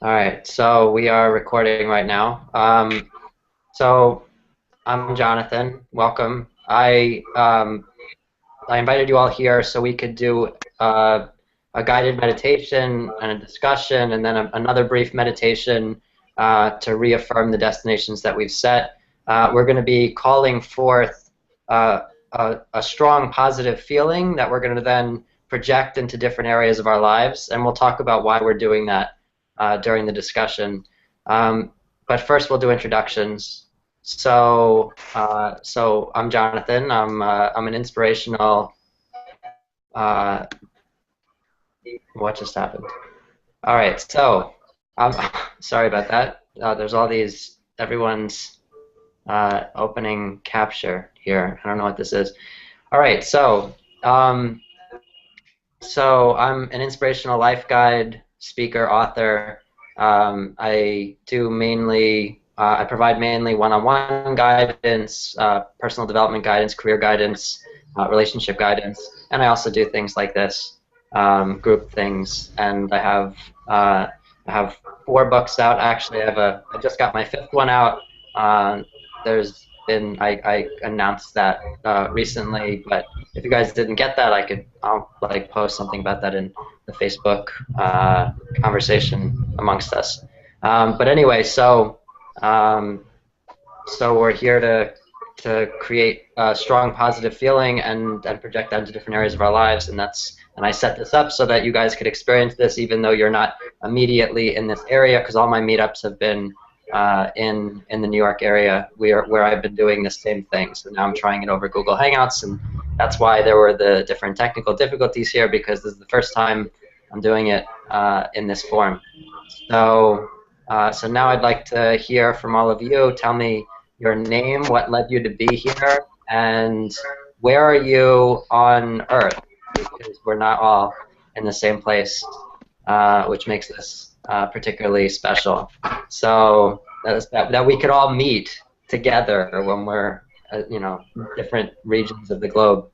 All right, so we are recording right now. So I'm Jonathan. Welcome. I invited you all here so we could do a guided meditation and a discussion, and then another brief meditation to reaffirm the destinations that we've set. We're going to be calling forth a strong positive feeling that we're going to then project into different areas of our lives, and we'll talk about why we're doing that during the discussion. But first, we'll do introductions. So I'm Jonathan. I'm an inspirational. Uh, what just happened? All right. So I'm sorry about that. There's all these. Everyone's opening capture here. I don't know what this is. All right. So I'm an inspirational life guide, speaker, author. I do mainly, I provide mainly one-on-one guidance, personal development guidance, career guidance, relationship guidance, and I also do things like this, group things. And I have 4 books out. Actually, I just got my 5th one out. There's been, I announced that recently, but if you guys didn't get that, I'll like post something about that in the Facebook conversation amongst us. But anyway, so we're here to create a strong positive feeling and project that into different areas of our lives, and I set this up so that you guys could experience this even though you're not immediately in this area, because all my meetups have been in the New York area where I've been doing the same thing. So now I'm trying it over Google Hangouts, and that's why there were the different technical difficulties here, because this is the first time I'm doing it in this form. So now I'd like to hear from all of you. Tell me your name, what led you to be here, and where are you on Earth? Because we're not all in the same place, which makes this particularly special. So that we could all meet together when we're different regions of the globe.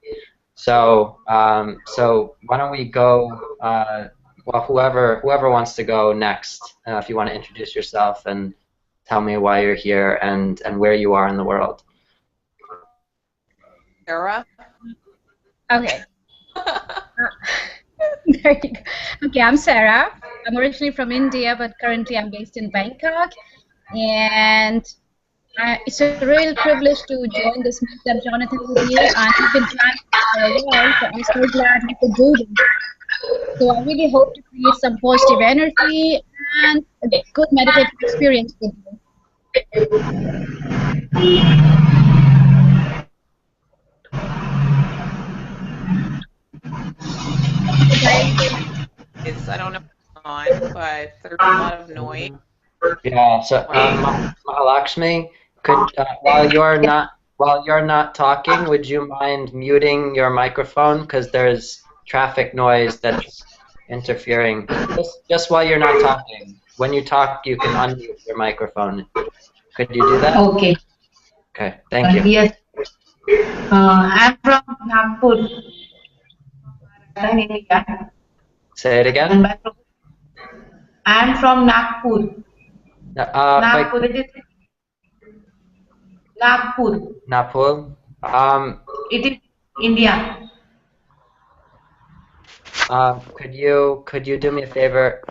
So why don't we go? Well, whoever wants to go next, if you want to introduce yourself and tell me why you're here and where you are in the world. Sarah? Okay. There you go. Okay, I'm Sarah. I'm originally from India, but currently I'm based in Bangkok. And it's a real privilege to join this meetup, Jonathan, with you. I've been planning for a while, so I'm so glad we could do this. So I really hope to create some positive energy and a good meditative experience with you. I don't know what's on, but there's a lot of noise. Yeah. So Mahalakshmi, could while you're not talking, would you mind muting your microphone, because there's traffic noise that's interfering. Just while you're not talking. When you talk, you can unmute your microphone. Could you do that? Okay. Okay. Thank you. Yes. I'm from Nagpur. India. Say it again. I'm from Nagpur. Nagpur. It is Nagpur. Nagpur. It is India. Could you do me a favor?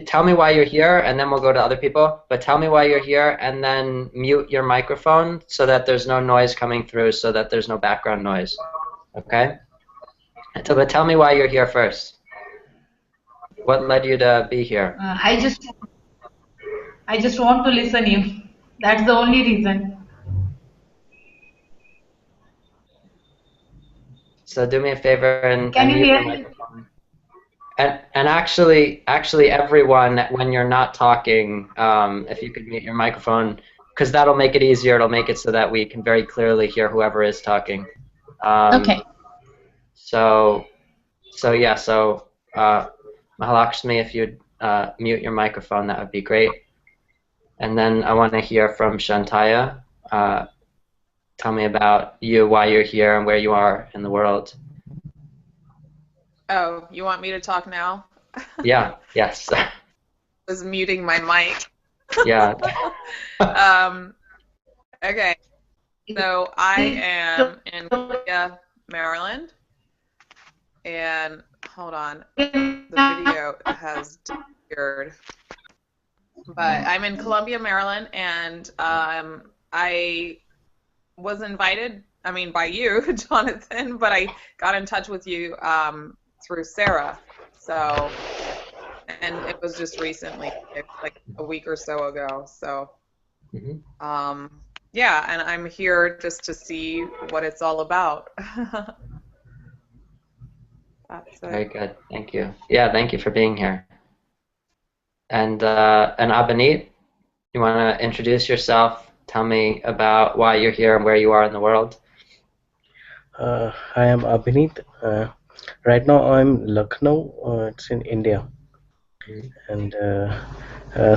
Tell me why you're here, and then we'll go to other people. But tell me why you're here, and then mute your microphone so that there's no noise coming through, so that there's no background noise. Okay? But tell me why you're here first. What led you to be here? I just want to listen you. That's the only reason. So do me a favor and Can you mute hear your microphone. And actually, everyone, when you're not talking, if you could mute your microphone, because that'll make it easier. It'll make it so that we can very clearly hear whoever is talking. Okay. So Mahalakshmi, if you'd mute your microphone, that would be great. And then I want to hear from Shantaya. Tell me about you, why you're here, and where you are in the world. Oh, you want me to talk now? Yeah, yes. was muting my mic. Yeah. Okay, so I am in Columbia, Maryland, and hold on, the video has disappeared. But I'm in Columbia, Maryland, and I was invited, I mean, by you, Jonathan, but I got in touch with you through Sarah. So, and it was just recently, like a week or so ago. So, yeah, and I'm here just to see what it's all about. That's it. Very good. Thank you. Yeah, thank you for being here. And Abhinit, you want to introduce yourself? Tell me about why you're here and where you are in the world. I am Abhinit. Right now I'm Lucknow. It's in India. And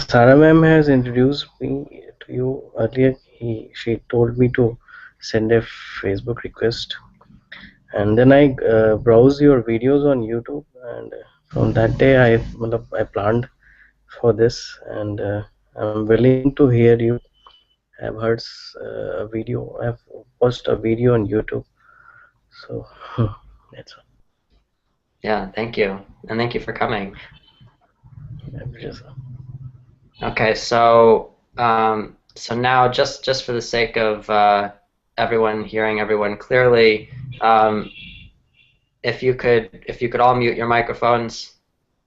Sarah ma'am has introduced me to you earlier. She told me to send a Facebook request, and then I browsed your videos on YouTube, and from that day I planned for this, and I'm willing to hear you. I've heard a video. I've watched a video on YouTube, so that's all. Yeah, thank you, and thank you for coming. Just, Okay, so so now just for the sake of everyone hearing everyone clearly, if you could all mute your microphones,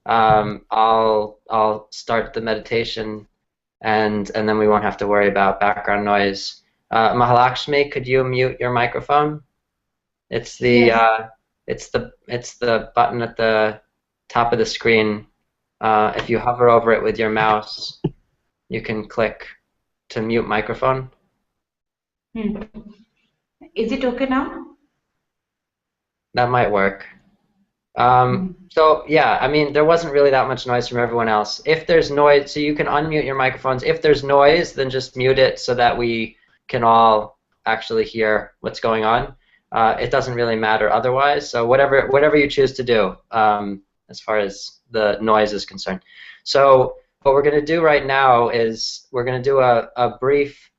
I'll start the meditation, and then we won't have to worry about background noise. Mahalakshmi, could you mute your microphone? It's the Yes. it's the button at the top of the screen. If you hover over it with your mouse, you can click to mute microphone. Is it okay now? That might work. So yeah, I mean, there wasn't really that much noise from everyone else. If there's noise, so you can unmute your microphones. If there's noise, then just mute it so that we can all actually hear what's going on. It doesn't really matter otherwise. So whatever you choose to do, as far as the noise is concerned. So what we're going to do right now is we're going to do a brief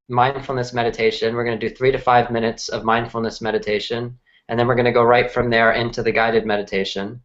mindfulness meditation. We're going to do 3 to 5 minutes of mindfulness meditation, and then we're going to go right from there into the guided meditation.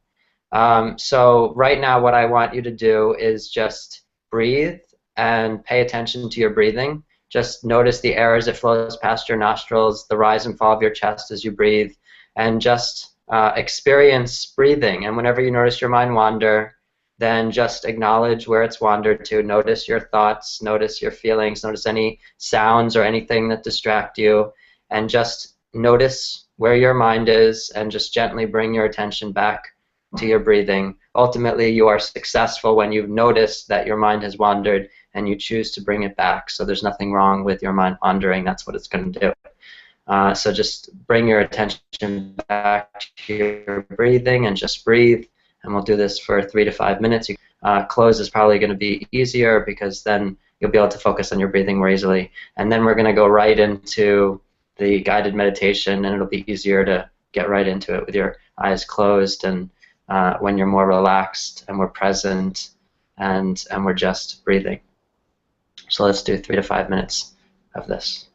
So right now what I want you to do is just breathe and pay attention to your breathing. Just notice the air as it flows past your nostrils, the rise and fall of your chest as you breathe, and just experience breathing. And whenever you notice your mind wander, then just acknowledge where it's wandered to. Notice your thoughts, notice your feelings, notice any sounds or anything that distract you, and just notice where your mind is, and just gently bring your attention back to your breathing. Ultimately, you are successful when you've noticed that your mind has wandered and you choose to bring it back. So there's nothing wrong with your mind wandering. That's what it's going to do. So just bring your attention back to your breathing and just breathe. And we'll do this for 3 to 5 minutes. Close is probably going to be easier because then you'll be able to focus on your breathing more easily. And then we're going to go right into the guided meditation, and it'll be easier to get right into it with your eyes closed, and when you're more relaxed and we're present and we're just breathing. So let's do 3 to 5 minutes of this.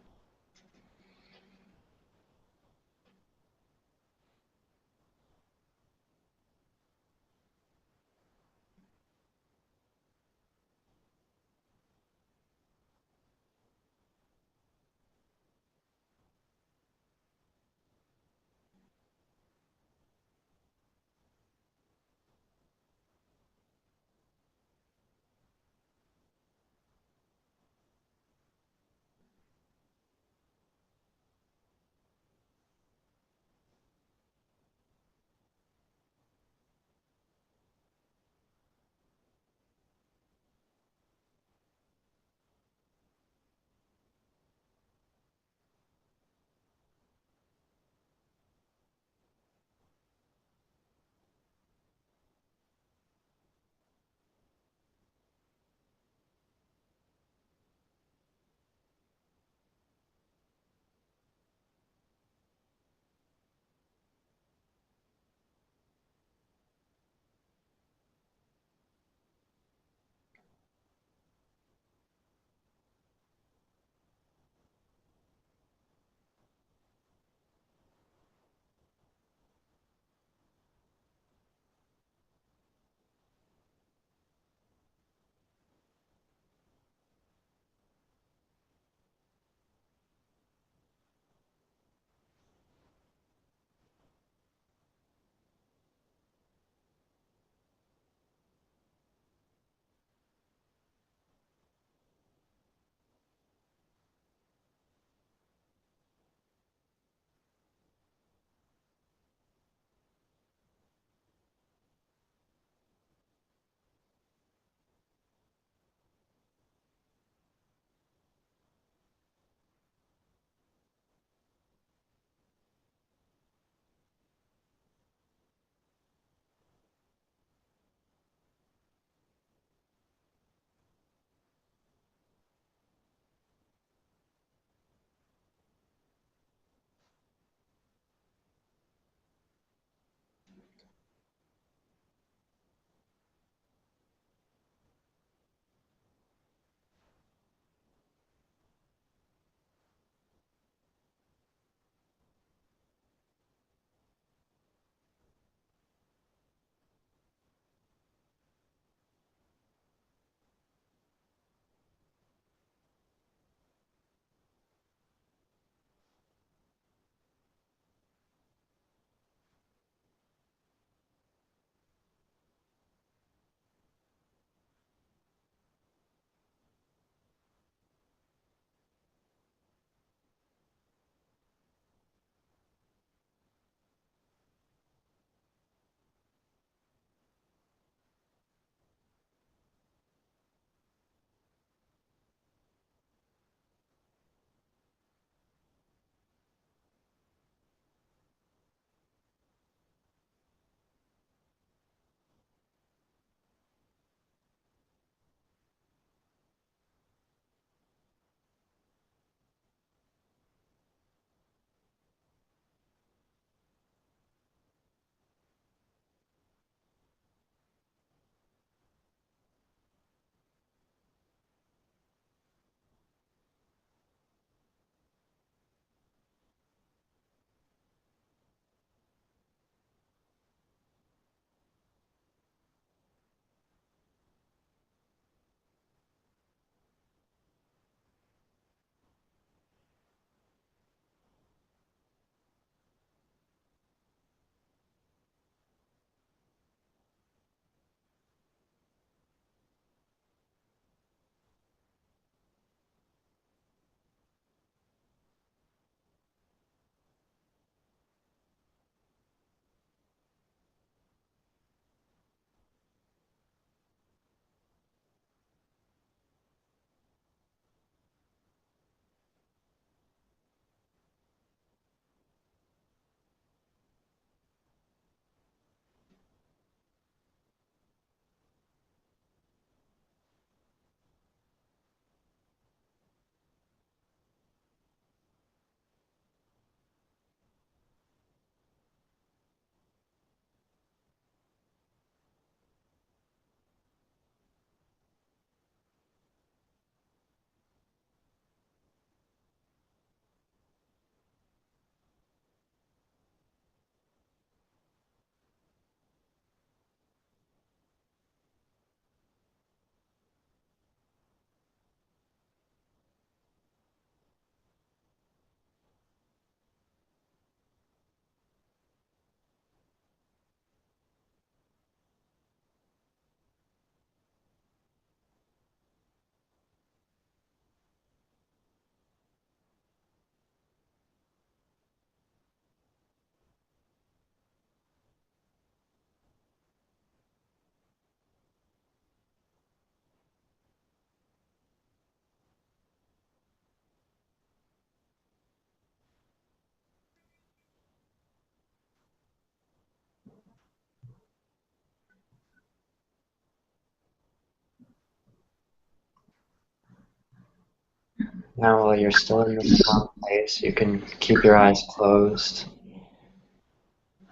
Now while you're still in this calm place, you can keep your eyes closed.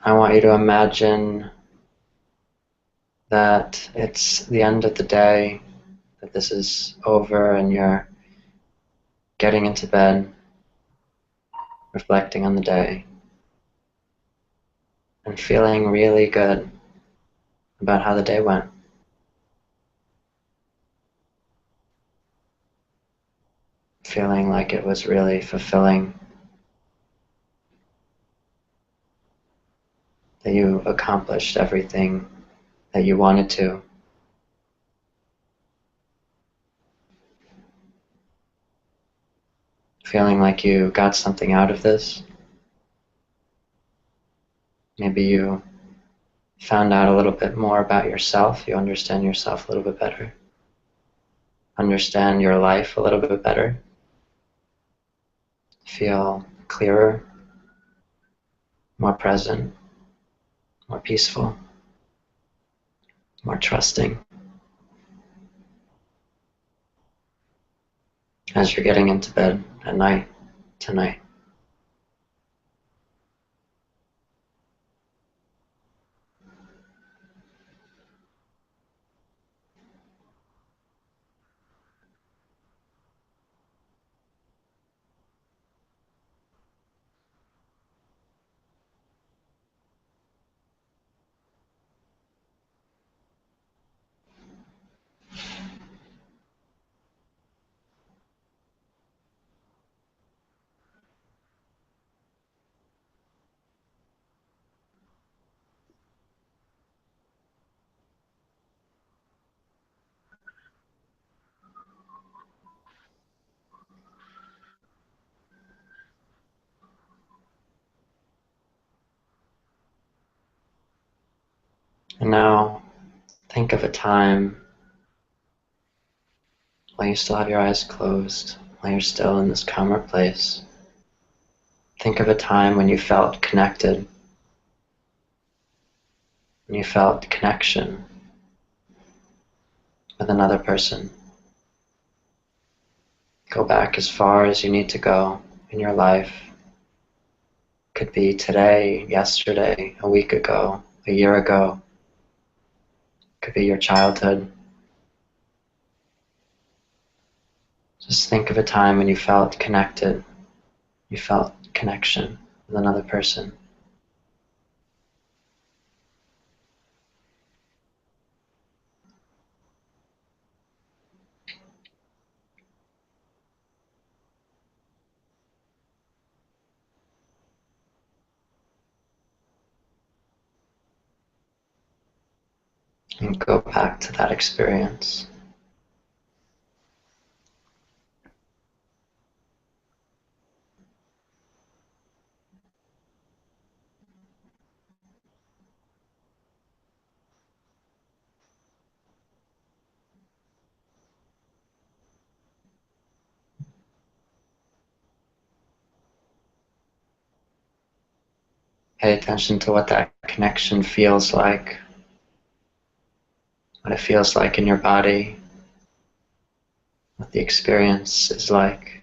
I want you to imagine that it's the end of the day, that this is over and you're getting into bed, reflecting on the day, and feeling really good about how the day went. Feeling like it was really fulfilling, that you accomplished everything that you wanted to. Feeling like you got something out of this. Maybe you found out a little bit more about yourself, you understand yourself a little bit better, understand your life a little bit better, feel clearer, more present, more peaceful, more trusting as you're getting into bed at night tonight. And now think of a time while you still have your eyes closed, while you're still in this calmer place. Think of a time when you felt connected, when you felt connection with another person. Go back as far as you need to go in your life. Could be today, yesterday, a week ago, a year ago. Could be your childhood. Just think of a time when you felt connected, you felt connection with another person. And go back to that experience. Pay attention to what that connection feels like, what it feels like in your body, what the experience is like.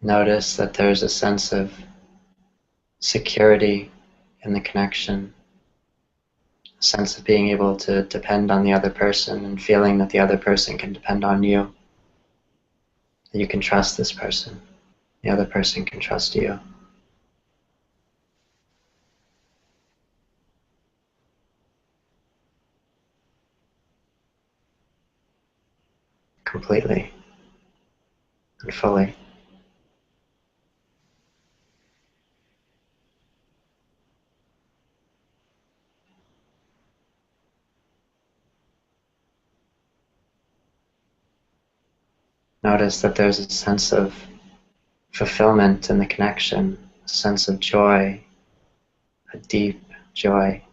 Notice that there's a sense of security in the connection, a sense of being able to depend on the other person and feeling that the other person can depend on you, that you can trust this person, the other person can trust you. Completely and fully. Notice that there's a sense of fulfillment in the connection, a sense of joy, a deep joy.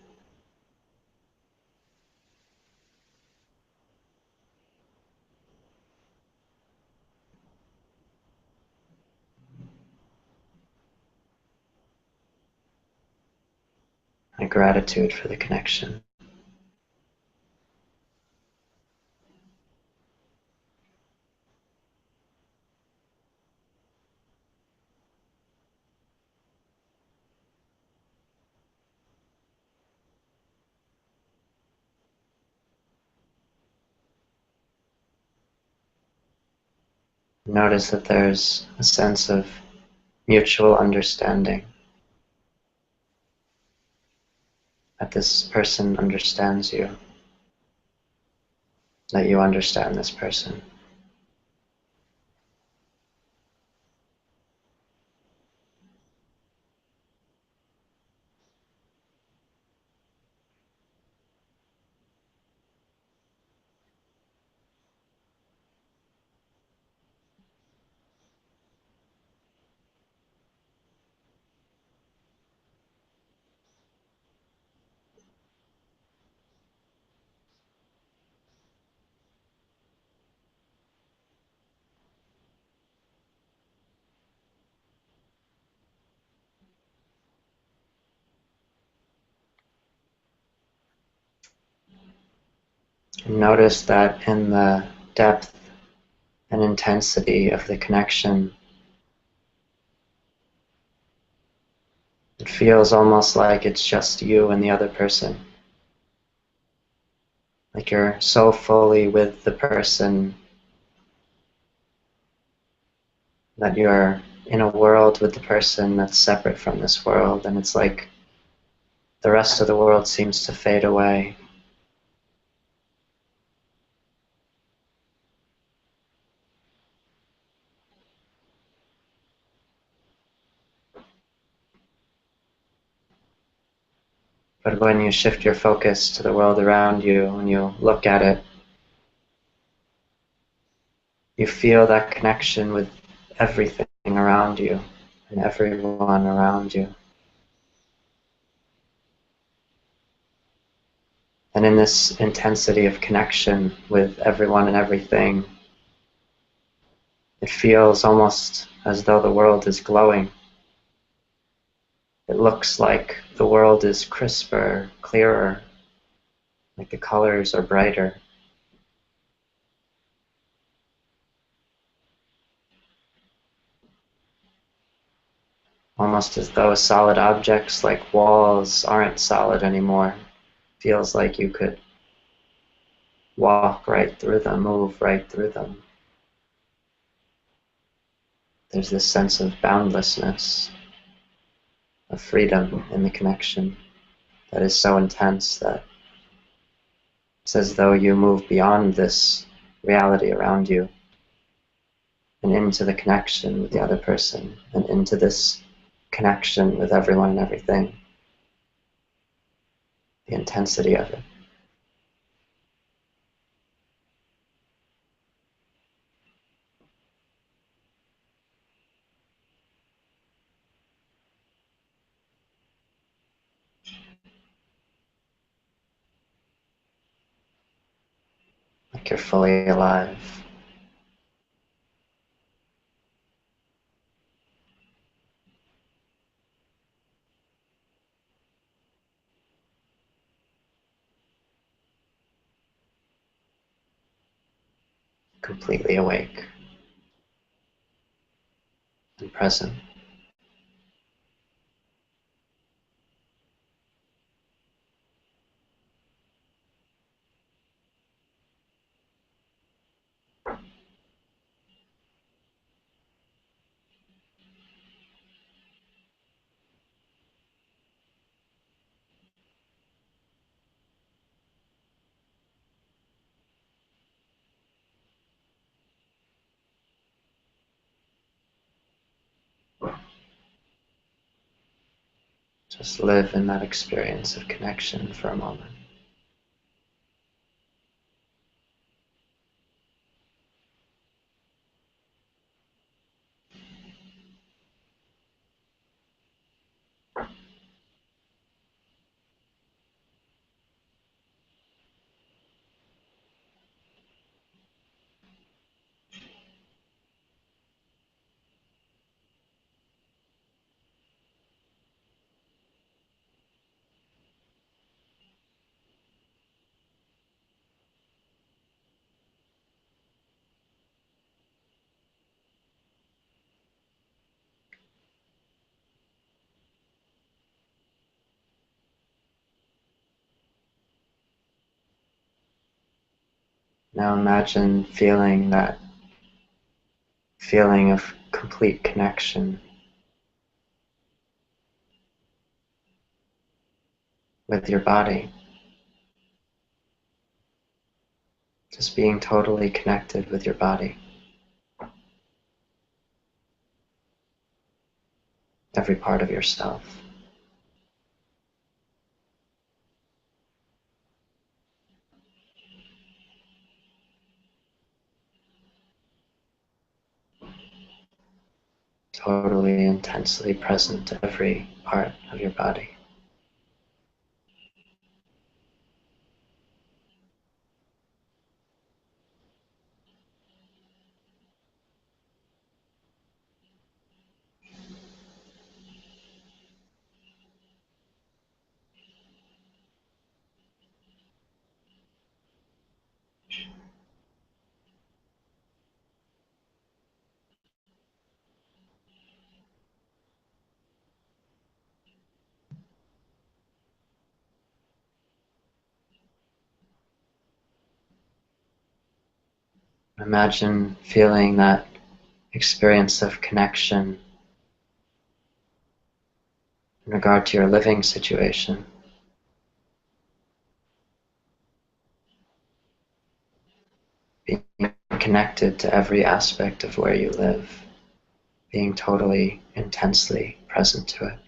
A gratitude for the connection. Notice that there's a sense of mutual understanding, that this person understands you, that you understand this person. Notice that in the depth and intensity of the connection, it feels almost like it's just you and the other person. Like you're so fully with the person that you're in a world with the person that's separate from this world, and it's like the rest of the world seems to fade away. But when you shift your focus to the world around you and you look at it, you feel that connection with everything around you and everyone around you. And in this intensity of connection with everyone and everything, it feels almost as though the world is glowing. It looks like the world is crisper, clearer, like the colors are brighter. Almost as though solid objects like walls aren't solid anymore. Feels like you could walk right through them, move right through them. There's this sense of boundlessness, of freedom in the connection that is so intense that it's as though you move beyond this reality around you and into the connection with the other person and into this connection with everyone and everything. The intensity of it. Like you're fully alive. Completely awake and present. Just live in that experience of connection for a moment. Now imagine feeling that feeling of complete connection with your body. Just being totally connected with your body. Every part of yourself. Totally intensely present to every part of your body. Imagine feeling that experience of connection in regard to your living situation. Being connected to every aspect of where you live. Being totally, intensely present to it.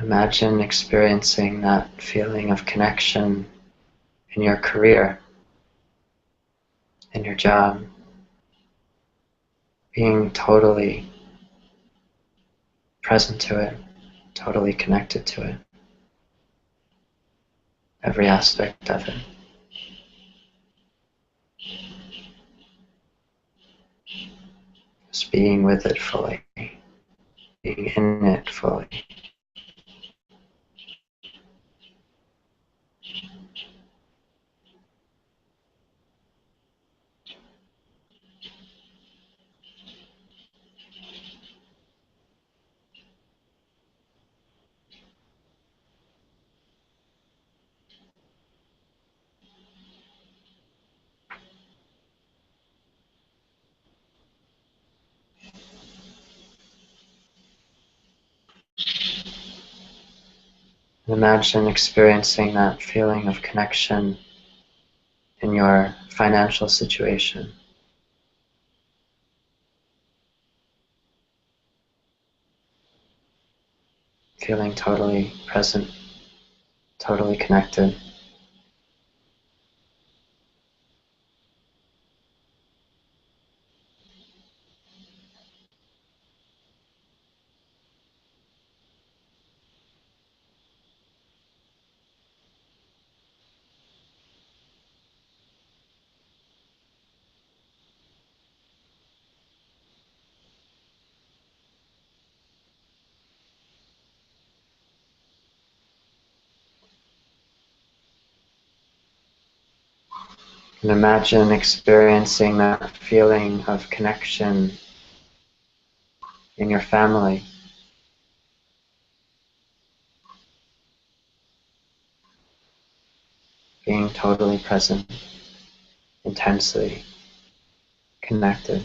Imagine experiencing that feeling of connection in your career, in your job, being totally present to it, totally connected to it, every aspect of it. Just being with it fully, being in it fully. Imagine experiencing that feeling of connection in your financial situation. Feeling totally present, totally connected. And imagine experiencing that feeling of connection in your family. Being totally present, intensely connected.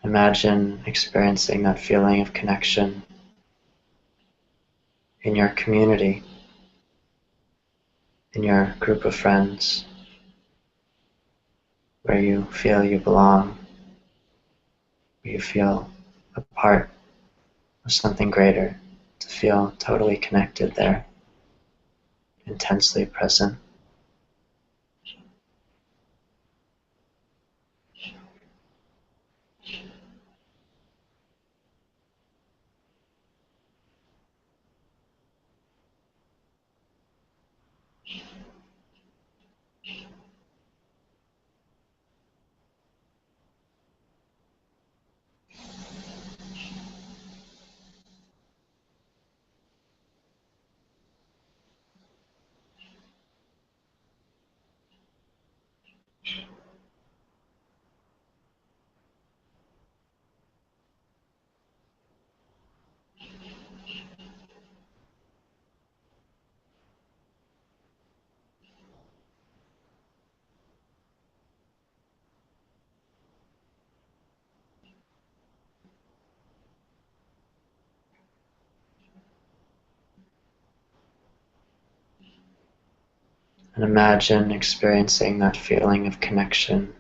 Imagine experiencing that feeling of connection in your community, in your group of friends, where you feel you belong, where you feel a part of something greater, to feel totally connected there, intensely present. And imagine experiencing that feeling of connection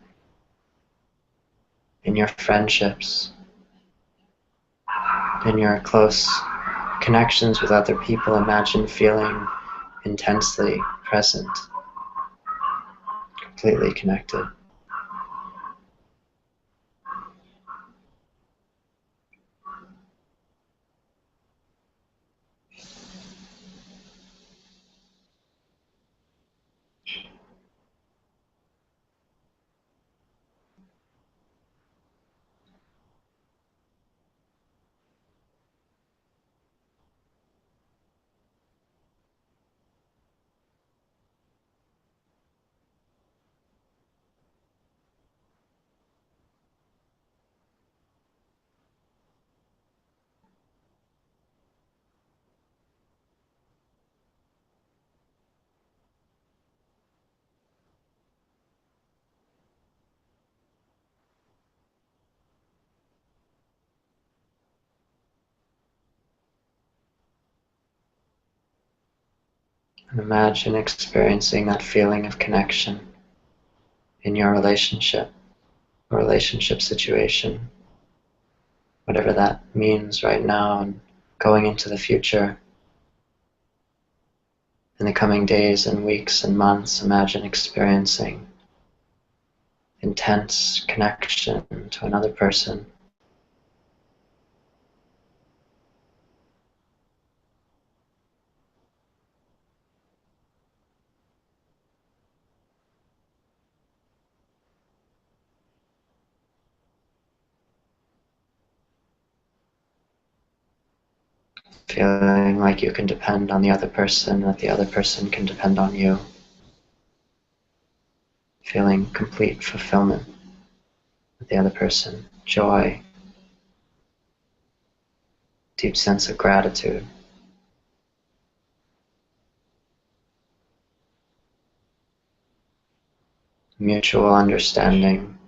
in your friendships, in your close connections with other people. Imagine feeling intensely present, completely connected. And imagine experiencing that feeling of connection in your relationship or relationship situation, whatever that means right now, and going into the future. In the coming days and weeks and months, imagine experiencing intense connection to another person. Feeling like you can depend on the other person, that the other person can depend on you. Feeling complete fulfillment with the other person, joy, deep sense of gratitude. Mutual understanding.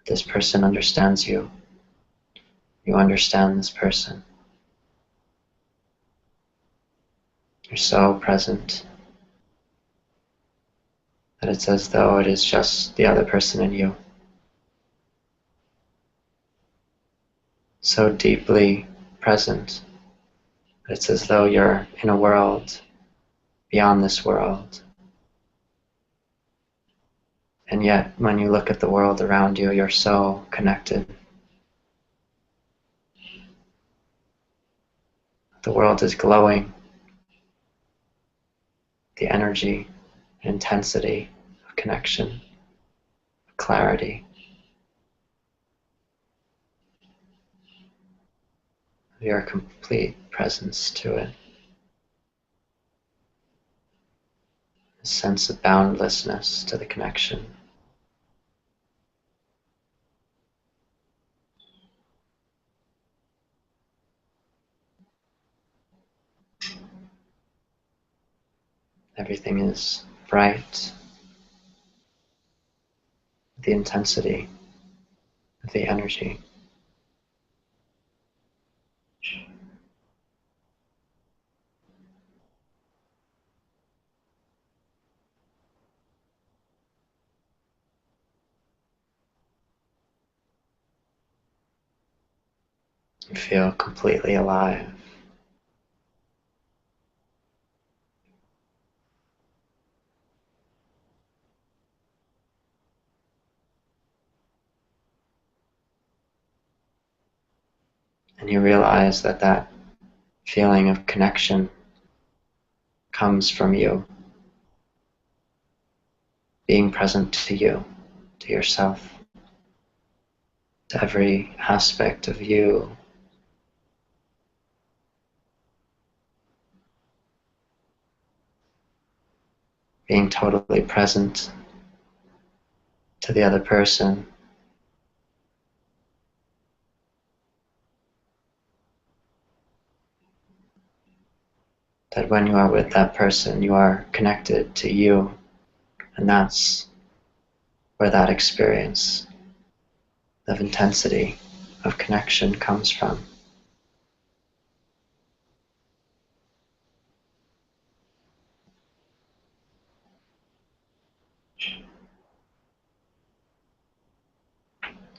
This person understands you. You understand this person. You're so present that it's as though it is just the other person and you. So deeply present that it's as though you're in a world beyond this world. And yet, when you look at the world around you, you're so connected. The world is glowing. The energy, intensity of connection, clarity, your complete presence to it. A sense of boundlessness to the connection. Everything is bright. The intensity of the energy. You feel completely alive. And you realize that that feeling of connection comes from you, being present to you, to yourself, to every aspect of you. Being totally present to the other person. That when you are with that person, you are connected to you, and that's where that experience of intensity, of connection comes from.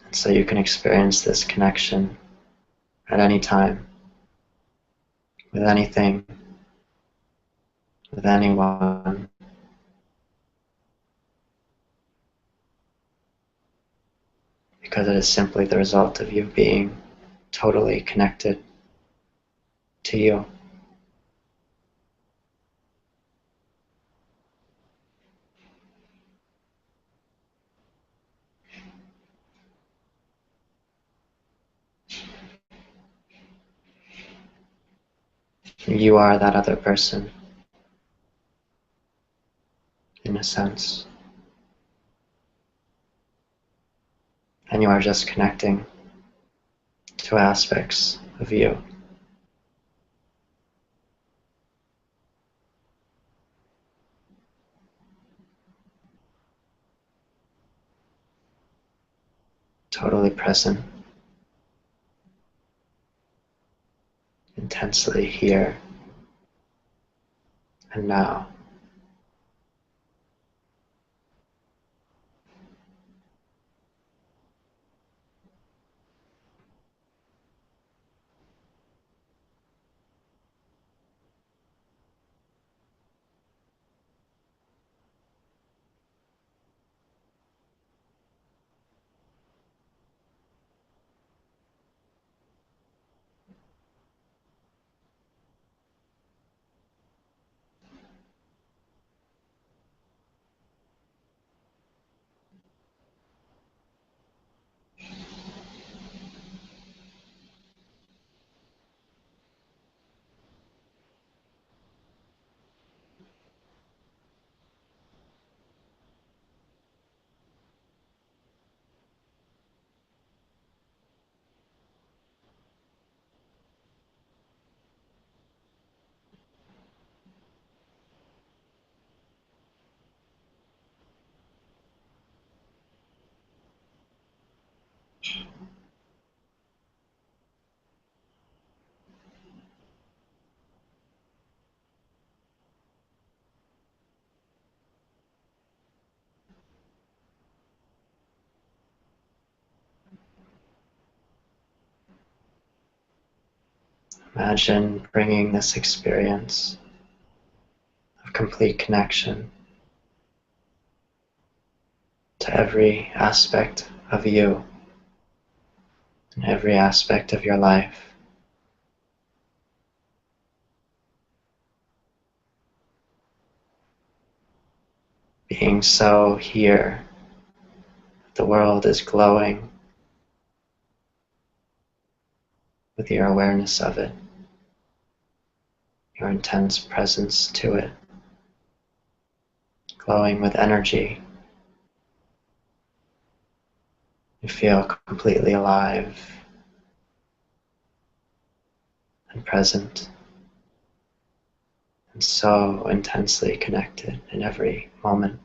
And so you can experience this connection at any time, with anything, with anyone. Because it is simply the result of you being totally connected to you. You are that other person, in a sense. And you are just connecting to aspects of you. Totally present, intensely here and now. Imagine bringing this experience of complete connection to every aspect of you and every aspect of your life. Being so here, the world is glowing with your awareness of it, your intense presence to it, glowing with energy. You feel completely alive and present and so intensely connected in every moment,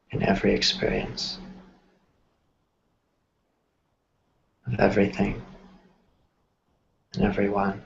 in every experience of everything and everyone.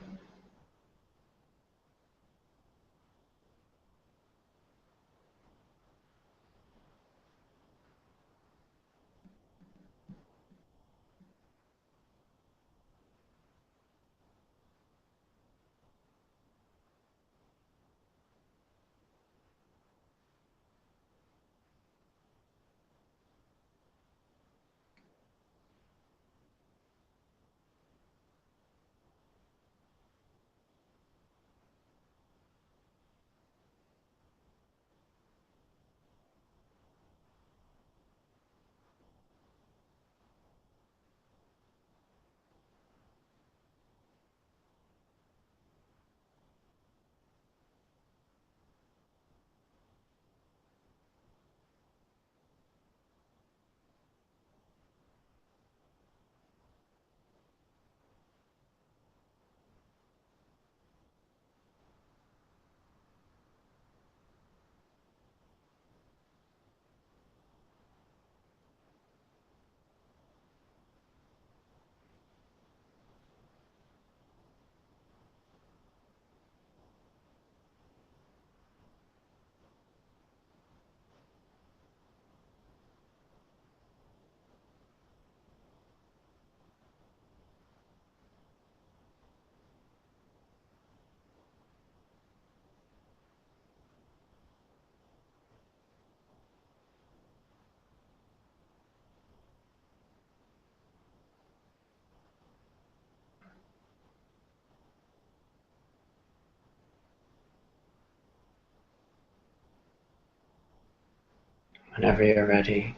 Whenever you're ready,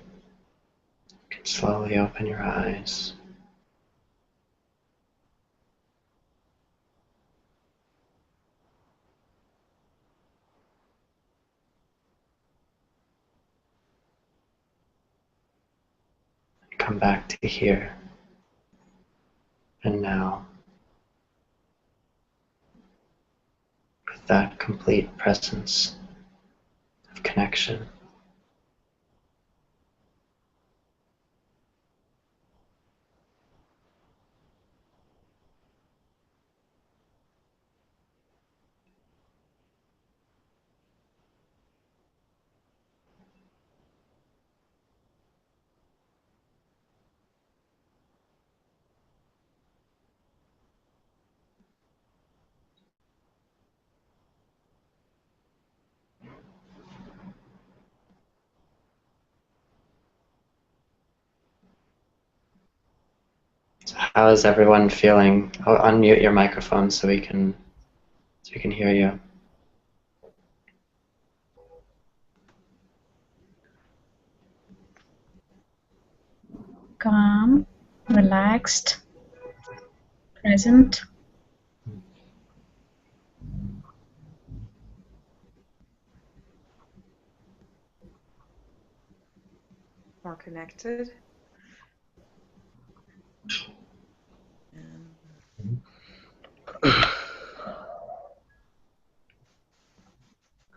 you can slowly open your eyes. And come back to here and now with that complete presence of connection. So how is everyone feeling? I'll unmute your microphone so we can hear you. Calm, relaxed, present. More connected.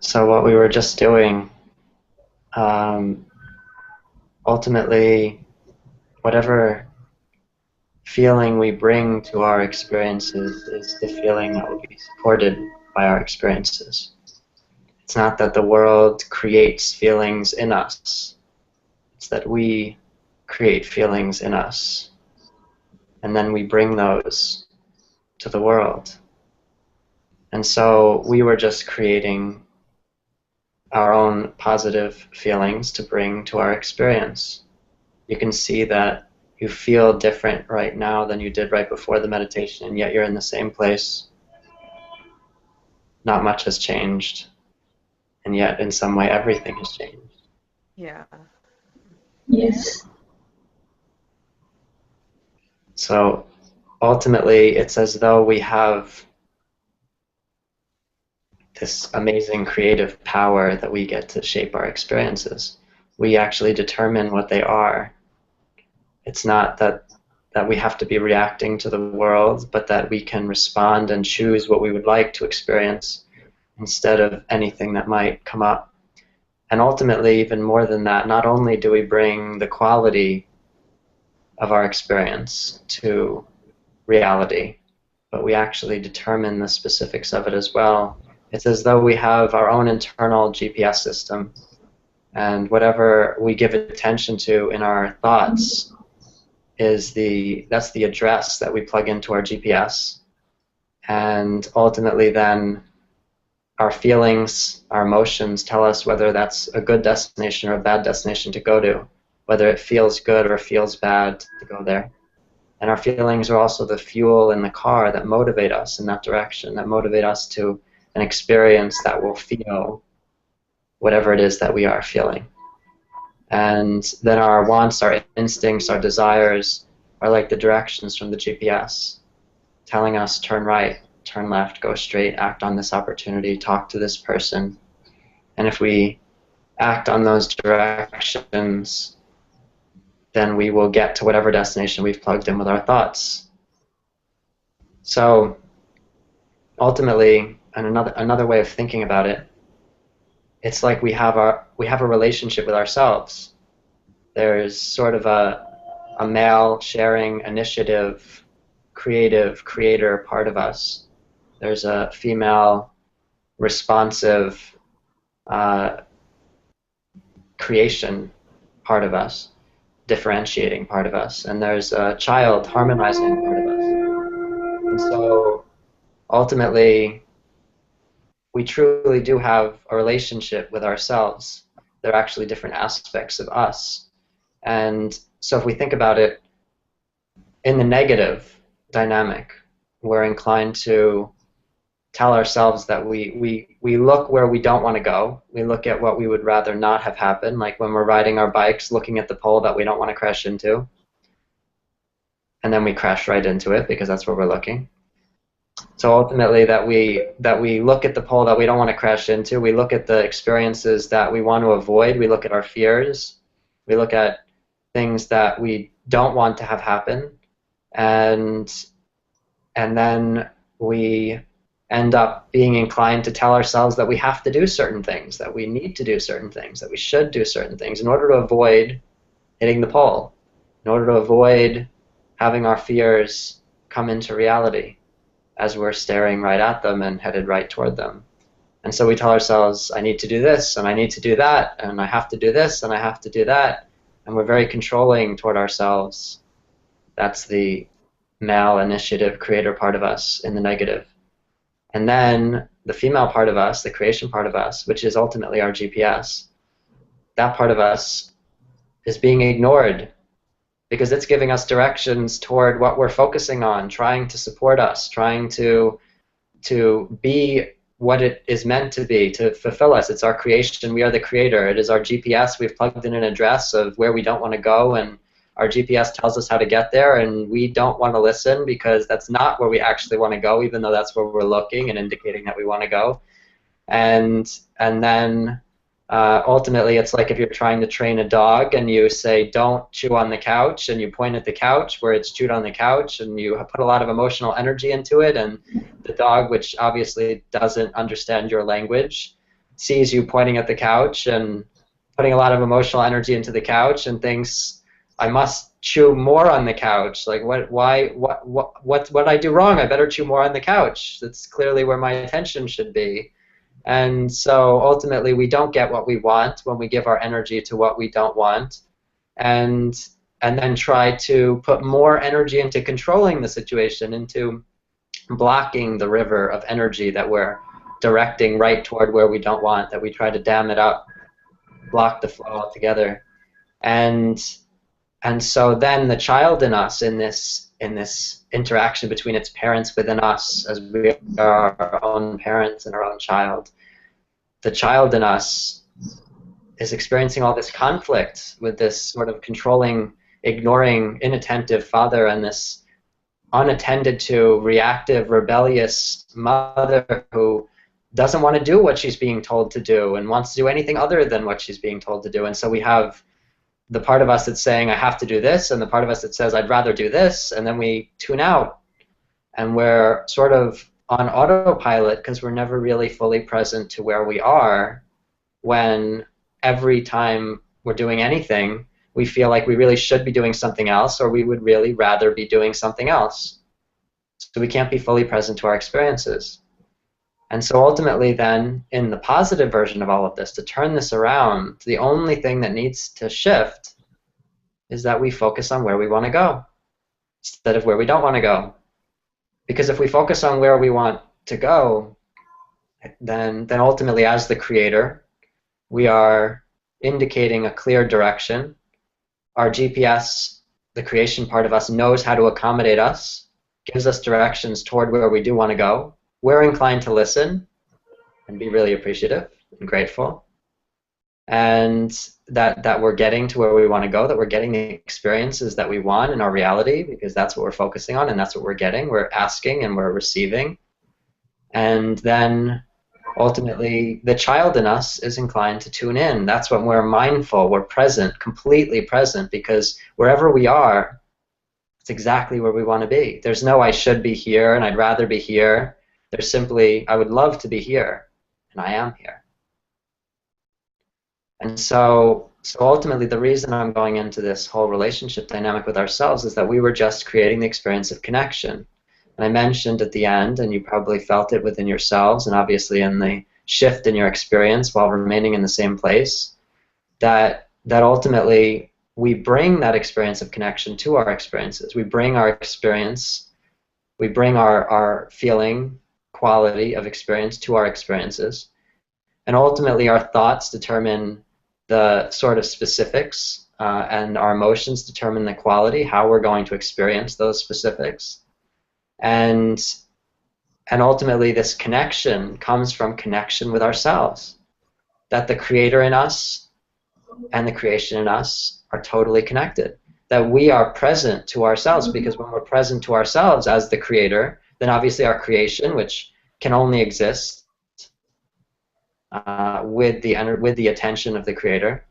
So what we were just doing, ultimately, whatever feeling we bring to our experiences is the feeling that will be supported by our experiences. It's not that the world creates feelings in us. It's that we create feelings in us. And then we bring those to the world. And so we were just creating our own positive feelings to bring to our experience. You can see that you feel different right now than you did right before the meditation, and yet you're in the same place. Not much has changed, and yet in some way everything has changed. Yeah. Yes. So ultimately, it's as though we have this amazing creative power that we get to shape our experiences. We actually determine what they are. It's not that we have to be reacting to the world, but that we can respond and choose what we would like to experience instead of anything that might come up. And ultimately, even more than that, not only do we bring the quality of our experience to reality, but we actually determine the specifics of it as well. It's as though we have our own internal GPS system, and whatever we give attention to in our thoughts is that's the address that we plug into our GPS. And ultimately then our feelings, our emotions tell us whether that's a good destination or a bad destination to go to, whether it feels good or feels bad to go there. And our feelings are also the fuel in the car that motivate us in that direction, that motivate us to an experience that will feel whatever it is that we are feeling. And then our wants, our instincts, our desires are like the directions from the GPS, telling us turn right, turn left, go straight, act on this opportunity, talk to this person. And if we act on those directions, then we will get to whatever destination we've plugged in with our thoughts. So ultimately, and another way of thinking about it, it's like we have a relationship with ourselves. There's sort of a male sharing, initiative, creative, creator part of us. There's a female responsive creation part of us, differentiating part of us, and there's a child harmonizing part of us. And so ultimately, we truly do have a relationship with ourselves. They're actually different aspects of us. And so if we think about it in the negative dynamic, we're inclined to tell ourselves that we look where we don't want to go. We look at what we would rather not have happen, like when we're riding our bikes, looking at the pole that we don't want to crash into. And then we crash right into it because that's where we're looking. So ultimately that we look at the pole that we don't want to crash into, we look at the experiences that we want to avoid, we look at our fears, we look at things that we don't want to have happen, and then we end up being inclined to tell ourselves that we have to do certain things, that we need to do certain things, that we should do certain things in order to avoid hitting the pole, in order to avoid having our fears come into reality as we're staring right at them and headed right toward them. And so we tell ourselves, I need to do this, and I need to do that, and I have to do this, and I have to do that. And we're very controlling toward ourselves. That's the male initiative creator part of us in the negative. And then the female part of us, the creation part of us, which is ultimately our GPS, that part of us is being ignored because it's giving us directions toward what we're focusing on, trying to support us, trying to be what it is meant to be, to fulfill us. It's our creation. We are the creator. It is our GPS. We've plugged in an address of where we don't want to go, and our GPS tells us how to get there, and we don't want to listen because that's not where we actually want to go, even though that's where we're looking and indicating that we want to go. And then ultimately, it's like if you're trying to train a dog and you say, don't chew on the couch, and you point at the couch where it's chewed on the couch, and you put a lot of emotional energy into it, and the dog, which obviously doesn't understand your language, sees you pointing at the couch and putting a lot of emotional energy into the couch and thinks, I must chew more on the couch. Like, what I do wrong? I better chew more on the couch. That's clearly where my attention should be. And so ultimately we don't get what we want when we give our energy to what we don't want, and then try to put more energy into controlling the situation, into blocking the river of energy that we're directing right toward where we don't want, that we try to dam it up, block the flow altogether. And so then the child in us, in this interaction between its parents within us, as we are our own parents and our own child, the child in us is experiencing all this conflict with this sort of controlling, ignoring, inattentive father and this unattended to, reactive, rebellious mother who doesn't want to do what she's being told to do and wants to do anything other than what she's being told to do. And so we have the part of us that's saying, I have to do this, and the part of us that says, I'd rather do this, and then we tune out. And we're sort of on autopilot because we're never really fully present to where we are when every time we're doing anything, we feel like we really should be doing something else, or we would really rather be doing something else. So we can't be fully present to our experiences. And so ultimately then, in the positive version of all of this, to turn this around, the only thing that needs to shift is that we focus on where we want to go instead of where we don't want to go. Because if we focus on where we want to go, then ultimately as the creator, we are indicating a clear direction. Our GPS, the creation part of us, knows how to accommodate us, gives us directions toward where we do want to go. We're inclined to listen and be really appreciative and grateful, and that we're getting to where we want to go, that we're getting the experiences that we want in our reality, because that's what we're focusing on and that's what we're getting. We're asking and we're receiving. And then ultimately the child in us is inclined to tune in. That's when we're mindful, we're present, completely present, because wherever we are, it's exactly where we want to be. There's no I should be here and I'd rather be here. There's simply I would love to be here, and I am here. And so ultimately the reason I'm going into this whole relationship dynamic with ourselves is that we were just creating the experience of connection. And I mentioned at the end, and you probably felt it within yourselves and obviously in the shift in your experience while remaining in the same place, that ultimately we bring that experience of connection to our experiences. We bring our experience, we bring our feeling, quality of experience to our experiences. And ultimately our thoughts determine the sort of specifics, and our emotions determine the quality, how we're going to experience those specifics. And ultimately this connection comes from connection with ourselves, that the creator in us and the creation in us are totally connected, that we are present to ourselves, because when we're present to ourselves as the creator, then obviously our creation, which can only exist with the attention of the creator,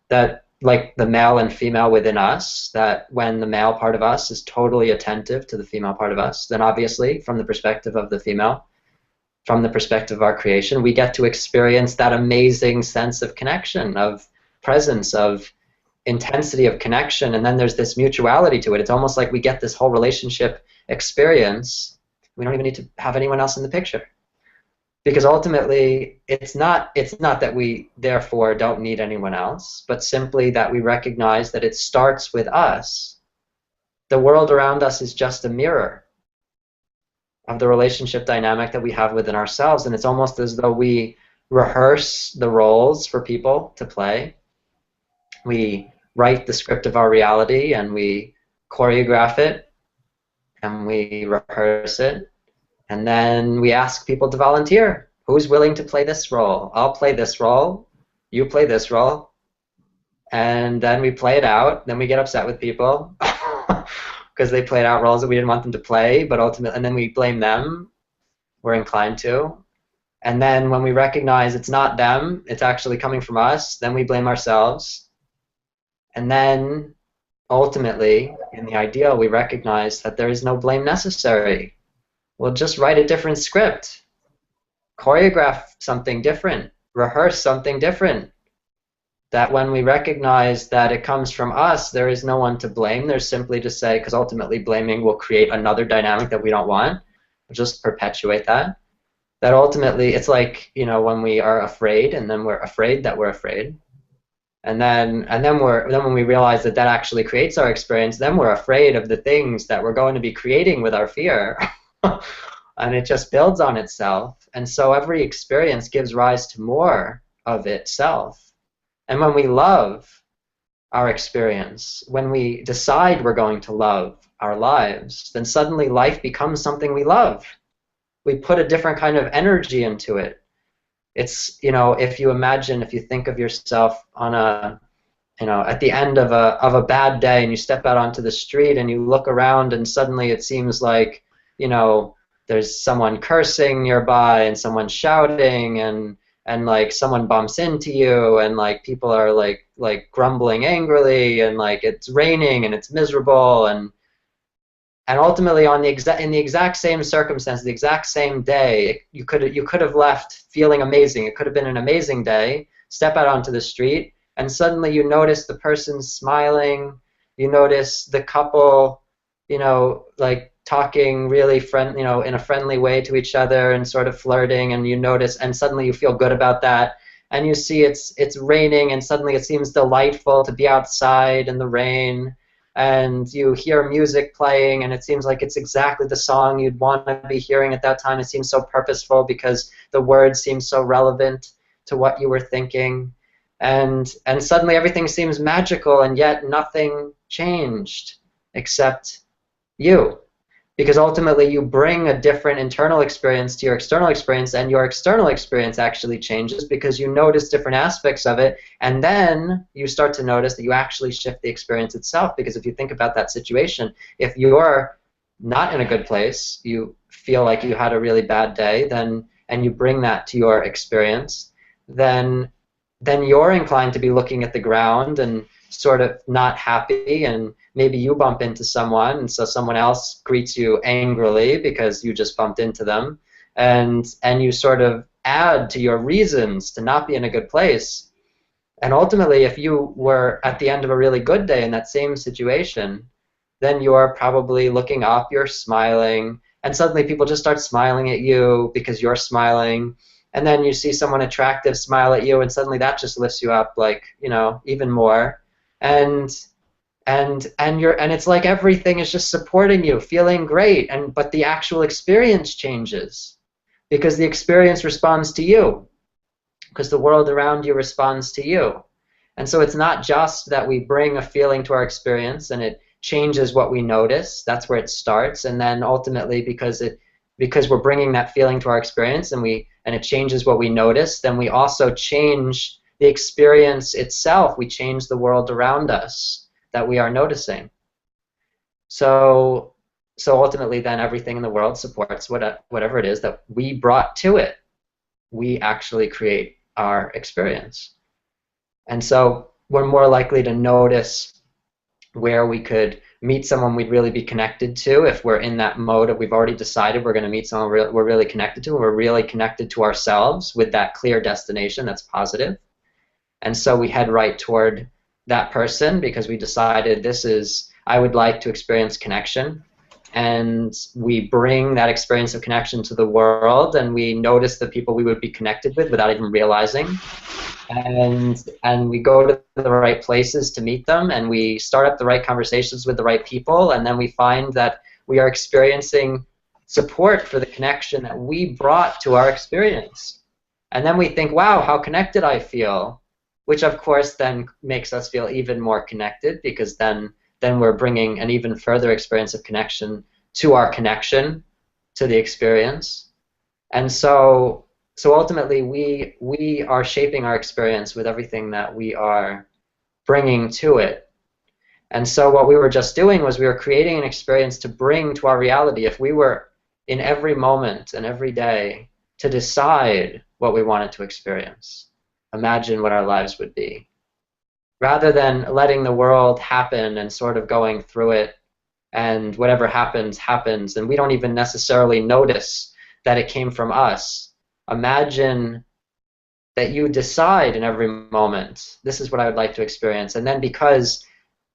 that like the male and female within us, that when the male part of us is totally attentive to the female part of us, then obviously from the perspective of the female, from the perspective of our creation, we get to experience that amazing sense of connection, of presence, of intensity of connection, and then there's this mutuality to it. It's almost like we get this whole relationship experience. We don't even need to have anyone else in the picture. Because ultimately, it's not that we therefore don't need anyone else, but simply that we recognize that it starts with us. The world around us is just a mirror of the relationship dynamic that we have within ourselves, and it's almost as though we rehearse the roles for people to play. We write the script of our reality, and we choreograph it, and we rehearse it. And then we ask people to volunteer. Who's willing to play this role? I'll play this role. You play this role. And then we play it out. Then we get upset with people because they played out roles that we didn't want them to play, but ultimately, and then we blame them. We're inclined to. And then when we recognize it's not them, it's actually coming from us, then we blame ourselves. And then ultimately, in the ideal, we recognize that there is no blame necessary. We'll just write a different script, choreograph something different, rehearse something different. That when we recognize that it comes from us, there is no one to blame. There's simply to say, because ultimately blaming will create another dynamic that we don't want. We'll just perpetuate that. That ultimately, it's like, you know, when we are afraid, and then we're afraid that we're afraid. And then when we realize that that actually creates our experience, then we're afraid of the things that we're going to be creating with our fear. And it just builds on itself. And so every experience gives rise to more of itself. And when we love our experience, when we decide we're going to love our lives, then suddenly life becomes something we love. We put a different kind of energy into it. It's, you know, if you think of yourself on a, you know, at the end of a bad day, and you step out onto the street and you look around, and suddenly it seems like, you know, there's someone cursing nearby and someone shouting, and like someone bumps into you, and like people are like grumbling angrily, and like it's raining and it's miserable, and ultimately in the exact same circumstance, the exact same day, you could have left feeling amazing. It could have been an amazing day. step out onto the street, and suddenly you notice the person smiling, you notice the couple, you know, like talking really you know, in a friendly way to each other and sort of flirting, and you notice, and suddenly you feel good about that. And you see it's raining, and suddenly it seems delightful to be outside in the rain. And you hear music playing, and it seems like it's exactly the song you'd want to be hearing at that time. It seems so purposeful because the words seem so relevant to what you were thinking. And suddenly everything seems magical, and yet nothing changed except you. Because ultimately you bring a different internal experience to your external experience, and your external experience actually changes because you notice different aspects of it, and then you start to notice that you actually shift the experience itself. Because if you think about that situation, if you're not in a good place, you feel like you had a really bad day, then, and you bring that to your experience, then you're inclined to be looking at the ground and sort of not happy, and maybe you bump into someone, and so someone else greets you angrily because you just bumped into them, and you sort of add to your reasons to not be in a good place. And ultimately, if you were at the end of a really good day in that same situation, then you're probably looking up, you're smiling, and suddenly people just start smiling at you because you're smiling. And then you see someone attractive smile at you, and suddenly that just lifts you up, like, you know, even more. And it's like everything is just supporting you, feeling great, but the actual experience changes because the experience responds to you, because the world around you responds to you. And so it's not just that we bring a feeling to our experience and it changes what we notice. That's where it starts. And then ultimately, because we're bringing that feeling to our experience, and it changes what we notice, then we also change the experience itself. We change the world around us that we are noticing. So ultimately, then everything in the world supports whatever it is that we brought to it. We actually create our experience. And so we're more likely to notice where we could meet someone we'd really be connected to if we're in that mode of we've already decided we're going to meet someone we're really connected to, and we're really connected to ourselves with that clear destination that's positive. And so we head right toward that person because we decided I would like to experience connection. And we bring that experience of connection to the world, and we notice the people we would be connected with without even realizing. And we go to the right places to meet them, and we start up the right conversations with the right people, and then we find that we are experiencing support for the connection that we brought to our experience. And then we think, wow, how connected I feel, which of course then makes us feel even more connected, because then we're bringing an even further experience of connection to our connection to the experience. And so ultimately we are shaping our experience with everything that we are bringing to it. And so what we were just doing was we were creating an experience to bring to our reality. If we were in every moment and every day to decide what we wanted to experience, imagine what our lives would be. Rather than letting the world happen and sort of going through it, and whatever happens, happens, and we don't even necessarily notice that it came from us. Imagine that you decide in every moment, this is what I would like to experience. And then because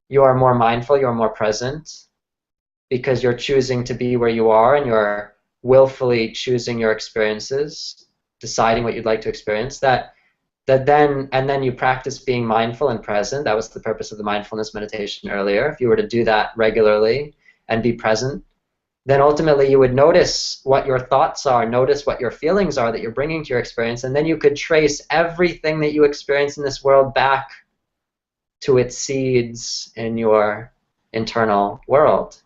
you are more mindful, you're more present, because you're choosing to be where you are and you're willfully choosing your experiences, deciding what you'd like to experience, then you practice being mindful and present. That was the purpose of the mindfulness meditation earlier. If you were to do that regularly and be present, then ultimately you would notice what your thoughts are, notice what your feelings are that you're bringing to your experience, and then you could trace everything that you experience in this world back to its seeds in your internal world,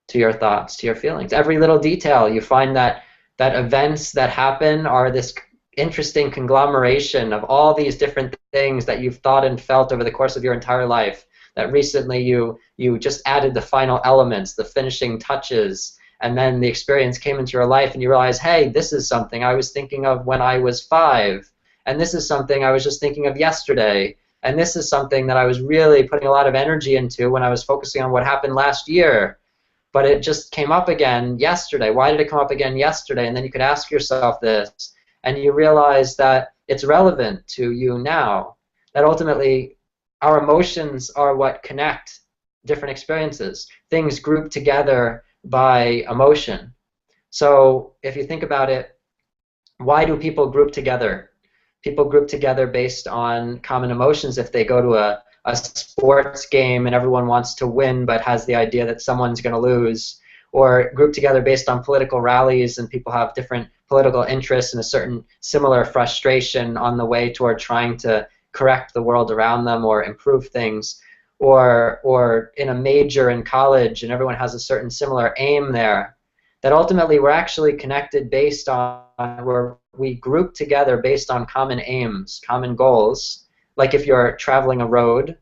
to your thoughts, to your feelings. Every little detail, you find that events that happen are this interesting conglomeration of all these different things that you've thought and felt over the course of your entire life, that recently you just added the final elements, the finishing touches, and then the experience came into your life and you realize, hey, this is something I was thinking of when I was 5, and this is something I was just thinking of yesterday, and this is something that I was really putting a lot of energy into when I was focusing on what happened last year, but it just came up again yesterday. Why did it come up again yesterday? And then you could ask yourself this, and you realize that it's relevant to you now. That ultimately our emotions are what connect different experiences. Things group together by emotion. So if you think about it, why do people group together? People group together based on common emotions. If they go to a sports game and everyone wants to win but has the idea that someone's going to lose, or group together based on political rallies and people have different political interests and a certain similar frustration on the way toward trying to correct the world around them or improve things, or in a major in college and everyone has a certain similar aim there, that ultimately we're actually connected based on where we group together based on common aims, common goals. Like if you're traveling a road,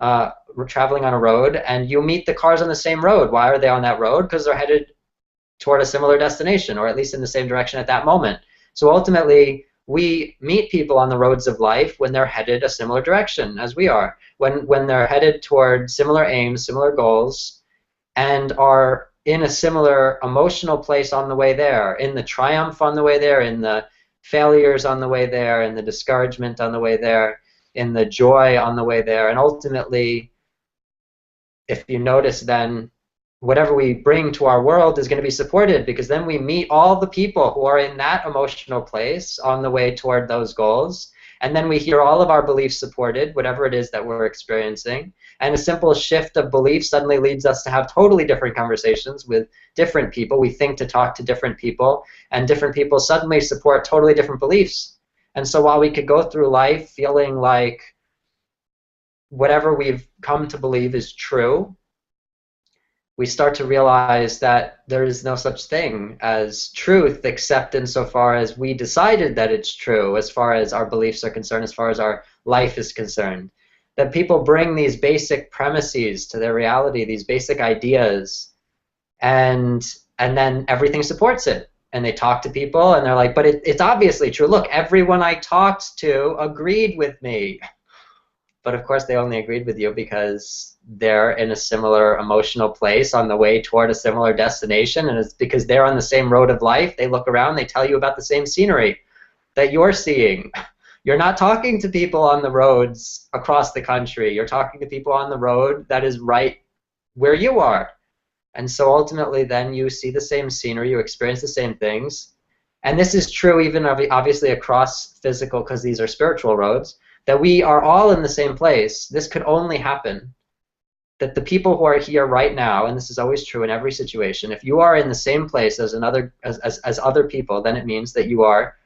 we're traveling on a road and you meet the cars on the same road. Why are they on that road? Because they're headed toward a similar destination, or at least in the same direction at that moment. So ultimately, we meet people on the roads of life when they're headed a similar direction as we are, when they're headed toward similar aims, similar goals, and are in a similar emotional place on the way there, in the triumph on the way there, in the failures on the way there, in the discouragement on the way there, in the joy on the way there. And ultimately, if you notice, then whatever we bring to our world is going to be supported, because then we meet all the people who are in that emotional place on the way toward those goals, and then we hear all of our beliefs supported, whatever it is that we're experiencing. And a simple shift of belief suddenly leads us to have totally different conversations with different people. We think to talk to different people, and different people suddenly support totally different beliefs. And so while we could go through life feeling like whatever we've come to believe is true, we start to realize that there is no such thing as truth except insofar as we decided that it's true, as far as our beliefs are concerned, as far as our life is concerned. That people bring these basic premises to their reality, these basic ideas, and then everything supports it. And they talk to people and they're like, but it's obviously true. Look, everyone I talked to agreed with me. But of course they only agreed with you because they're in a similar emotional place on the way toward a similar destination, and it's because they're on the same road of life. They look around, they tell you about the same scenery that you're seeing. You're not talking to people on the roads across the country. You're talking to people on the road that is right where you are. And so ultimately then you see the same scenery, you experience the same things. And this is true even obviously across physical, because these are spiritual roads, that we are all in the same place. This could only happen that the people who are here right now, and this is always true in every situation, if you are in the same place as other people, then it means that you are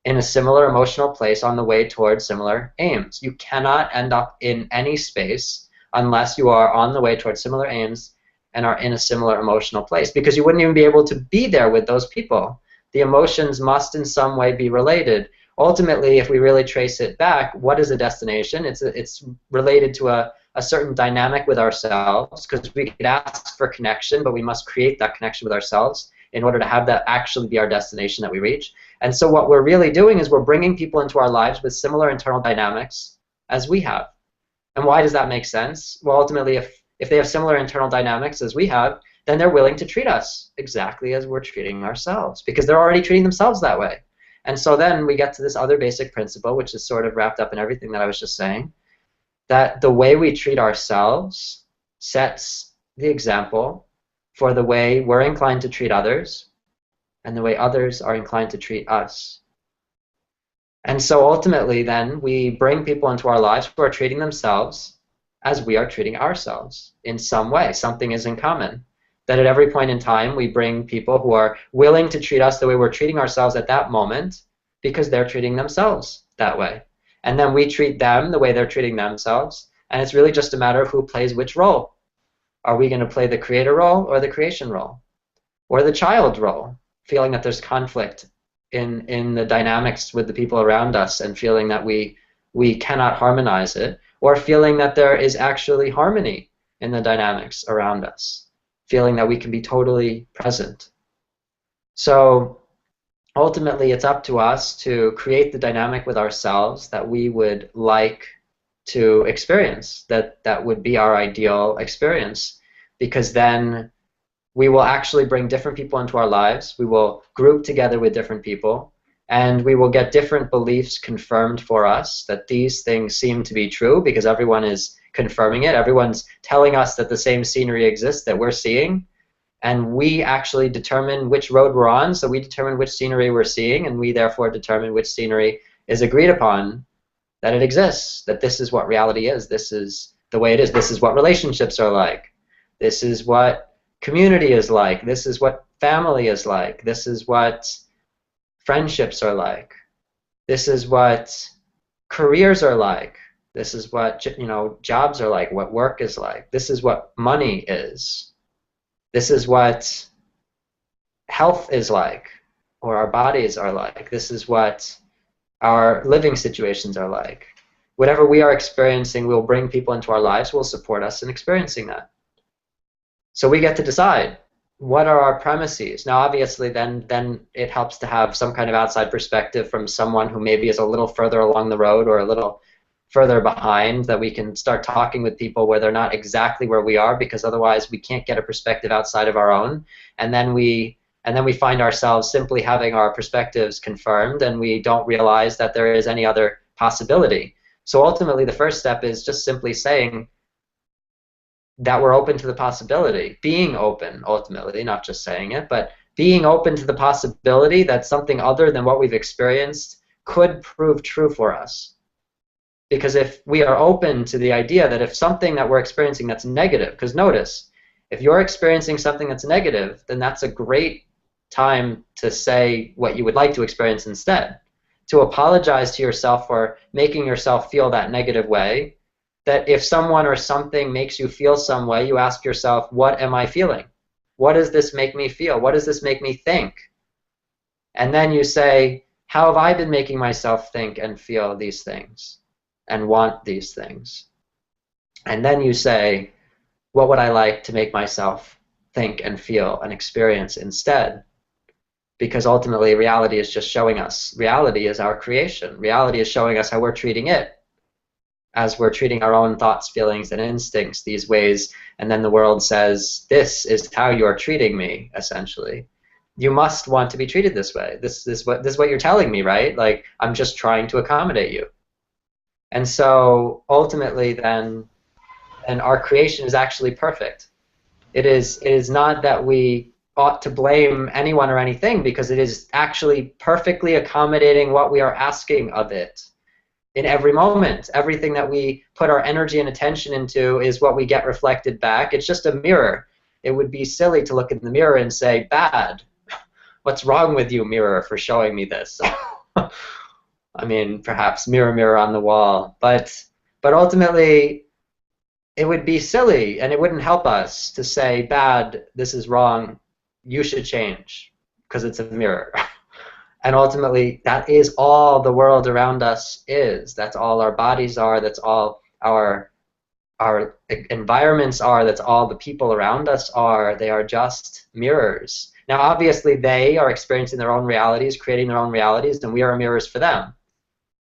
in a similar emotional place on the way towards similar aims. You cannot end up in any space unless you are on the way towards similar aims and are in a similar emotional place, because you wouldn't even be able to be there with those people. The emotions must in some way be related. Ultimately, if we really trace it back, what is a destination? It's related to a certain dynamic with ourselves, because we could ask for connection, but we must create that connection with ourselves in order to have that actually be our destination that we reach. And so what we're really doing is we're bringing people into our lives with similar internal dynamics as we have. And why does that make sense? Well, ultimately, if they have similar internal dynamics as we have, then they're willing to treat us exactly as we're treating ourselves, because they're already treating themselves that way. And so then we get to this other basic principle, which is sort of wrapped up in everything that I was just saying, that the way we treat ourselves sets the example for the way we're inclined to treat others and the way others are inclined to treat us. And so ultimately then we bring people into our lives who are treating themselves as we are treating ourselves in some way. Something is in common. That at every point in time we bring people who are willing to treat us the way we're treating ourselves at that moment, because they're treating themselves that way. And then we treat them the way they're treating themselves, and it's really just a matter of who plays which role. Are we going to play the creator role or the creation role? Or the child role, feeling that there's conflict in the dynamics with the people around us and feeling that we cannot harmonize it, or feeling that there is actually harmony in the dynamics around us, feeling that we can be totally present. So ultimately it's up to us to create the dynamic with ourselves that we would like to experience, that would be our ideal experience, because then we will actually bring different people into our lives. We will group together with different people, and we will get different beliefs confirmed for us that these things seem to be true because everyone is confirming it. Everyone's telling us that the same scenery exists that we're seeing, and we actually determine which road we're on, so we determine which scenery we're seeing, and we therefore determine which scenery is agreed upon, that it exists, that this is what reality is, this is the way it is, this is what relationships are like, this is what community is like, this is what family is like, this is what friendships are like, this is what careers are like, this is what jobs are like, what work is like, this is what money is, this is what health is like, or our bodies are like, this is what our living situations are like. Whatever we are experiencing, we'll bring people into our lives who will support us in experiencing that. So we get to decide, what are our premises? Now obviously then it helps to have some kind of outside perspective from someone who maybe is a little further along the road or a little further behind, that we can start talking with people where they're not exactly where we are, because otherwise we can't get a perspective outside of our own, and then we find ourselves simply having our perspectives confirmed, and we don't realize that there is any other possibility. So ultimately the first step is just simply saying that we're open to the possibility, being open ultimately, not just saying it, but being open to the possibility that something other than what we've experienced could prove true for us. Because if we are open to the idea that if something that we're experiencing that's negative, because notice, if you're experiencing something that's negative, then that's a great time to say what you would like to experience instead. To apologize to yourself for making yourself feel that negative way. That if someone or something makes you feel some way, you ask yourself, what am I feeling? What does this make me feel? What does this make me think? And then you say, how have I been making myself think and feel these things and want these things? And then you say, what would I like to make myself think and feel and experience instead? Because ultimately reality is just showing us. Reality is our creation. Reality is showing us how we're treating it, as we're treating our own thoughts, feelings, and instincts these ways, and then the world says, this is how you're treating me, essentially. You must want to be treated this way. This is what you're telling me, right? Like, I'm just trying to accommodate you. And so ultimately then, and our creation is actually perfect. It is not that we ought to blame anyone or anything, because it is actually perfectly accommodating what we are asking of it. In every moment, everything that we put our energy and attention into is what we get reflected back. It's just a mirror. It would be silly to look in the mirror and say, bad. What's wrong with you, mirror, for showing me this? I mean, perhaps mirror, mirror on the wall. But ultimately, it would be silly, and it wouldn't help us to say, bad, this is wrong, you should change, because it's a mirror. And ultimately, that is all the world around us is. That's all our bodies are. That's all our environments are. That's all the people around us are. They are just mirrors. Now, obviously, they are experiencing their own realities, creating their own realities, and we are mirrors for them.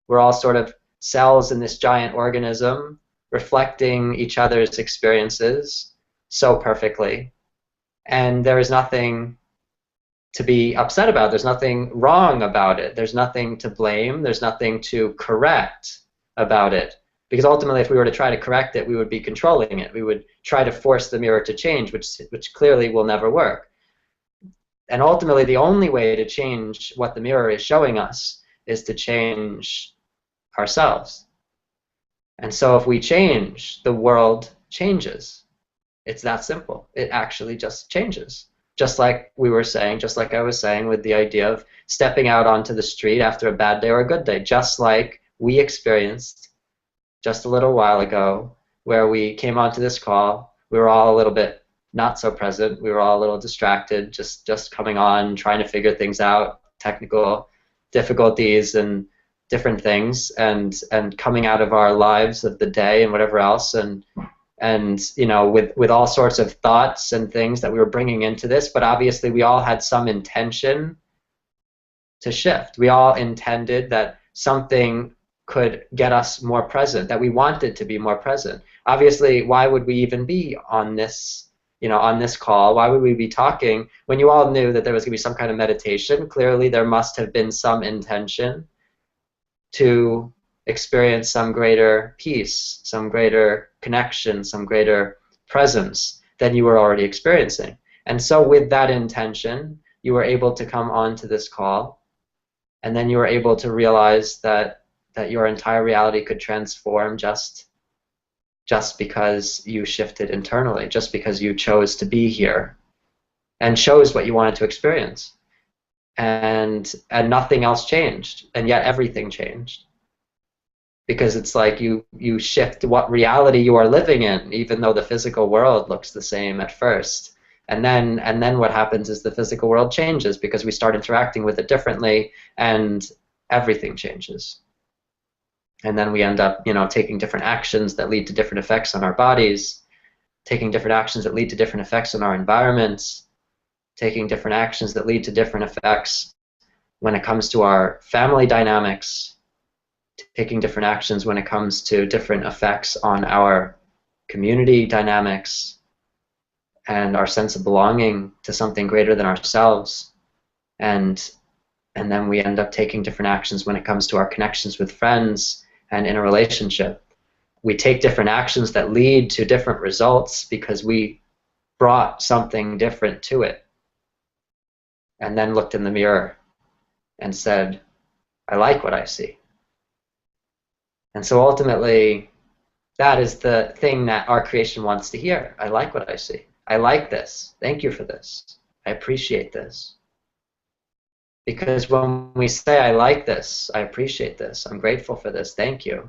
We're all sort of cells in this giant organism, reflecting each other's experiences so perfectly. And there is nothing to be upset about. There's nothing wrong about it. There's nothing to blame. There's nothing to correct about it. Because ultimately, if we were to try to correct it, we would be controlling it. We would try to force the mirror to change, which clearly will never work. And ultimately, the only way to change what the mirror is showing us is to change ourselves. And so if we change, the world changes. It's that simple. It actually just changes. Just like we were saying, just like I was saying with the idea of stepping out onto the street after a bad day or a good day, just like we experienced just a little while ago, where we came onto this call, we were all a little bit not so present, we were all a little distracted, just coming on, trying to figure things out, technical difficulties and different things, and coming out of our lives of the day and whatever else, and you know, with all sorts of thoughts and things that we were bringing into this, but obviously we all had some intention to shift. We all intended that something could get us more present, that we wanted to be more present. Obviously, why would we even be on this on this call? Why would we be talking when you all knew that there was going to be some kind of meditation? Clearly, there must have been some intention to experience some greater peace, some greater connection, some greater presence than you were already experiencing. And so with that intention, you were able to come onto this call, and then you were able to realize that your entire reality could transform just because you shifted internally, just because you chose to be here and chose what you wanted to experience. And nothing else changed, and yet everything changed. Because it's like you shift what reality you are living in, even though the physical world looks the same at first. And then what happens is the physical world changes because we start interacting with it differently, and everything changes. And then we end up, taking different actions that lead to different effects on our bodies, taking different actions that lead to different effects on our environments, taking different actions that lead to different effects when it comes to our family dynamics, taking different actions when it comes to different effects on our community dynamics and our sense of belonging to something greater than ourselves. And then we end up taking different actions when it comes to our connections with friends and in a relationship. We take different actions that lead to different results because we brought something different to it, and then looked in the mirror and said, I like what I see. And so ultimately, that is the thing that our creation wants to hear. I like what I see. I like this. Thank you for this. I appreciate this. Because when we say, I like this, I appreciate this, I'm grateful for this, thank you.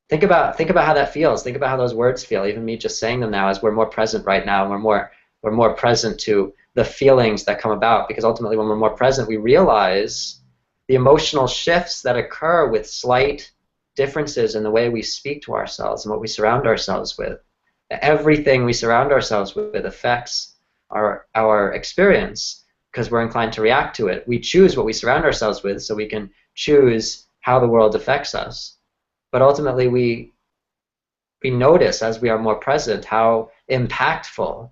Think about how that feels. Think about how those words feel. Even me just saying them now, as we're more present right now, we're more present to the feelings that come about. Because ultimately, when we're more present, we realize the emotional shifts that occur with slight differences in the way we speak to ourselves and what we surround ourselves with. Everything we surround ourselves with affects our experience because we're inclined to react to it. We choose what we surround ourselves with so we can choose how the world affects us. But ultimately, we notice as we are more present how impactful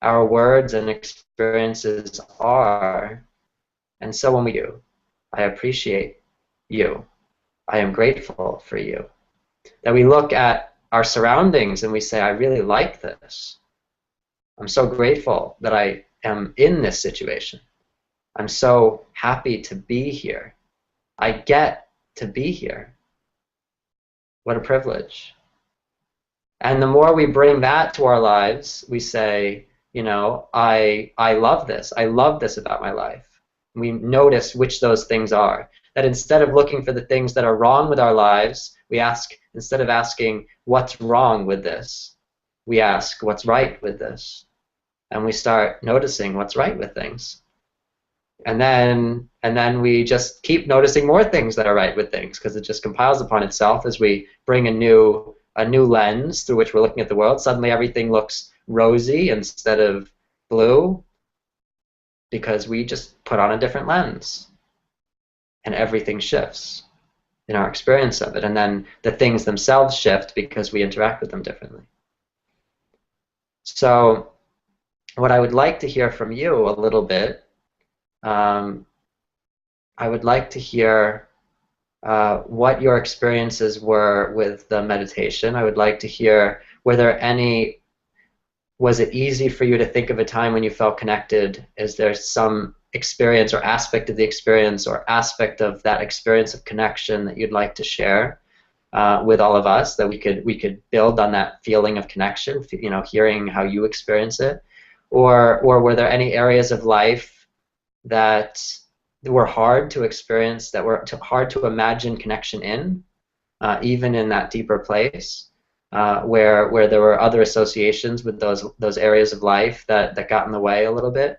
our words and experiences are. And so when we do, I appreciate you. I am grateful for you. That we look at our surroundings and we say, I really like this. I'm so grateful that I am in this situation. I'm so happy to be here. I get to be here. What a privilege. And the more we bring that to our lives, we say, I love this. I love this about my life. We notice which those things are. That instead of looking for the things that are wrong with our lives, we ask, instead of asking, what's wrong with this, we ask, what's right with this? And we start noticing what's right with things. And then we just keep noticing more things that are right with things, because it just compiles upon itself as we bring a new lens through which we're looking at the world. Suddenly everything looks rosy instead of blue, because we just put on a different lens. And everything shifts in our experience of it. And then the things themselves shift because we interact with them differently. So what I would like to hear from you a little bit, I would like to hear what your experiences were with the meditation. I would like to hear, was it easy for you to think of a time when you felt connected? Is there some experience or aspect of the experience or aspect of that experience of connection that you'd like to share with all of us, that we could build on that feeling of connection, hearing how you experience it? Or were there any areas of life that were hard to experience, that were hard to imagine connection in, even in that deeper place, where there were other associations with those areas of life that got in the way a little bit?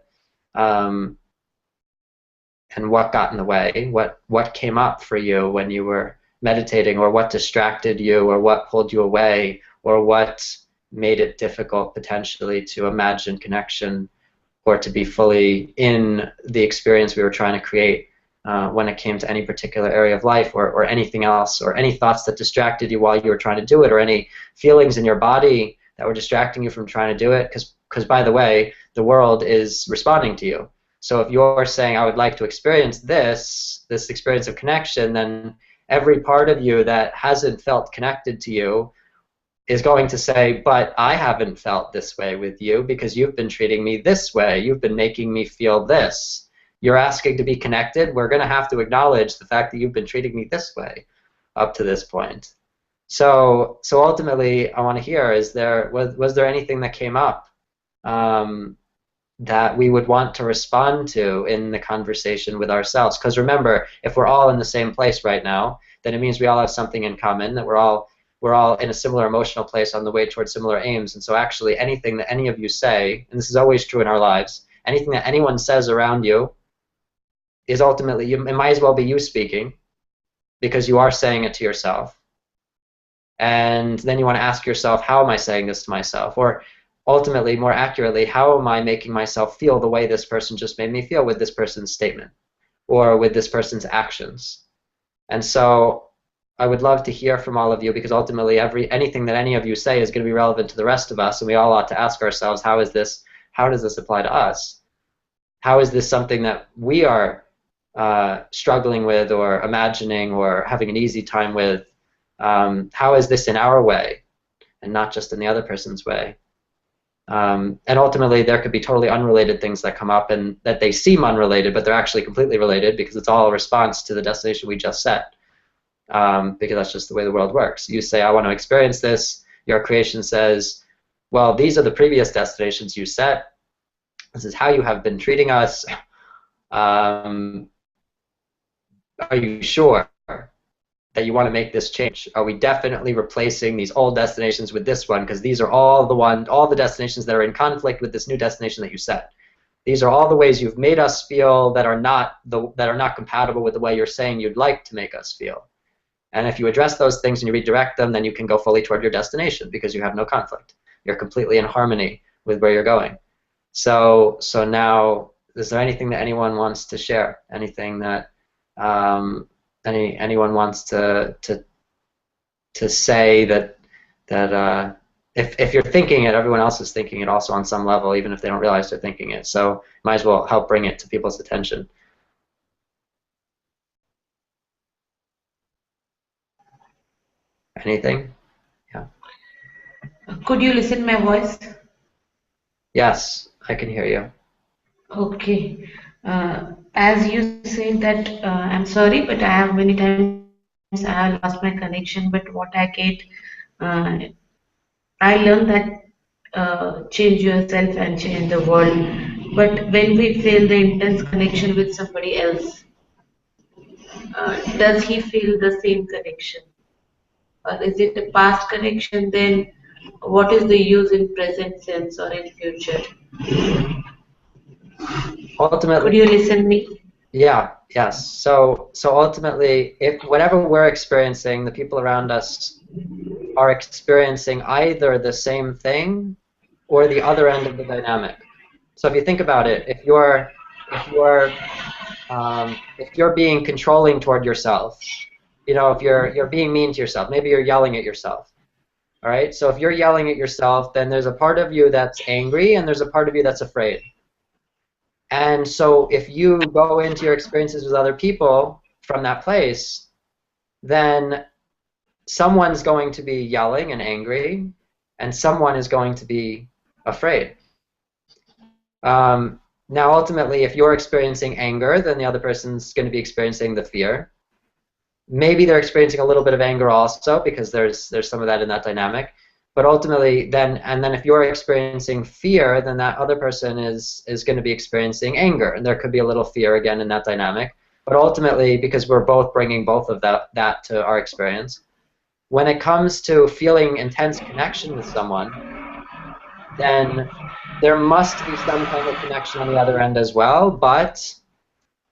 And what got in the way? What came up for you when you were meditating, or what distracted you, or what pulled you away, or what made it difficult potentially to imagine connection or to be fully in the experience we were trying to create when it came to any particular area of life, or anything else, or any thoughts that distracted you while you were trying to do it, or any feelings in your body that were distracting you from trying to do it, because by the way, the world is responding to you. So if you're saying, I would like to experience this experience of connection, then every part of you that hasn't felt connected to you is going to say, but I haven't felt this way with you because you've been treating me this way. You've been making me feel this. You're asking to be connected. We're going to have to acknowledge the fact that you've been treating me this way up to this point. So ultimately, I want to hear, was there anything that came up that we would want to respond to in the conversation with ourselves? Because remember, if we're all in the same place right now, then it means we all have something in common, that we're all in a similar emotional place on the way towards similar aims. And so actually anything that any of you say, and this is always true in our lives, anything that anyone says around you is ultimately, it might as well be you speaking, because you are saying it to yourself. And then you want to ask yourself, how am I saying this to myself? Or ultimately, more accurately, how am I making myself feel the way this person just made me feel with this person's statement or with this person's actions? And so I would love to hear from all of you, because ultimately anything that any of you say is going to be relevant to the rest of us, and we all ought to ask ourselves, how does this apply to us? How is this something that we are struggling with or imagining or having an easy time with? How is this in our way and not just in the other person's way? And ultimately, there could be totally unrelated things that come up, and that they seem unrelated, but they're actually completely related, because it's all a response to the destination we just set. Because that's just the way the world works. You say, I want to experience this. Your creation says, well, these are the previous destinations you set. This is how you have been treating us. Are you sure that you want to make this change? Are we definitely replacing these old destinations with this one? Because these are all the destinations that are in conflict with this new destination that you set. These are all the ways you've made us feel that are not compatible with the way you're saying you'd like to make us feel. And if you address those things and you redirect them, then you can go fully toward your destination, because you have no conflict. You're completely in harmony with where you're going. So now, is there anything that anyone wants to share? Anything that anyone wants to say that if you're thinking it, everyone else is thinking it also on some level, even if they don't realize they're thinking it. So might as well help bring it to people's attention. Anything? Yeah. Could you listen my voice? Yes, I can hear you. Okay. As you said that, I'm sorry, but I have many times I have lost my connection. But what I get, I learned that change yourself and change the world. But when we feel the intense connection with somebody else, does he feel the same connection? Or is it a past connection? Then what is the use in present sense or in future? Ultimately, could you listen me? Yes. So ultimately, if whatever we're experiencing, the people around us are experiencing either the same thing or the other end of the dynamic. So if you think about it, if you're being controlling toward yourself, if you're being mean to yourself, maybe you're yelling at yourself. All right. So if you're yelling at yourself, then there's a part of you that's angry and there's a part of you that's afraid. And so if you go into your experiences with other people from that place, then someone's going to be yelling and angry, and someone is going to be afraid. Now, ultimately, if you're experiencing anger, then the other person's going to be experiencing the fear. Maybe they're experiencing a little bit of anger also, because there's some of that in that dynamic. But ultimately, then if you're experiencing fear, then that other person is going to be experiencing anger, and there could be a little fear again in that dynamic. But ultimately, because we're both bringing both of that to our experience, when it comes to feeling intense connection with someone, then there must be some kind of connection on the other end as well. But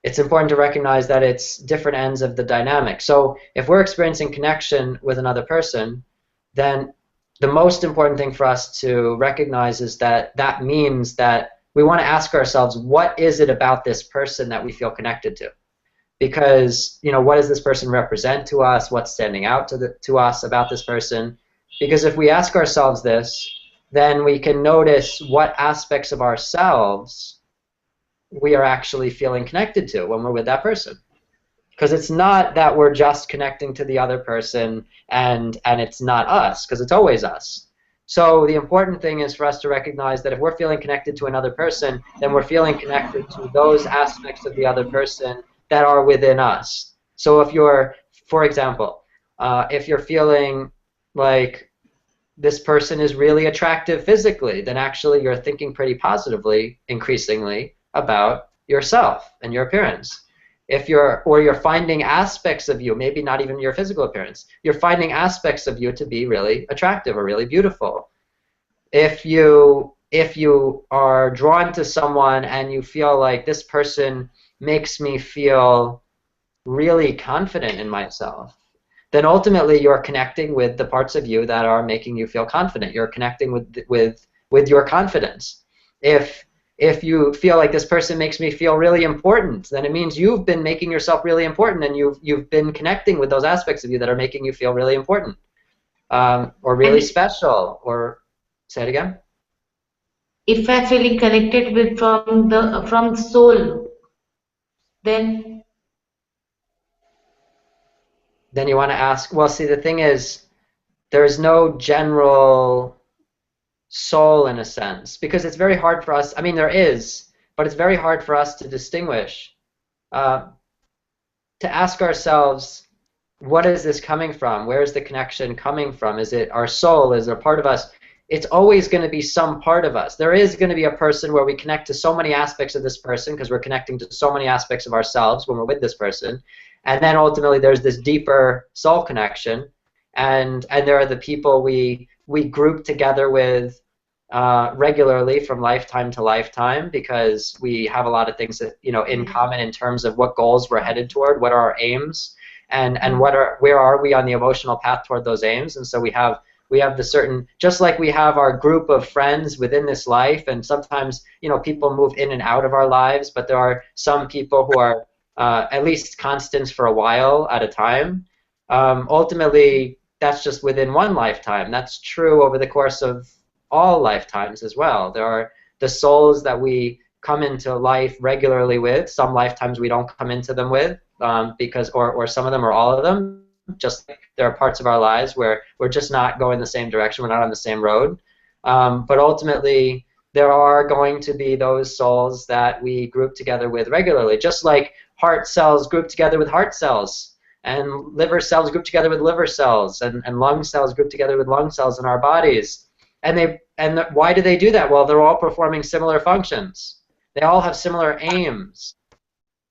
it's important to recognize that it's different ends of the dynamic. So if we're experiencing connection with another person, then the most important thing for us to recognize is that that means that we want to ask ourselves, what is it about this person that we feel connected to? Because, what does this person represent to us? What's standing out to us about this person? Because if we ask ourselves this, then we can notice what aspects of ourselves we are actually feeling connected to when we're with that person. Because it's not that we're just connecting to the other person and it's not us, because it's always us. So the important thing is for us to recognize that if we're feeling connected to another person, then we're feeling connected to those aspects of the other person that are within us. So if you're, for example, if you're feeling like this person is really attractive physically, then actually you're thinking pretty positively, increasingly, about yourself and your appearance. If you're finding aspects of you, maybe not even your physical appearance, you're finding aspects of you to be really attractive or really beautiful. If you are drawn to someone and you feel like this person makes me feel really confident in myself, then ultimately you're connecting with the parts of you that are making you feel confident. You're connecting with your confidence. If you feel like this person makes me feel really important, then it means you've been making yourself really important, and you've been connecting with those aspects of you that are making you feel really important, or really special. Or say it again. If I'm feeling connected with from soul, then You want to ask. Well, see, the thing is, there's no general soul in a sense, because it's very hard for us. I mean, there is, but it's very hard for us to distinguish. To ask ourselves, what is this coming from? Where is the connection coming from? Is it our soul? Is it a part of us? It's always going to be some part of us. There is going to be a person where we connect to so many aspects of this person because we're connecting to so many aspects of ourselves when we're with this person. And then ultimately there's this deeper soul connection. And there are the people we group together with regularly from lifetime to lifetime, because we have a lot of things that, in common in terms of what goals we're headed toward, what are our aims, and where are we on the emotional path toward those aims. And so we have the certain, just like we have our group of friends within this life, and sometimes people move in and out of our lives, but there are some people who are at least constants for a while at a time. Ultimately, that's just within one lifetime. That's true over the course of all lifetimes as well. There are the souls that we come into life regularly with. Some lifetimes we don't come into them with, because or some of them or all of them. Just like there are parts of our lives where we're just not going the same direction. We're not on the same road. But ultimately, there are going to be those souls that we group together with regularly, just like heart cells group together with heart cells, and liver cells group together with liver cells, and lung cells group together with lung cells in our bodies. And why do they do that? Well, they're all performing similar functions. They all have similar aims.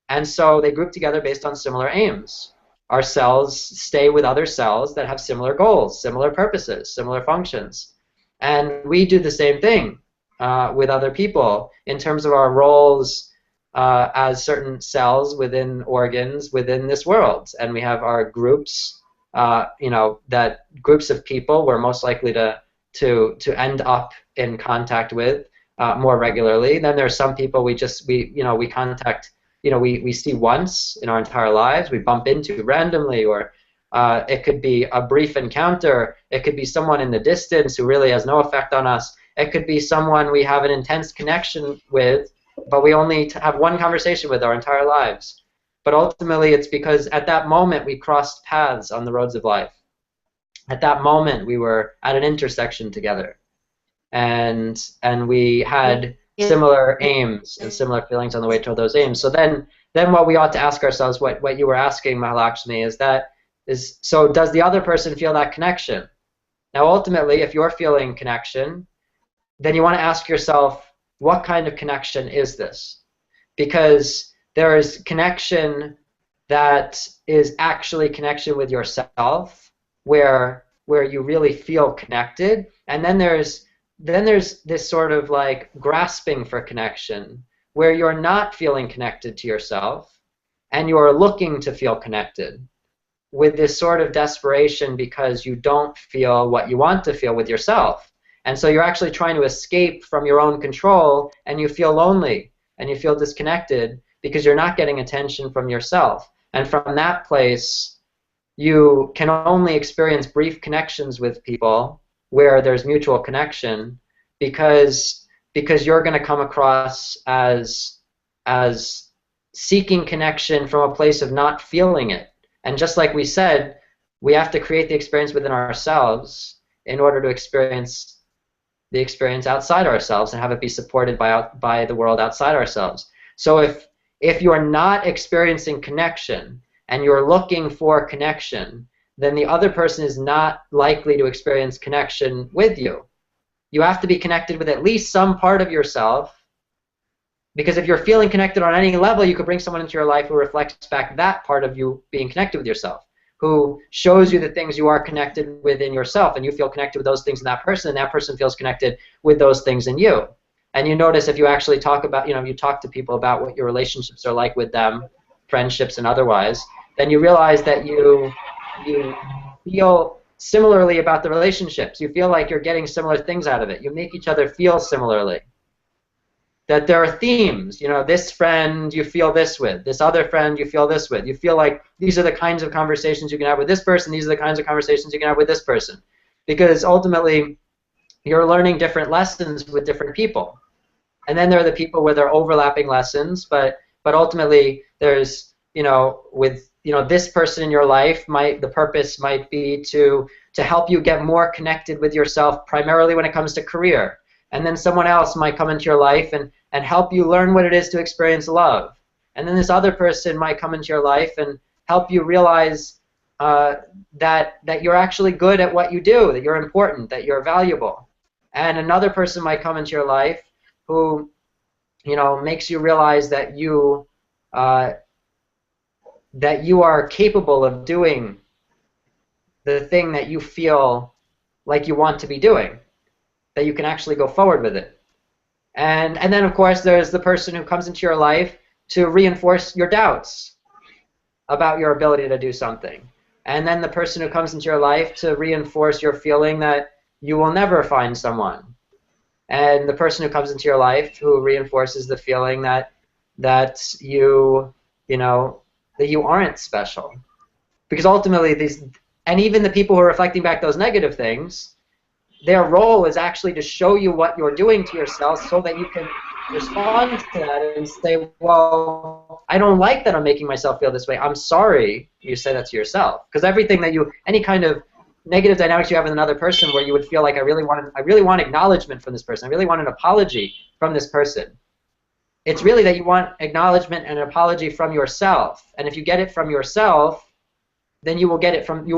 And so they group together based on similar aims. Our cells stay with other cells that have similar goals, similar purposes, similar functions. And we do the same thing with other people in terms of our roles as certain cells within organs within this world. And we have our groups, that groups of people we're most likely to end up in contact with more regularly. Then there are some people we contact, we see once in our entire lives, we bump into randomly, or it could be a brief encounter. It could be someone in the distance who really has no effect on us. It could be someone we have an intense connection with, but we only have one conversation with our entire lives. But ultimately, it's because at that moment we crossed paths on the roads of life. At that moment, we were at an intersection together, and we had similar aims and similar feelings on the way toward those aims. So then what we ought to ask ourselves, what you were asking, Mahalakshmi, is so does the other person feel that connection? Now, ultimately, if you're feeling connection, then you want to ask yourself, what kind of connection is this? Because there is connection that is actually connection with yourself, where you really feel connected, and then there's this sort of like grasping for connection, where you're not feeling connected to yourself, and you're looking to feel connected with this sort of desperation because you don't feel what you want to feel with yourself. And so you're actually trying to escape from your own control, and you feel lonely, and you feel disconnected because you're not getting attention from yourself. And from that place, you can only experience brief connections with people where there's mutual connection, because you're going to come across as seeking connection from a place of not feeling it. And just like we said, we have to create the experience within ourselves in order to experience the experience outside ourselves and have it be supported by the world outside ourselves. So if you're not experiencing connection and you're looking for connection, then the other person is not likely to experience connection with you. You have to be connected with at least some part of yourself, because if you're feeling connected on any level, you could bring someone into your life who reflects back that part of you being connected with yourself, who shows you the things you are connected with in yourself, and you feel connected with those things in that person, and that person feels connected with those things in you. And you notice if you actually talk about, you talk to people about what your relationships are like with them, friendships and otherwise, then you realize that you feel similarly about the relationships. You feel like you're getting similar things out of it. You make each other feel similarly. That there are themes, this friend you feel this with, this other friend you feel this with. You feel like these are the kinds of conversations you can have with this person, these are the kinds of conversations you can have with this person. Because ultimately, you're learning different lessons with different people. And then there are the people where there are overlapping lessons, but ultimately there's, with this person in your life, the purpose might be to help you get more connected with yourself, primarily when it comes to career. And then someone else might come into your life and help you learn what it is to experience love. And then this other person might come into your life and help you realize that you're actually good at what you do, that you're important, that you're valuable. And another person might come into your life who, makes you realize that you are capable of doing the thing that you feel like you want to be doing, that you can actually go forward with it. And then, of course, there's the person who comes into your life to reinforce your doubts about your ability to do something. And then the person who comes into your life to reinforce your feeling that you will never find someone. And the person who comes into your life who reinforces the feeling that you aren't special. Because ultimately, and even the people who are reflecting back those negative things, their role is actually to show you what you're doing to yourself so that you can respond to that and say, well, I don't like that I'm making myself feel this way. I'm sorry you say that to yourself. Because everything that any kind of negative dynamics you have with another person where you would feel like I really want acknowledgement from this person, I really want an apology from this person. It's really that you want acknowledgement and an apology from yourself. And if you get it from yourself, then you will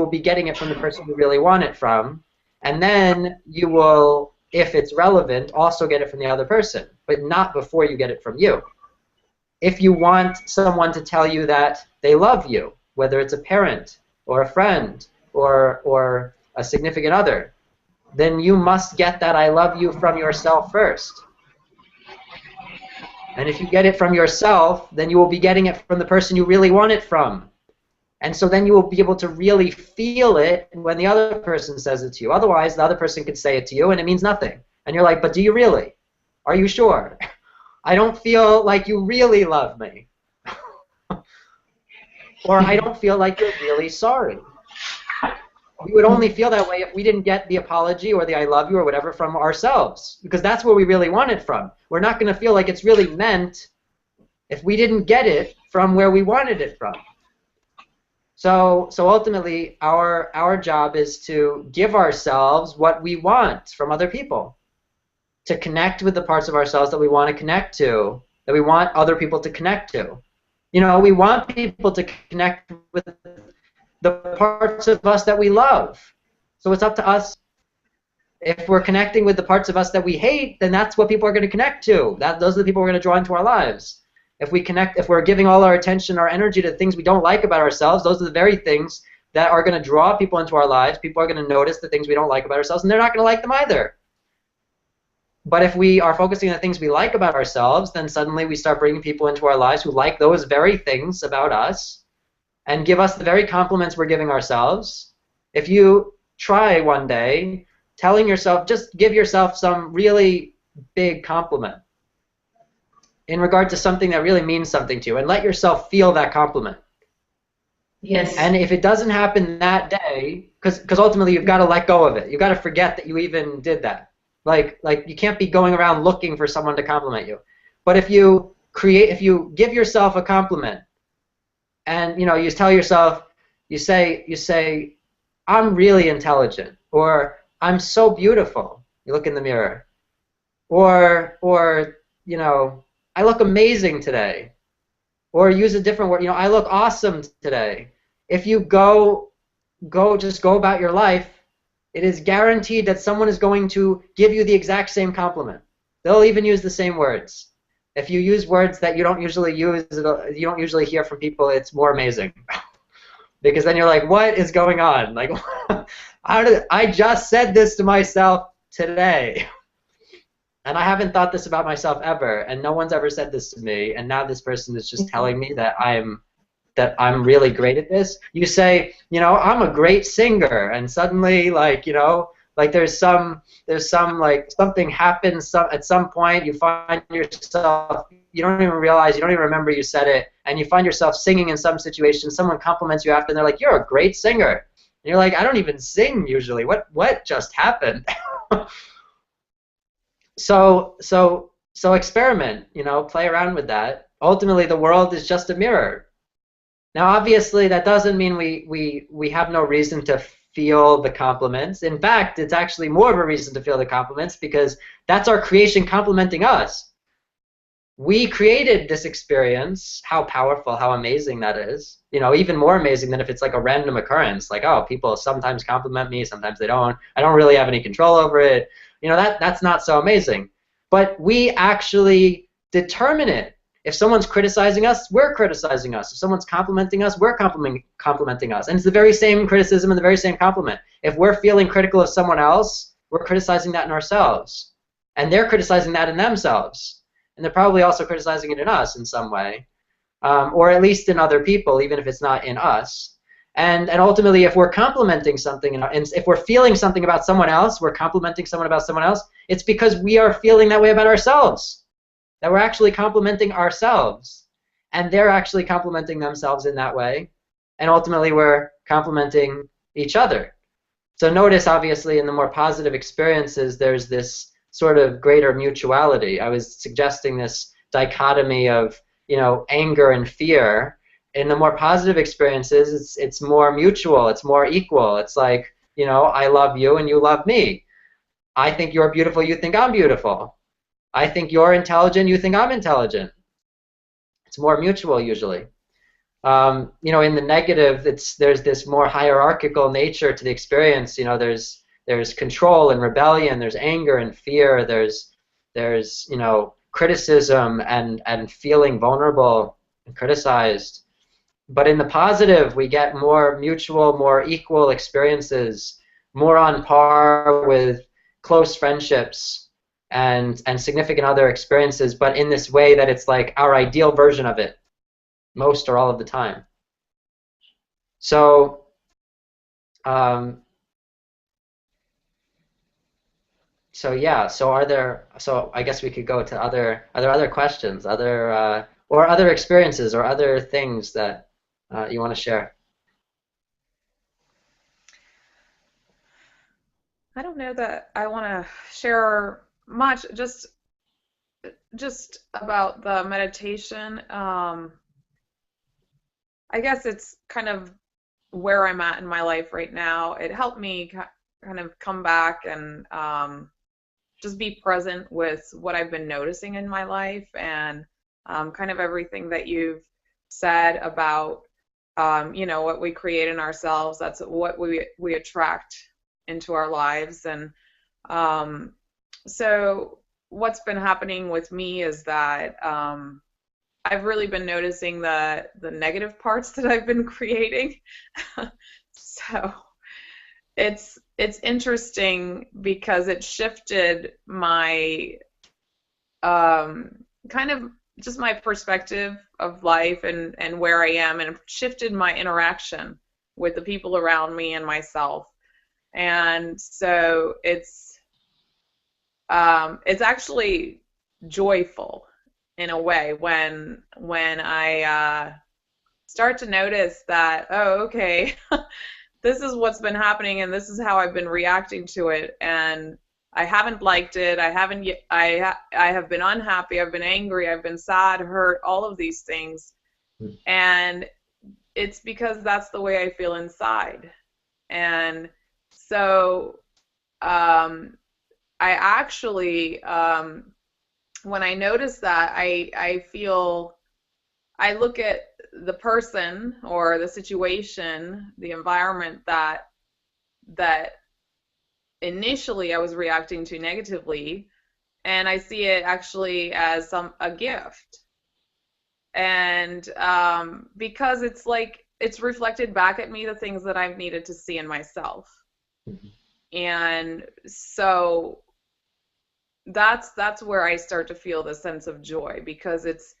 be getting it from the person you really want it from. And then you will, if it's relevant, also get it from the other person, but not before you get it from you. If you want someone to tell you that they love you, whether it's a parent or a friend or a significant other, then you must get that I love you from yourself first. And if you get it from yourself, then you will be getting it from the person you really want it from. And so then you will be able to really feel it when the other person says it to you. Otherwise, the other person could say it to you and it means nothing. And you're like, but do you really? Are you sure? I don't feel like you really love me. Or I don't feel like you're really sorry. We would only feel that way if we didn't get the apology or the I love you or whatever from ourselves, because that's where we really want it from. We're not going to feel like it's really meant if we didn't get it from where we wanted it from. So ultimately, our job is to give ourselves what we want from other people, to connect with the parts of ourselves that we want to connect to, that we want other people to connect to. We want people to connect with the parts of us that we love. So it's up to us. If we're connecting with the parts of us that we hate, then that's what people are going to connect to. Those are the people we're going to draw into our lives. If we're giving all our attention, our energy to things we don't like about ourselves, those are the very things that are going to draw people into our lives. People are going to notice the things we don't like about ourselves, and they're not going to like them either. But if we are focusing on the things we like about ourselves, then suddenly we start bringing people into our lives who like those very things about us and give us the very compliments we're giving ourselves. If you try one day telling yourself, just give yourself some really big compliment in regard to something that really means something to you, and let yourself feel that compliment. Yes. And if it doesn't happen that day, because ultimately you've got to let go of it. You've got to forget that you even did that. Like you can't be going around looking for someone to compliment you. But if you give yourself a compliment, and you tell yourself, you say, I'm really intelligent, or I'm so beautiful. You look in the mirror, or I look amazing today, or use a different word. I look awesome today. If you just go about your life, it is guaranteed that someone is going to give you the exact same compliment. They'll even use the same words. If you use words that you don't usually use, you don't usually hear from people, it's more amazing. Because then you're like, what is going on? Like, I just said this to myself today. And I haven't thought this about myself ever, and no one's ever said this to me, and now this person is just telling me that I'm really great at this. You say, I'm a great singer, and suddenly, like there's some like something happens at some point. You find yourself, you don't even realize, you don't even remember you said it, and you find yourself singing in some situation. Someone compliments you after, and they're like, "You're a great singer," and you're like, "I don't even sing usually. What just happened?" So experiment. Play around with that. Ultimately, the world is just a mirror. Now, obviously, that doesn't mean we have no reason to feel the compliments. In fact, it's actually more of a reason to feel the compliments, because that's our creation complimenting us. We created this experience. How powerful, how amazing that is. Even more amazing than if it's like a random occurrence. Like, oh, people sometimes compliment me, sometimes they don't. I don't really have any control over it. That's not so amazing. But we actually determine it. If someone's criticizing us, we're criticizing us. If someone's complimenting us, we're complimenting us. And it's the very same criticism and the very same compliment. If we're feeling critical of someone else, we're criticizing that in ourselves. And they're criticizing that in themselves. And they're probably also criticizing it in us in some way. Or at least in other people, even if it's not in us. And ultimately, if we're complimenting something, and if we're feeling something about someone else, we're complimenting someone about someone else, it's because we are feeling that way about ourselves. That we're actually complimenting ourselves, and they're actually complimenting themselves in that way, and ultimately we're complimenting each other. So notice, obviously, in the more positive experiences, there's this sort of greater mutuality. I was suggesting this dichotomy of anger and fear. In the more positive experiences, it's more mutual, it's more equal. It's like, I love you and you love me. I think you're beautiful, you think I'm beautiful. I think you're intelligent, you think I'm intelligent. It's more mutual usually. In the negative, there's this more hierarchical nature to the experience. There's control and rebellion, there's anger and fear, there's criticism and feeling vulnerable and criticized. But in the positive, we get more mutual, more equal experiences, more on par with close friendships and significant other experiences, but in this way that it's like our ideal version of it, most or all of the time. So, yeah. So I guess we could go to are there other questions, or other experiences, or other things that you want to share? I don't know that I want to share much, just about the meditation. I guess it's kind of where I'm at in my life right now. It helped me kind of come back and just be present with what I've been noticing in my life, and kind of everything that you've said about what we create in ourselves. That's what we attract into our lives. And so what's been happening with me is that I've really been noticing the negative parts that I've been creating. So it's interesting because it shifted my kind of just my perspective of life and where I am, and it shifted my interaction with the people around me and myself. And so it's actually joyful in a way when I start to notice that, oh, okay, this is what's been happening and this is how I've been reacting to it, and I haven't liked it. I haven't. I have been unhappy. I've been angry. I've been sad, hurt, all of these things, and it's because that's the way I feel inside. And so I actually, when I notice that, I look at the person or the situation, the environment that initially I was reacting to negatively, and I see it actually as a gift. And because it's like it's reflected back at me the things that I've needed to see in myself. And so that's where I start to feel the sense of joy, because it's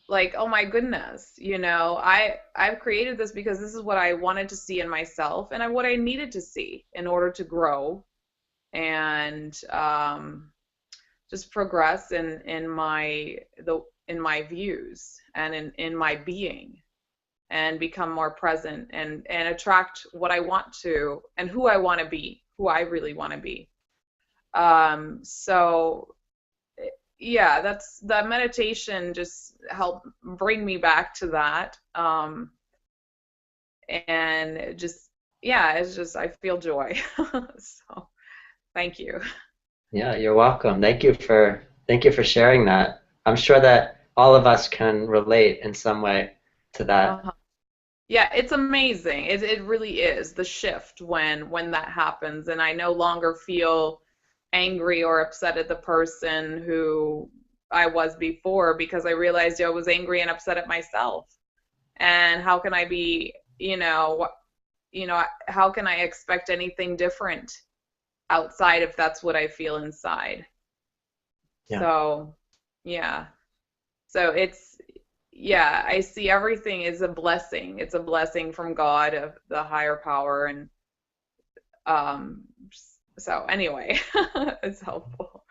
like, oh my goodness, you know, I've created this because this is what I wanted to see in myself and what I needed to see in order to grow and just progress in my views and in my being, and become more present and attract what I want to and who I want to be, who I really want to be. So yeah, that meditation just helped bring me back to that. And just, yeah, it's just, I feel joy. So thank you. Yeah, you're welcome. Thank you for sharing that. I'm sure that all of us can relate in some way to that. Yeah, it's amazing. It really is the shift when that happens, and I no longer feel angry or upset at the person who I was before, because I realized I was angry and upset at myself. And how can I be, how can I expect anything different outside if that's what I feel inside? Yeah. So, yeah. So yeah, I see everything is a blessing. It's a blessing from God, of the higher power, and so anyway, it's helpful.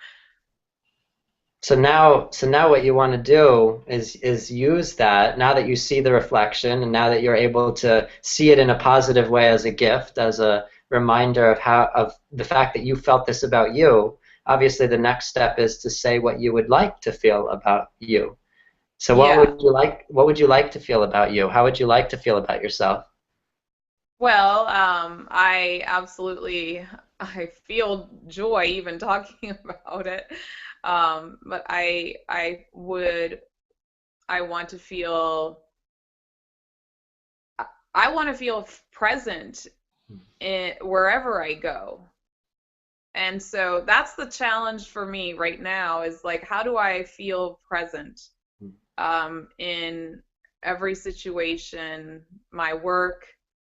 So now what you want to do is use that, now that you see the reflection and now that you're able to see it in a positive way, as a gift, as a reminder of the fact that you felt this about you. Obviously, the next step is to say what you would like to feel about you. So what would you like to feel about you? How would you like to feel about yourself? Well, I feel joy even talking about it. But I want to feel present wherever I go. And so that's the challenge for me right now, is like, how do I feel present in every situation, my work,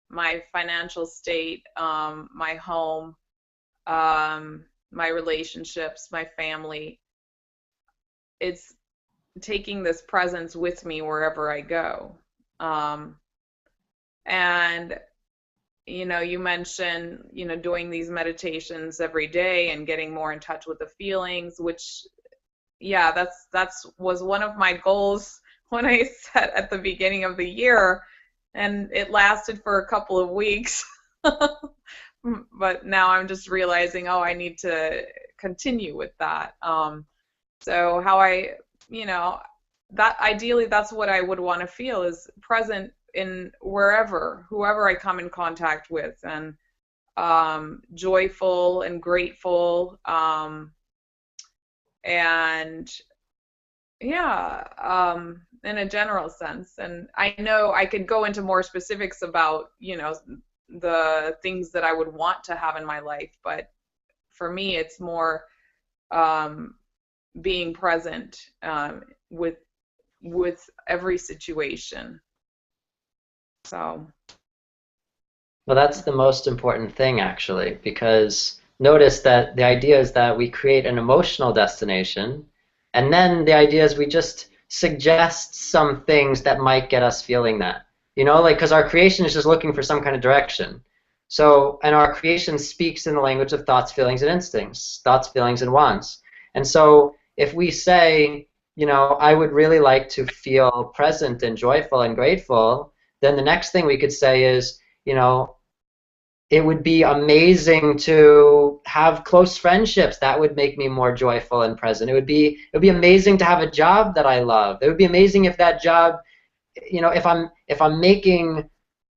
my financial state, my home, my relationships, my family. It's taking this presence with me wherever I go. And you mentioned, doing these meditations every day and getting more in touch with the feelings, which, yeah, that's was one of my goals when I set at the beginning of the year, and it lasted for a couple of weeks. But now I'm just realizing, oh, I need to continue with that. So how that ideally, that's what I would want to feel, is present in whoever I come in contact with, and joyful and grateful, and yeah, in a general sense. And I know I could go into more specifics about, the things that I would want to have in my life, but for me, it's more being present with every situation. So. Well, that's the most important thing, actually, because notice that the idea is that we create an emotional destination, and then the idea is we just suggest some things that might get us feeling that. Like, because our creation is just looking for some kind of direction. So, and our creation speaks in the language of thoughts, feelings, and instincts, thoughts, feelings, and wants. And so if we say, I would really like to feel present and joyful and grateful, then the next thing we could say is, it would be amazing to have close friendships. That would make me more joyful and present. It would be amazing to have a job that I love. It would be amazing if that job, if I'm making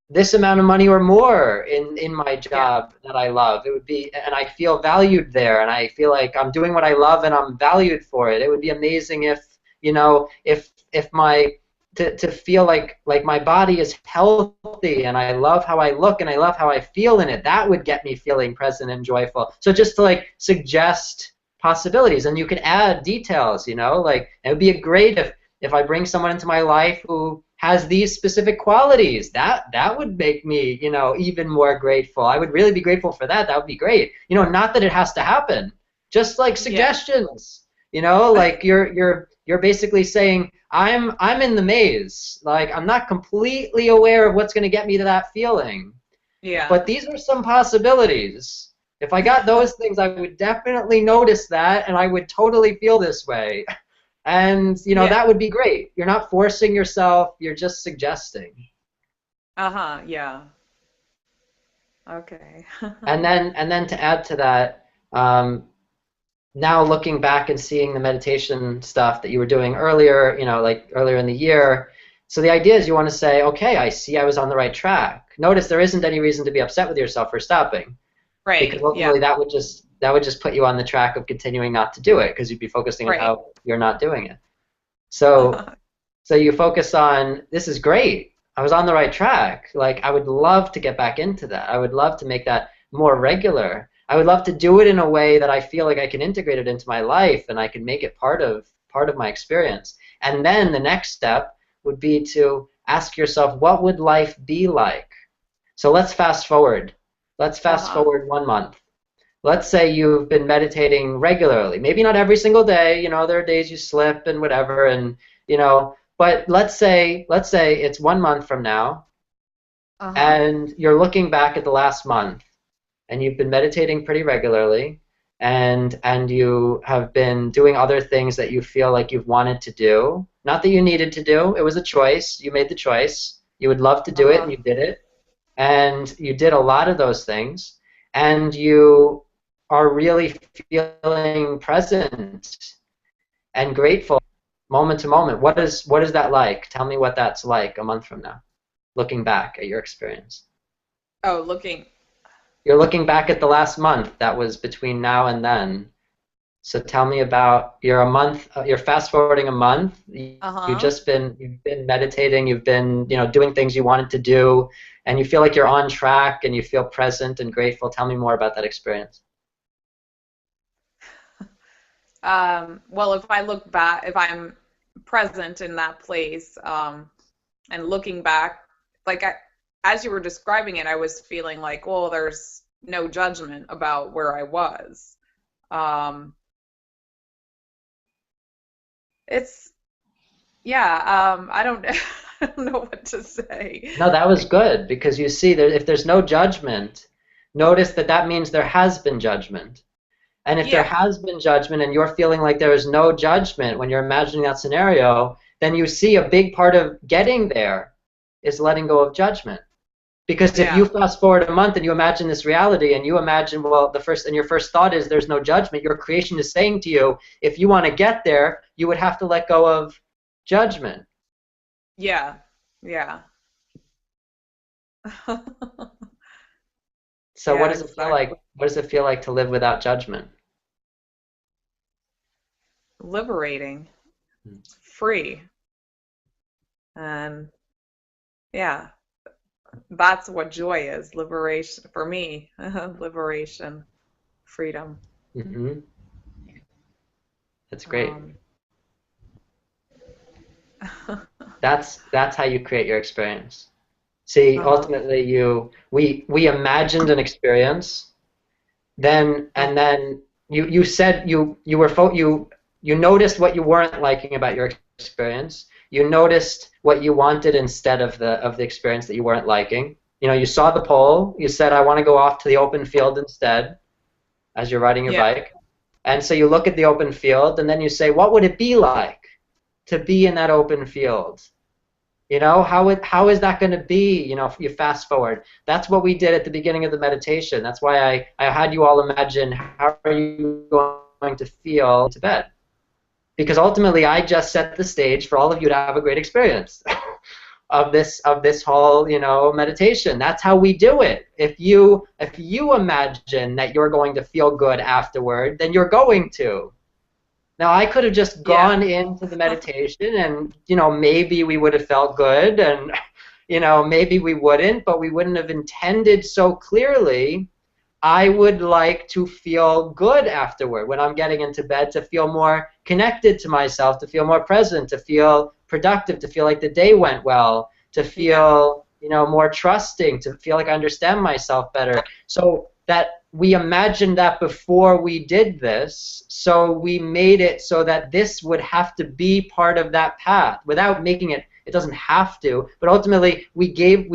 this amount of money or more in my job that I love. It would be, and I feel valued there, and I feel like I'm doing what I love and I'm valued for it. It would be amazing if, if my to feel like my body is healthy and I love how I look and I love how I feel in it. That would get me feeling present and joyful. So just to like suggest possibilities, and you can add details, like it would be great if I bring someone into my life who has these specific qualities. That would make me, even more grateful. I would really be grateful for that. That would be great. Not that it has to happen. Just like suggestions. Like you're basically saying, I'm in the maze. Like I'm not completely aware of what's going to get me to that feeling. Yeah. But these are some possibilities. If I got those things, I would definitely notice that, and I would totally feel this way. And that would be great. You're not forcing yourself. You're just suggesting. Yeah. Okay. and then to add to that, now looking back and seeing the meditation stuff that you were doing earlier, like earlier in the year. So the idea is you want to say, okay, I see I was on the right track. Notice there isn't any reason to be upset with yourself for stopping. Right. Because ultimately that would just put you on the track of continuing not to do it, because you'd be focusing on how you're not doing it. So you focus on, this is great. I was on the right track. Like I would love to get back into that. I would love to make that more regular. I would love to do it in a way that I feel like I can integrate it into my life and I can make it part of my experience. And then the next step would be to ask yourself, what would life be like? So let's fast forward. Let's fast forward 1 month. Let's say you've been meditating regularly. Maybe not every single day. There are days you slip and whatever, and but let's say it's 1 month from now, and you're looking back at the last month, and you've been meditating pretty regularly, and you have been doing other things that you feel like you've wanted to do. Not that you needed to do. It was a choice. You made the choice. You would love to do it, and you did it. And you did a lot of those things, and you are really feeling present and grateful moment to moment. What is that like? Tell me what that's like a month from now, looking back at your experience. You're looking back at the last month that was between now and then. So tell me about, you're fast forwarding a month. You've been meditating, you've been doing things you wanted to do, and you feel like you're on track and you feel present and grateful. Tell me more about that experience. Well, if I look back, if I'm present in that place, and looking back, like as you were describing it, I was feeling like, well, there's no judgment about where I was. I don't I don't know what to say. No, that was good, because you see, if there's no judgment, notice that means there has been judgment. And if there has been judgment and you're feeling like there is no judgment when you're imagining that scenario, then you see a big part of getting there is letting go of judgment. Because if you fast forward a month and you imagine this reality, and you imagine, well, your first thought is there's no judgment, your creation is saying to you, if you want to get there, you would have to let go of judgment. Yeah. So what does it feel like? What does it feel like to live without judgment? Liberating. Free. And that's what joy is. Liberation for me. Liberation. Freedom. That's great. That's how you create your experience. See, ultimately, we imagined an experience, then you said you noticed what you weren't liking about your experience. You noticed what you wanted instead of the experience that you weren't liking. You saw the pole. You said, I want to go off to the open field instead, as you're riding your bike. And so you look at the open field, and then you say, what would it be like to be in that open field? You know, how is that going to be, you know, if you fast forward? That's what we did at the beginning of the meditation. That's why I had you all imagine how are you going to feel to bed. Because ultimately I just set the stage for all of you to have a great experience of this whole, you know, meditation. That's how we do it. If you imagine that you're going to feel good afterward, then you're going to. Now, I could have just gone into the meditation and, you know, maybe we would have felt good and, you know, maybe we wouldn't, but we wouldn't have intended so clearly. I would like to feel good afterward when I'm getting into bed, to feel more connected to myself, to feel more present, to feel productive, to feel like the day went well, to feel, you know, more trusting, to feel like I understand myself better. So that we imagined that before we did this, so we made it so that this would have to be part of that path without making it. It doesn't have to, but ultimately we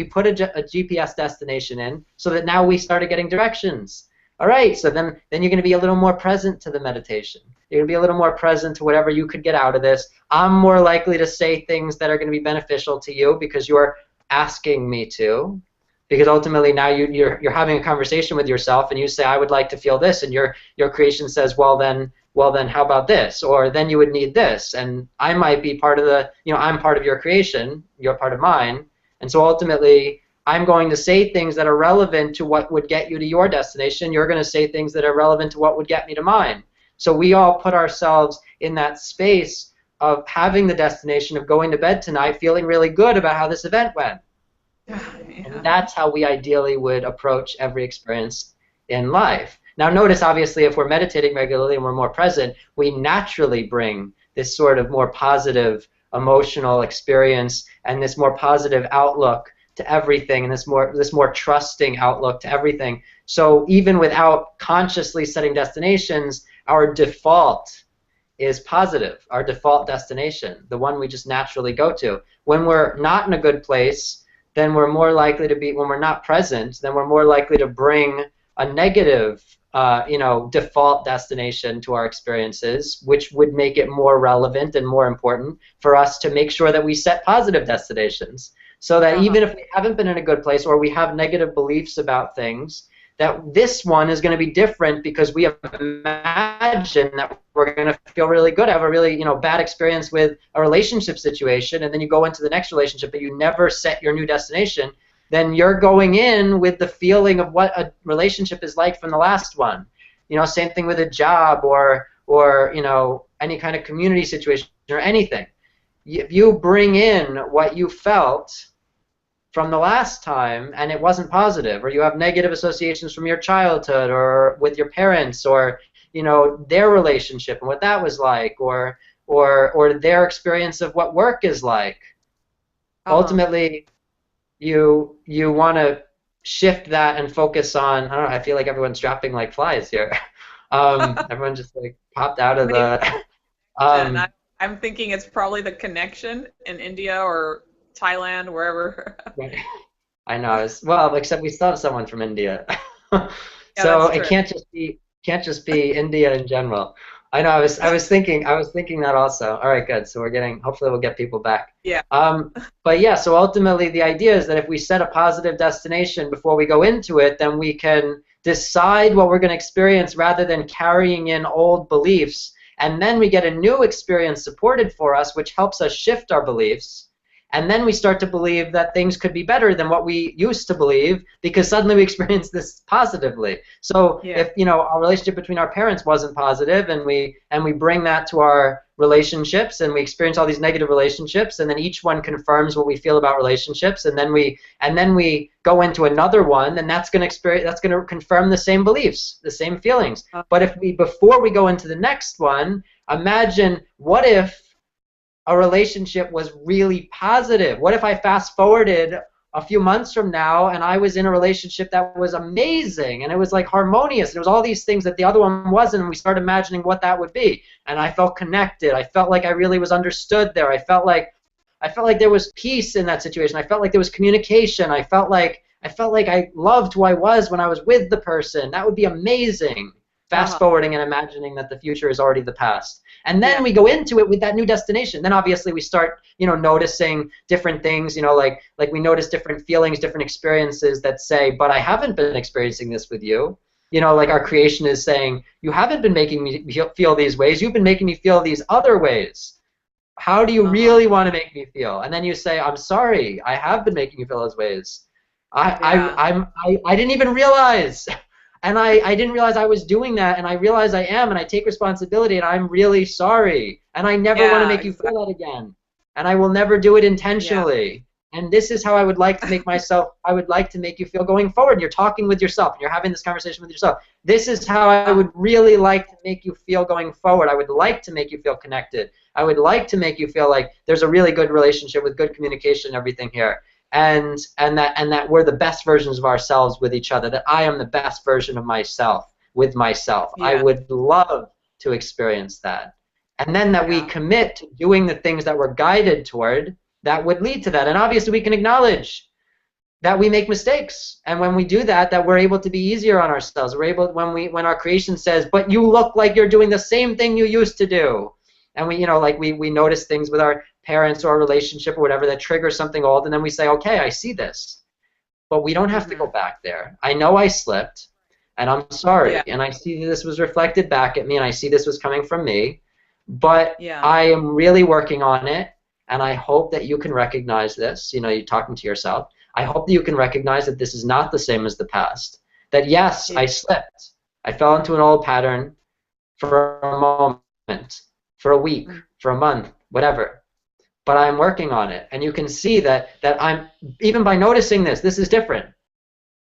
put a GPS destination in so that now we started getting directions. All right, so then you're going to be a little more present to the meditation. You're going to be a little more present to whatever you could get out of this. I'm more likely to say things that are going to be beneficial to you because you're asking me to. Because ultimately now you're having a conversation with yourself and you say, I would like to feel this, and your creation says, well then how about this? Or then you would need this. And I might be part of the, you know, I'm part of your creation, you're part of mine. And so ultimately I'm going to say things that are relevant to what would get you to your destination. You're going to say things that are relevant to what would get me to mine. So we all put ourselves in that space of having the destination of going to bed tonight feeling really good about how this event went. And that's how we ideally would approach every experience in life. Now notice, obviously, if we're meditating regularly and we're more present, we naturally bring this sort of more positive emotional experience and this more positive outlook to everything, and this more trusting outlook to everything. So even without consciously setting destinations, our default is positive, our default destination, the one we just naturally go to. When we're not in a good place, then we're more likely to be, when we're not present, then we're more likely to bring a negative, you know, default destination to our experiences, which would make it more relevant and more important for us to make sure that we set positive destinations, so that even if we haven't been in a good place or we have negative beliefs about things, that this one is going to be different because we have imagined that we're going to feel really good, have a really, you know, bad experience with a relationship situation, and then you go into the next relationship but you never set your new destination. Then you're going in with the feeling of what a relationship is like from the last one. You know, same thing with a job or you know, any kind of community situation or anything. If you bring in what you felt from the last time and it wasn't positive, or you have negative associations from your childhood or with your parents, or, you know, their relationship and what that was like, or their experience of what work is like, ultimately you want to shift that and focus on, I don't know, I feel like everyone's dropping like flies here. Everyone just like popped out of the I'm thinking it's probably the connection in India or Thailand, wherever. I know. Well, except we still have someone from India, so it can't just be India in general. I know. I was thinking that also. All right, good. So hopefully we'll get people back. Yeah. But yeah. So ultimately, the idea is that if we set a positive destination before we go into it, then we can decide what we're going to experience rather than carrying in old beliefs, and then we get a new experience supported for us, which helps us shift our beliefs. And then we start to believe that things could be better than what we used to believe because suddenly we experience this positively. So if, you know, our relationship between our parents wasn't positive, and we bring that to our relationships, and we experience all these negative relationships, and then each one confirms what we feel about relationships, and then we go into another one, and that's going to confirm the same beliefs, the same feelings. But before we go into the next one, imagine, what if a relationship was really positive? What if I fast forwarded a few months from now and I was in a relationship that was amazing and it was like harmonious and it was all these things that the other one wasn't, and we started imagining what that would be, and I felt connected, I felt like I really was understood there, I felt like there was peace in that situation, I felt like there was communication, I felt like I loved who I was when I was with the person. That would be amazing. fast forwarding and imagining that the future is already the past. And then Yeah. we go into it with that new destination. Then obviously we start, noticing different things, like we notice different feelings, different experiences that say, but I haven't been experiencing this with you. Like our creation is saying, you haven't been making me feel these ways. You've been making me feel these other ways. How do you really want to make me feel? And then you say, I'm sorry, I have been making you feel those ways. I didn't even realize. And I didn't realize I was doing that, and I realize I am, and I take responsibility, and I'm really sorry. And I never want to make you feel that again. And I will never do it intentionally. And this is how I would like to make myself, I would like to make you feel going forward. You're talking with yourself, and you're having this conversation with yourself. This is how I would really like to make you feel going forward. I would like to make you feel connected. I would like to make you feel like there's a really good relationship with good communication and everything here. And that we're the best versions of ourselves with each other, that I am the best version of myself with myself. I would love to experience that. And then that we commit to doing the things that we're guided toward that would lead to that. And obviously we can acknowledge that we make mistakes. And when we do that, that we're able to be easier on ourselves. We're able, when our creation says, but you look like you're doing the same thing you used to do. And we, we notice things with our parents or a relationship or whatever that triggers something old, and then we say, okay, I see this. But we don't have to go back there. I know I slipped, and I'm sorry, and I see this was reflected back at me, and I see this was coming from me, but I am really working on it, and I hope that you can recognize this. You're talking to yourself. I hope that you can recognize that this is not the same as the past. That yes, I slipped. I fell into an old pattern for a moment, for a week, for a month, whatever. But I'm working on it. And you can see that I'm, even by noticing this is different.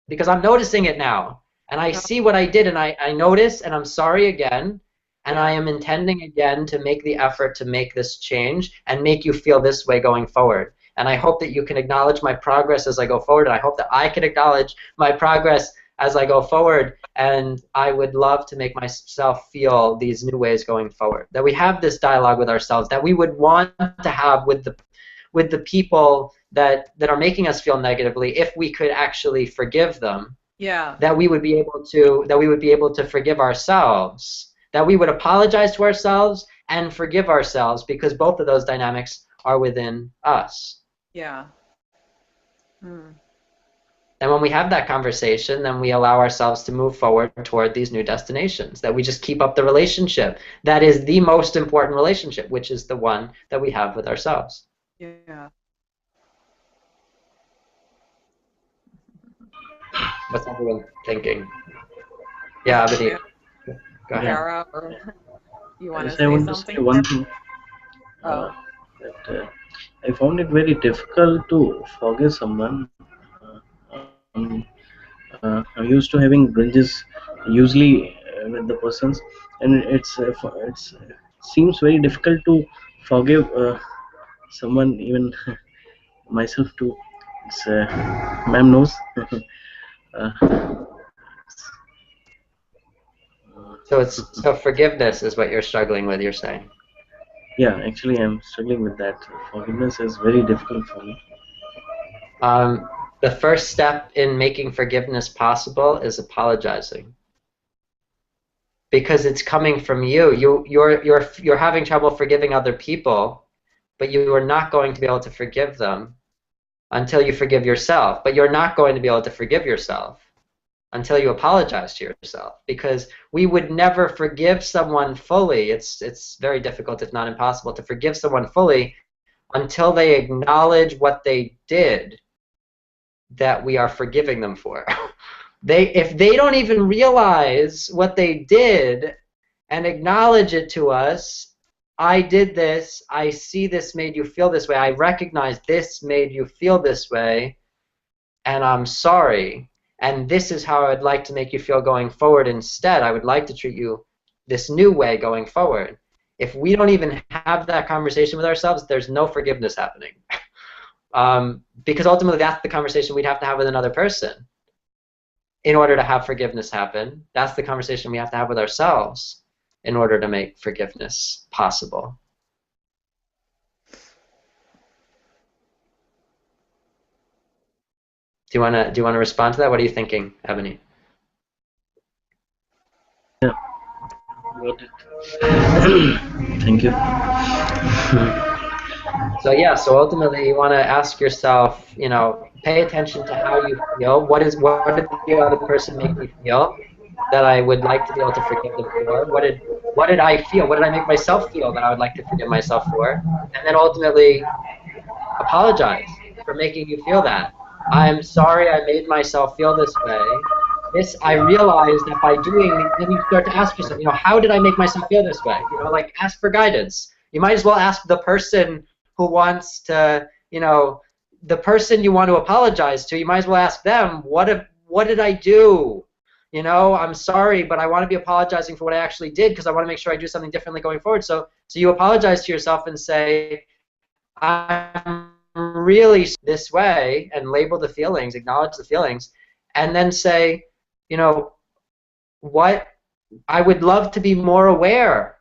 Because I'm noticing it now. And I see what I did, and I notice, and I'm sorry again. And I am intending again to make the effort to make this change and make you feel this way going forward. And I hope that you can acknowledge my progress as I go forward. And I hope that I can acknowledge my progress as I go forward. And I would love to make myself feel these new ways going forward. That we have this dialogue with ourselves that we would want to have with the people that are making us feel negatively, if we could actually forgive them. Yeah. That we would be able to forgive ourselves. That we would apologize to ourselves and forgive ourselves, because both of those dynamics are within us. Yeah. And when we have that conversation, then we allow ourselves to move forward toward these new destinations, that we just keep up the relationship. That is the most important relationship, which is the one that we have with ourselves. Yeah. What's everyone thinking? Yeah, Abhinav. Go ahead. Yara, you want to I say want to something? say one thing. That I found it very difficult to forgive someone. I'm used to having grudges, usually with the persons, and it seems very difficult to forgive someone, even myself too. It's ma'am knows. uh, So forgiveness is what you're struggling with, you're saying? Yeah, actually I'm struggling with that. Forgiveness is very difficult for me. The first step in making forgiveness possible is apologizing, because it's coming from you. You're having trouble forgiving other people, but you are not going to be able to forgive them until you forgive yourself. But you're not going to be able to forgive yourself until you apologize to yourself, because we would never forgive someone fully. It's very difficult, if not impossible, to forgive someone fully until they acknowledge what they did that we are forgiving them for. If they don't even realize what they did and acknowledge it to us, I did this, I see this made you feel this way, I recognize this made you feel this way, and I'm sorry, and this is how I would like to make you feel going forward instead. I would like to treat you this new way going forward. If we don't even have that conversation with ourselves, there's no forgiveness happening. Because ultimately that's the conversation we'd have to have with another person in order to have forgiveness happen. That's the conversation we have to have with ourselves in order to make forgiveness possible. Do you wanna respond to that? What are you thinking, Ebony? Yeah, got it. Thank you. So yeah, so ultimately you want to ask yourself, you know, pay attention to how you feel. What did the other person make me feel that I would like to be able to forgive them for? What did I feel? What did I make myself feel that I would like to forgive myself for? And then ultimately apologize for making you feel that. I'm sorry I made myself feel this way. This, I realized that by doing, then you start to ask yourself, you know, how did I make myself feel this way? You know, like ask for guidance. You might as well ask the person who wants to, you know, the person you want to apologize to, you might as well ask them, what did I do? You know, I'm sorry, but I want to be apologizing for what I actually did because I want to make sure I do something differently going forward. So you apologize to yourself and say, I'm really this way, and label the feelings, acknowledge the feelings, and then say, you know, what I would love to be more aware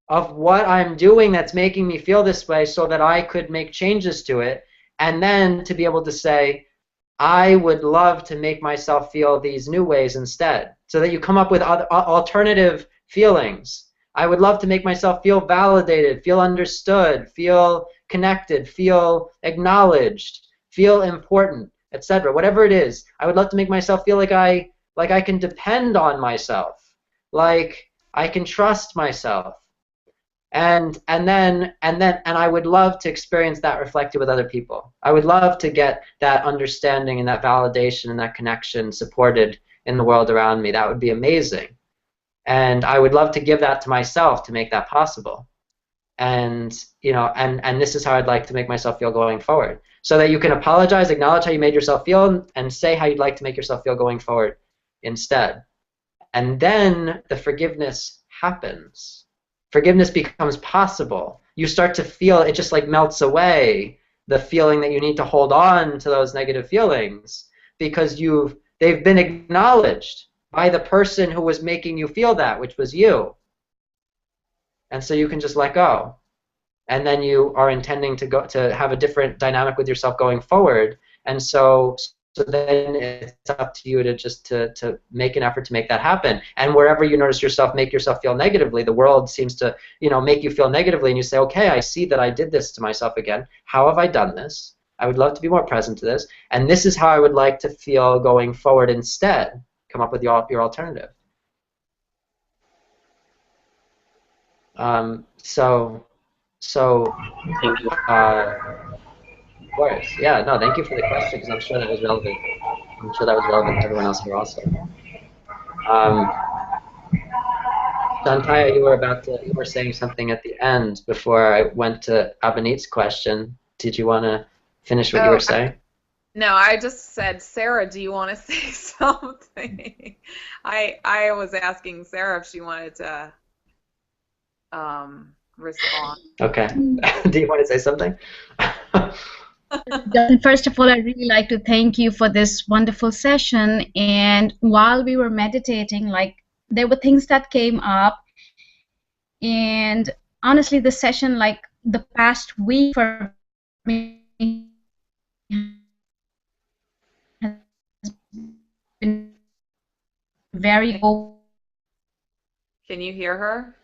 of what I'm doing that's making me feel this way so that I could make changes to it, and then to be able to say, I would love to make myself feel these new ways instead, so that you come up with other, alternative feelings. I would love to make myself feel validated, feel understood, feel connected, feel acknowledged, feel important, etc. Whatever it is, I would love to make myself feel like I can depend on myself, like I can trust myself. And I would love to experience that reflected with other people. I would love to get that understanding and that validation and that connection supported in the world around me. That would be amazing. And I would love to give that to myself to make that possible. And you know, and this is how I'd like to make myself feel going forward. So that you can apologize, acknowledge how you made yourself feel, and say how you'd like to make yourself feel going forward instead. And then the forgiveness happens. Forgiveness becomes possible. You start to feel it, just like melts away, the feeling that you need to hold on to those negative feelings because they've been acknowledged by the person who was making you feel that, which was you. And so you can just let go. And then you are intending to have a different dynamic with yourself going forward. And so then it's up to you to just to make an effort to make that happen. And wherever you notice yourself make yourself feel negatively, the world seems to, you know, make you feel negatively, and you say, okay, I see that I did this to myself again. How have I done this? I would love to be more present to this, and this is how I would like to feel going forward instead. Come up with your alternative. Thank you. Of course, yeah, no, thank you for the question because I'm sure that was relevant. I'm sure that was relevant to everyone else here also. Shantaya, you were saying something at the end before I went to Abhinit's question. Did you want to finish what you were saying? No, I just said, Sarah, do you want to say something? I was asking Sarah if she wanted to respond. Okay. Do you want to say something? First of all, I'd really like to thank you for this wonderful session. And while we were meditating, like, there were things that came up. And honestly, the session, like the past week for me, has been very open. Can you hear her?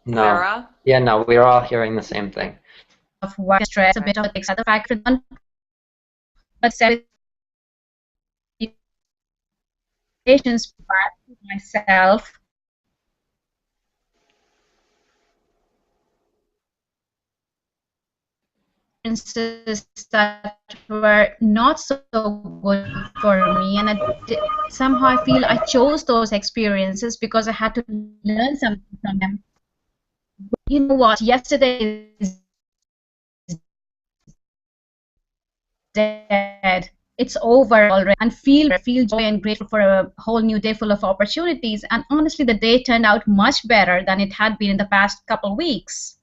No. Sarah? Yeah, no, we're all hearing the same thing. Of what stress, a bit of the fact for one, but said patience back to myself. That were not so good for me, and somehow I feel I chose those experiences because I had to learn something from them. But you know what? Yesterday is dead. It's over already, and feel joy and grateful for a whole new day full of opportunities. And honestly, the day turned out much better than it had been in the past couple weeks.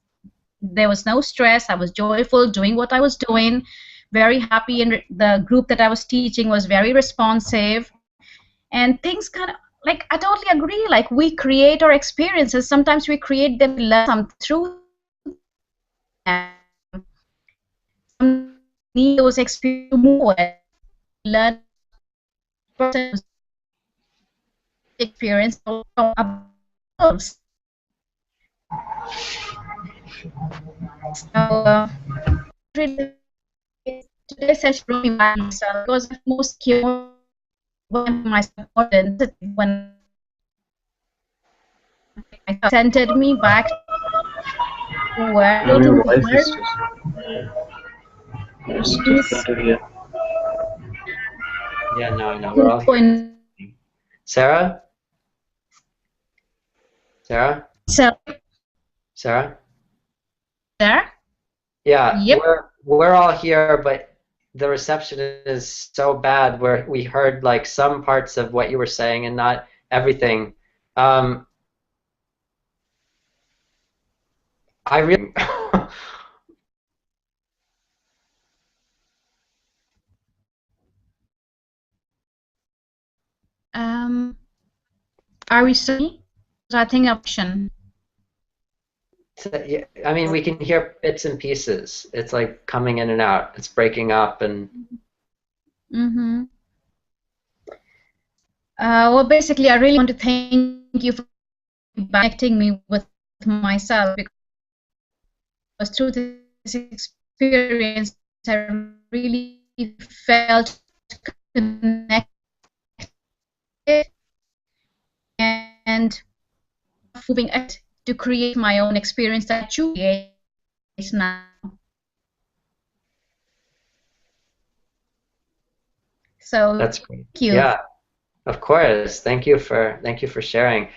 There was no stress. I was joyful doing what I was doing, very happy, and the group that I was teaching was very responsive. And things kind of, like, I totally agree. Like, we create our experiences. Sometimes we create them, learn something through them. Some need those experiences to move and learn person's experience ourselves. So really, today's session brought me back to myself because I'm most secure when myself more than when I centered me back to where Ma'am, your to voice is where it's is difficult to hear. Yeah, no, I know. We're all here. in Sarah? Sarah? so Sarah? there. Yeah, Yep. we're all here, but the reception is so bad where we heard like some parts of what you were saying and not everything. I really Are we sorry? I think option. yeah, I mean we can hear bits and pieces. It's like coming in and out. It's breaking up and Mm-hmm. Well, basically, I really want to thank you for connecting me with myself because through this experience, I really felt connected and moving ahead to create my own experience that I choose now. So that's great. thank you. Yeah. Of course. Thank you for sharing.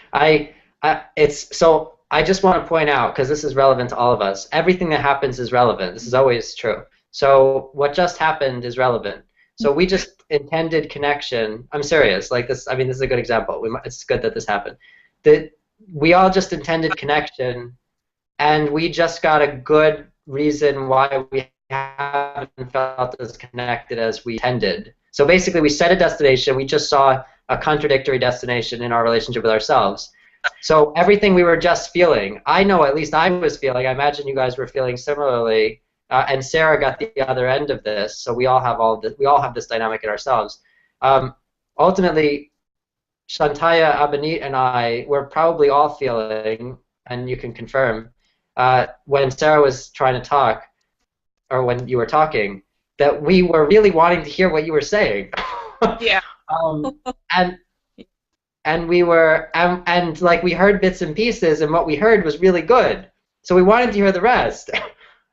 It's so I just want to point out because this is relevant to all of us. Everything that happens is relevant. This is always true. So what just happened is relevant. So we just intended connection. I'm serious. Like this. I mean, this is a good example. It's good that this happened. That we all just intended connection, and we just got a good reason why we haven't felt as connected as we intended. So basically, we set a destination. We just saw a contradictory destination in our relationship with ourselves. So everything we were just feeling, I know at least I was feeling, I imagine you guys were feeling similarly, and Sarah got the other end of this, so we all have this dynamic in ourselves. Ultimately, Shantaya, Abinit, and I were probably all feeling, and you can confirm, when Sarah was trying to talk, or when you were talking, that we were really wanting to hear what you were saying. Yeah. And we were and like we heard bits and pieces, and what we heard was really good. So we wanted to hear the rest,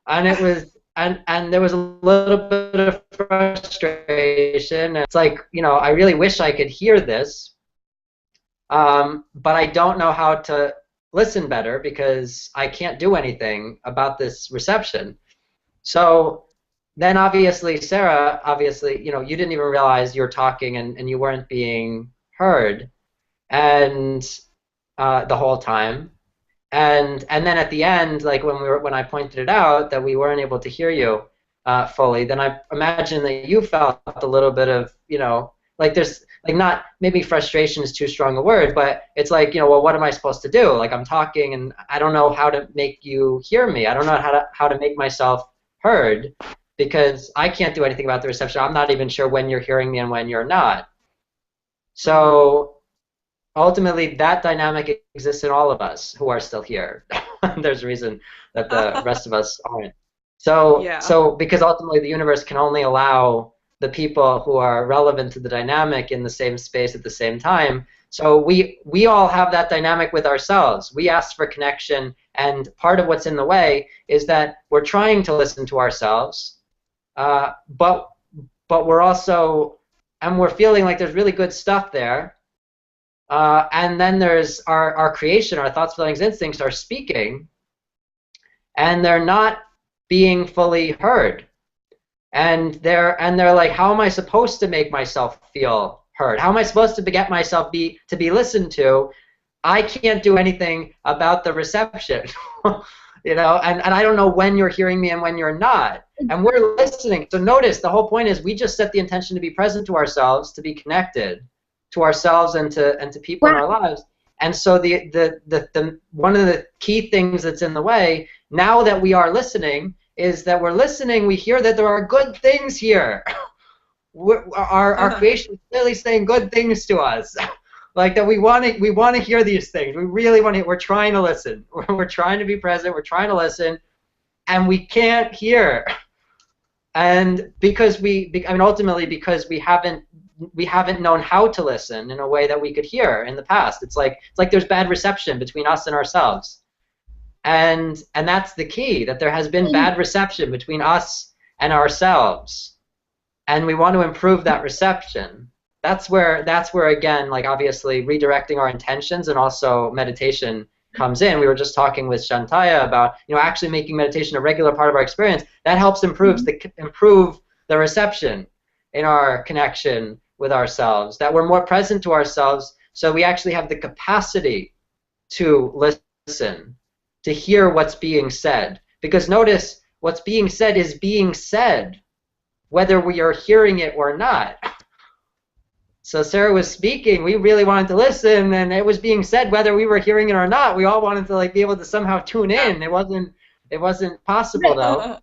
and it was and there was a little bit of frustration. It's like, you know, I really wish I could hear this, but I don't know how to listen better because I can't do anything about this reception. So then obviously, Sarah, you know, you didn't even realize you were talking and you weren't being heard, and the whole time. And then at the end, like when I pointed it out that we weren't able to hear you fully, then I imagine that you felt a little bit of, you know, like there's like not, maybe frustration is too strong a word, but it's like, you know, well, what am I supposed to do? Like I'm talking and I don't know how to make you hear me. I don't know how to make myself heard because I can't do anything about the reception. I'm not even sure when you're hearing me and when you're not. So ultimately, that dynamic exists in all of us who are still here. There's a reason that the rest of us aren't. So, Yeah. so because ultimately the universe can only allow the people who are relevant to the dynamic in the same space at the same time. So we all have that dynamic with ourselves. We asked for connection, and part of what's in the way is that we're trying to listen to ourselves, but we're also, and we're feeling like there's really good stuff there. And then there's our creation, our thoughts, feelings, instincts are speaking, and they're not being fully heard. And they're like, how am I supposed to make myself feel heard? How am I supposed to get myself to be listened to? I can't do anything about the reception. You know, and I don't know when you're hearing me and when you're not. And we're listening. So notice the whole point is we just set the intention to be present to ourselves, to be connected to ourselves and to people in our lives. And so the one of the key things that's in the way now that we are listening is that we're listening, we hear that there are good things here. Our creation is clearly saying good things to us. Like that we want to hear these things. We really want to. We're trying to listen. We're trying to be present. We're trying to listen, and we can't hear. And because ultimately because we haven't known how to listen in a way that we could hear in the past. It's like there's bad reception between us and ourselves. And that's the key, that there has been bad reception between us and ourselves. And we want to improve that reception. That's where again, like obviously redirecting our intentions and also meditation comes in. We were just talking with Shantaya about, actually making meditation a regular part of our experience. That helps improve the reception in our connection with ourselves, that we're more present to ourselves, so we actually have the capacity to listen, to hear what's being said. Because notice, what's being said is being said, whether we are hearing it or not. So Sarah was speaking, we really wanted to listen, and it was being said whether we were hearing it or not. We all wanted to be able to somehow tune in. It wasn't possible though.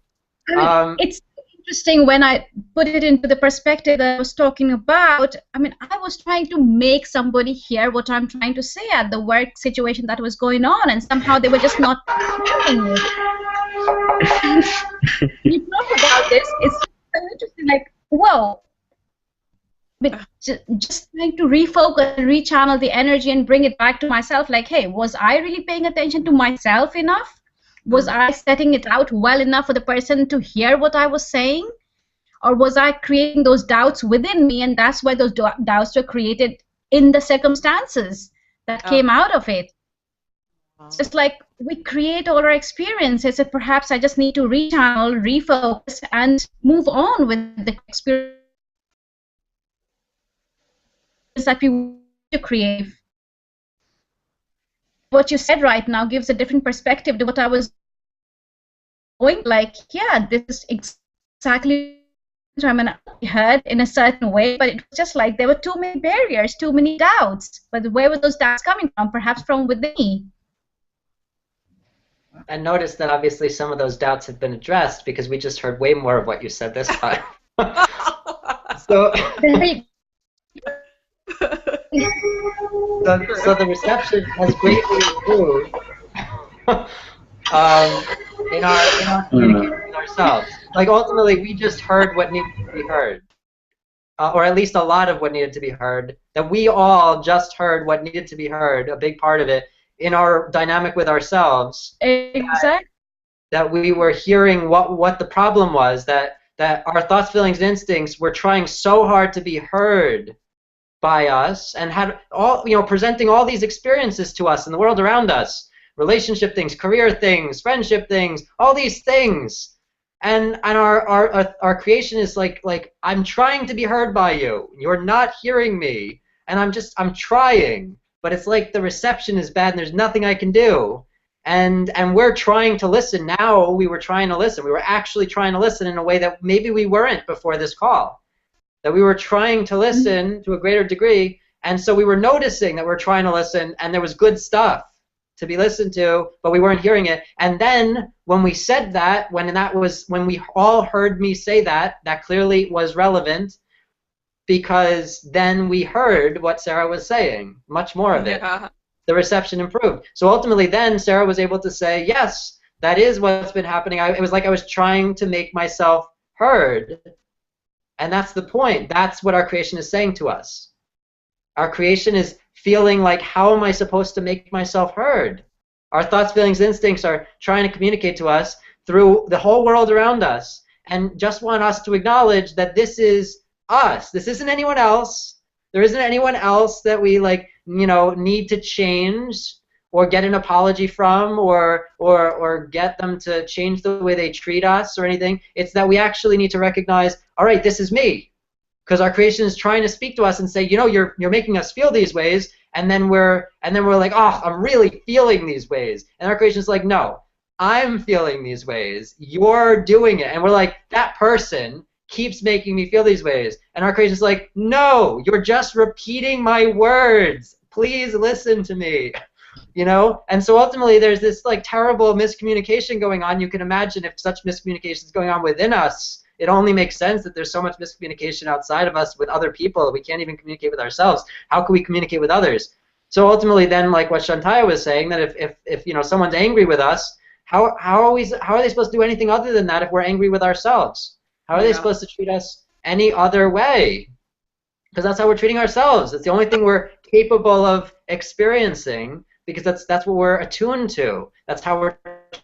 It's interesting when I put it into the perspective that I was talking about. I was trying to make somebody hear what I'm trying to say at the work situation that was going on, and somehow they were just not hearing it. You talk about this, it's so interesting, like, whoa. But just trying to refocus and rechannel the energy and bring it back to myself, like, hey, was I really paying attention to myself enough? Was I setting it out well enough for the person to hear what I was saying? Or was I creating those doubts within me, and that's why those doubts were created in the circumstances that came out of it? It's just like we create all our experiences, and perhaps I just need to rechannel, refocus, and move on with the experience that we want to create. What you said right now gives a different perspective to what I was going. Like, yeah, this is exactly. I heard in a certain way, but it was just like there were too many barriers, too many doubts. But where were those doubts coming from? Perhaps from within me. And notice that obviously some of those doubts have been addressed because we just heard way more of what you said this time. So the reception has greatly improved in our communication with ourselves. Like ultimately, we just heard what needed to be heard, or at least a lot of what needed to be heard. That we all just heard what needed to be heard, a big part of it, in our dynamic with ourselves. Exactly. That we were hearing what the problem was. That our thoughts, feelings, and instincts were trying so hard to be heard by us, and had all presenting all these experiences to us in the world around us, relationship things, career things, friendship things, all these things, and our creation is like I'm trying to be heard by you. You're not hearing me, and I'm trying, but it's like the reception is bad, and there's nothing I can do. And we're trying to listen now. We were trying to listen. We were actually trying to listen in a way that maybe we weren't before this call. That we were trying to listen to a greater degree, and so we were noticing that we're trying to listen, and there was good stuff to be listened to, but we weren't hearing it. And then when we said that, when we all heard me say that, that clearly was relevant, because then we heard what Sarah was saying, much more of it. Yeah. The reception improved. So ultimately then Sarah was able to say, yes, that is what's been happening. It was like I was trying to make myself heard. And that's the point. That's what our creation is saying to us. Our creation is feeling like, how am I supposed to make myself heard? Our thoughts, feelings, instincts are trying to communicate to us through the whole world around us, and just want us to acknowledge that this is us. This isn't anyone else. There isn't anyone else that we need to change or get an apology from, or get them to change the way they treat us or anything. It's that we actually need to recognize, all right, this is me, because our creation is trying to speak to us and say, you're making us feel these ways, and then we're like, oh, I'm really feeling these ways, and our creation is like, no, I'm feeling these ways. You're doing it, and we're like, that person keeps making me feel these ways, and our creation is like, no, you're just repeating my words. Please listen to me. And so ultimately there's this terrible miscommunication going on. You can imagine if such miscommunication is going on within us it only makes sense that there's so much miscommunication outside of us with other people. We can't even communicate with ourselves. How can we communicate with others? So ultimately, then, like what Shantaya was saying, that if you know, someone's angry with us, how are they supposed to do anything other than that if we're angry with ourselves? How are they supposed to treat us any other way? Because that's how we're treating ourselves. It's the only thing we're capable of experiencing, because that's what we're attuned to. That's how we're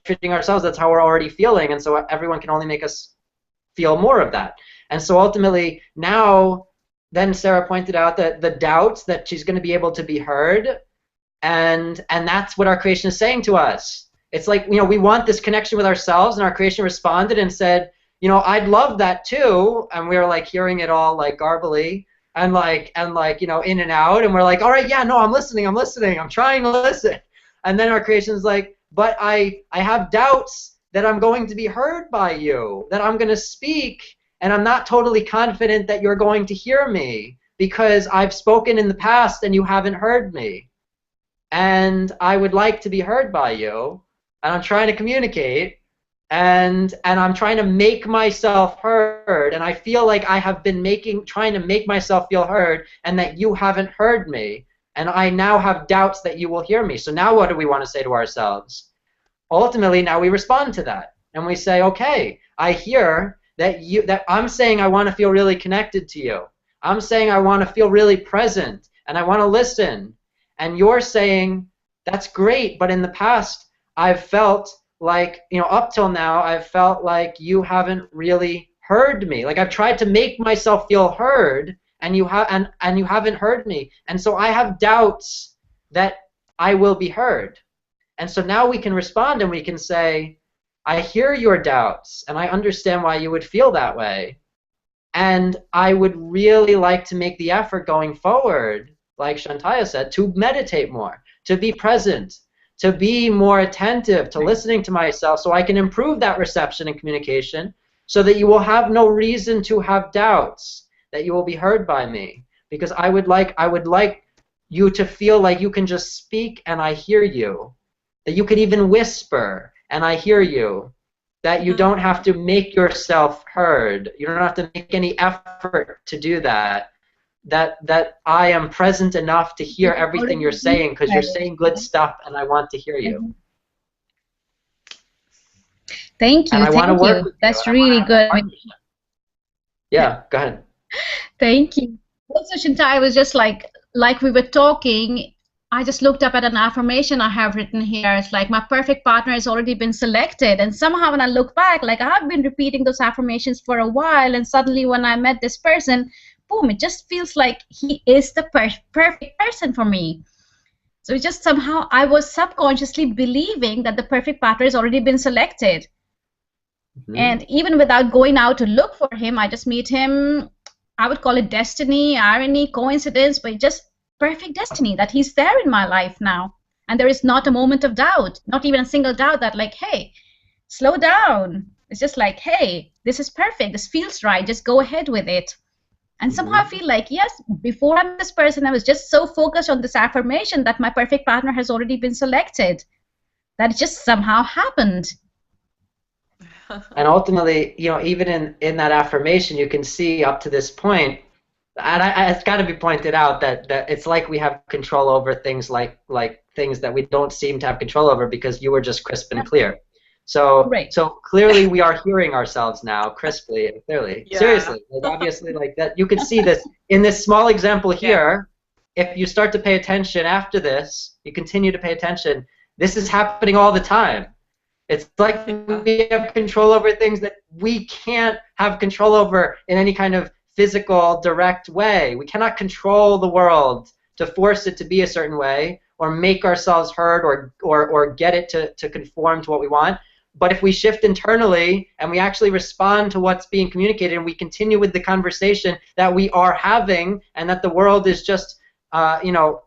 treating ourselves. That's how we're already feeling, and so everyone can only make us feel more of that. And so ultimately, now, then Sarah pointed out that the doubts that she's going to be able to be heard, and that's what our creation is saying to us. It's like, you know, we want this connection with ourselves, and our creation responded and said, you know, I'd love that too. And we were like hearing it all like garbly and like you know, in and out, and we're like, all right, yeah, no, I'm listening, I'm trying to listen. And then our creation's like, but I have doubts that I'm going to be heard by you, that I'm going to speak, and I'm not totally confident that you're going to hear me, because I've spoken in the past and you haven't heard me. And I would like to be heard by you, and I'm trying to communicate, and I'm trying to make myself heard, and I feel like I have been trying to make myself feel heard, and that you haven't heard me, and I now have doubts that you will hear me. So now what do we want to say to ourselves? Ultimately, now we respond to that, and we say, okay, I hear that I'm saying I want to feel really connected to you. I'm saying I want to feel really present, and I want to listen. And you're saying, that's great, but in the past, I've felt like, you know, up till now, I've felt like you haven't really heard me. Like I've tried to make myself feel heard, and you haven't heard me. And so I have doubts that I will be heard. And so now we can respond and we can say, I hear your doubts, and I understand why you would feel that way. And I would really like to make the effort going forward, like Shantaya said, to meditate more, to be present, to be more attentive, to listening to myself, so I can improve that reception and communication, so that you will have no reason to have doubts that you will be heard by me. Because I would like you to feel like you can just speak and I hear you, that you can even whisper and I hear you, that you don't have to make yourself heard. You don't have to make any effort to do that. That I am present enough to hear everything you're saying, because you're saying good stuff and I want to hear you. Thank you. Thank you. That's really good. Yeah, go ahead. Thank you. Also, Shantaya, was just like we were talking, I just looked up at an affirmation I have written here. It's like, my perfect partner has already been selected. And somehow when I look back, like I've been repeating those affirmations for a while, and suddenly when I met this person, boom, it just feels like he is the perfect person for me. So it's just somehow I was subconsciously believing that the perfect partner has already been selected. And even without going out to look for him, I just meet him. I would call it destiny, irony, coincidence, but just perfect destiny that he's there in my life now. And there is not a moment of doubt, not even a single doubt that like, hey, slow down. It's just like, hey, this is perfect. This feels right. Just go ahead with it. And somehow I feel like, yes, before I met this person, I was just so focused on this affirmation that my perfect partner has already been selected, that it just somehow happened. And ultimately, you know, even in that affirmation, you can see up to this point, and it's got to be pointed out that it's like we have control over things like things that we don't seem to have control over, because you were just crisp and clear. So so clearly we are hearing ourselves now crisply and clearly. Yeah. Seriously, like obviously, like that. You can see this in this small example here. Yeah. If you start to pay attention after this, you continue to pay attention. This is happening all the time. It's like we have control over things that we can't have control over in any kind of physical, direct way. We cannot control the world to force it to be a certain way, or make ourselves heard, or get it to conform to what we want. But if we shift internally and we actually respond to what's being communicated, and we continue with the conversation that we are having, and that the world is just, you know,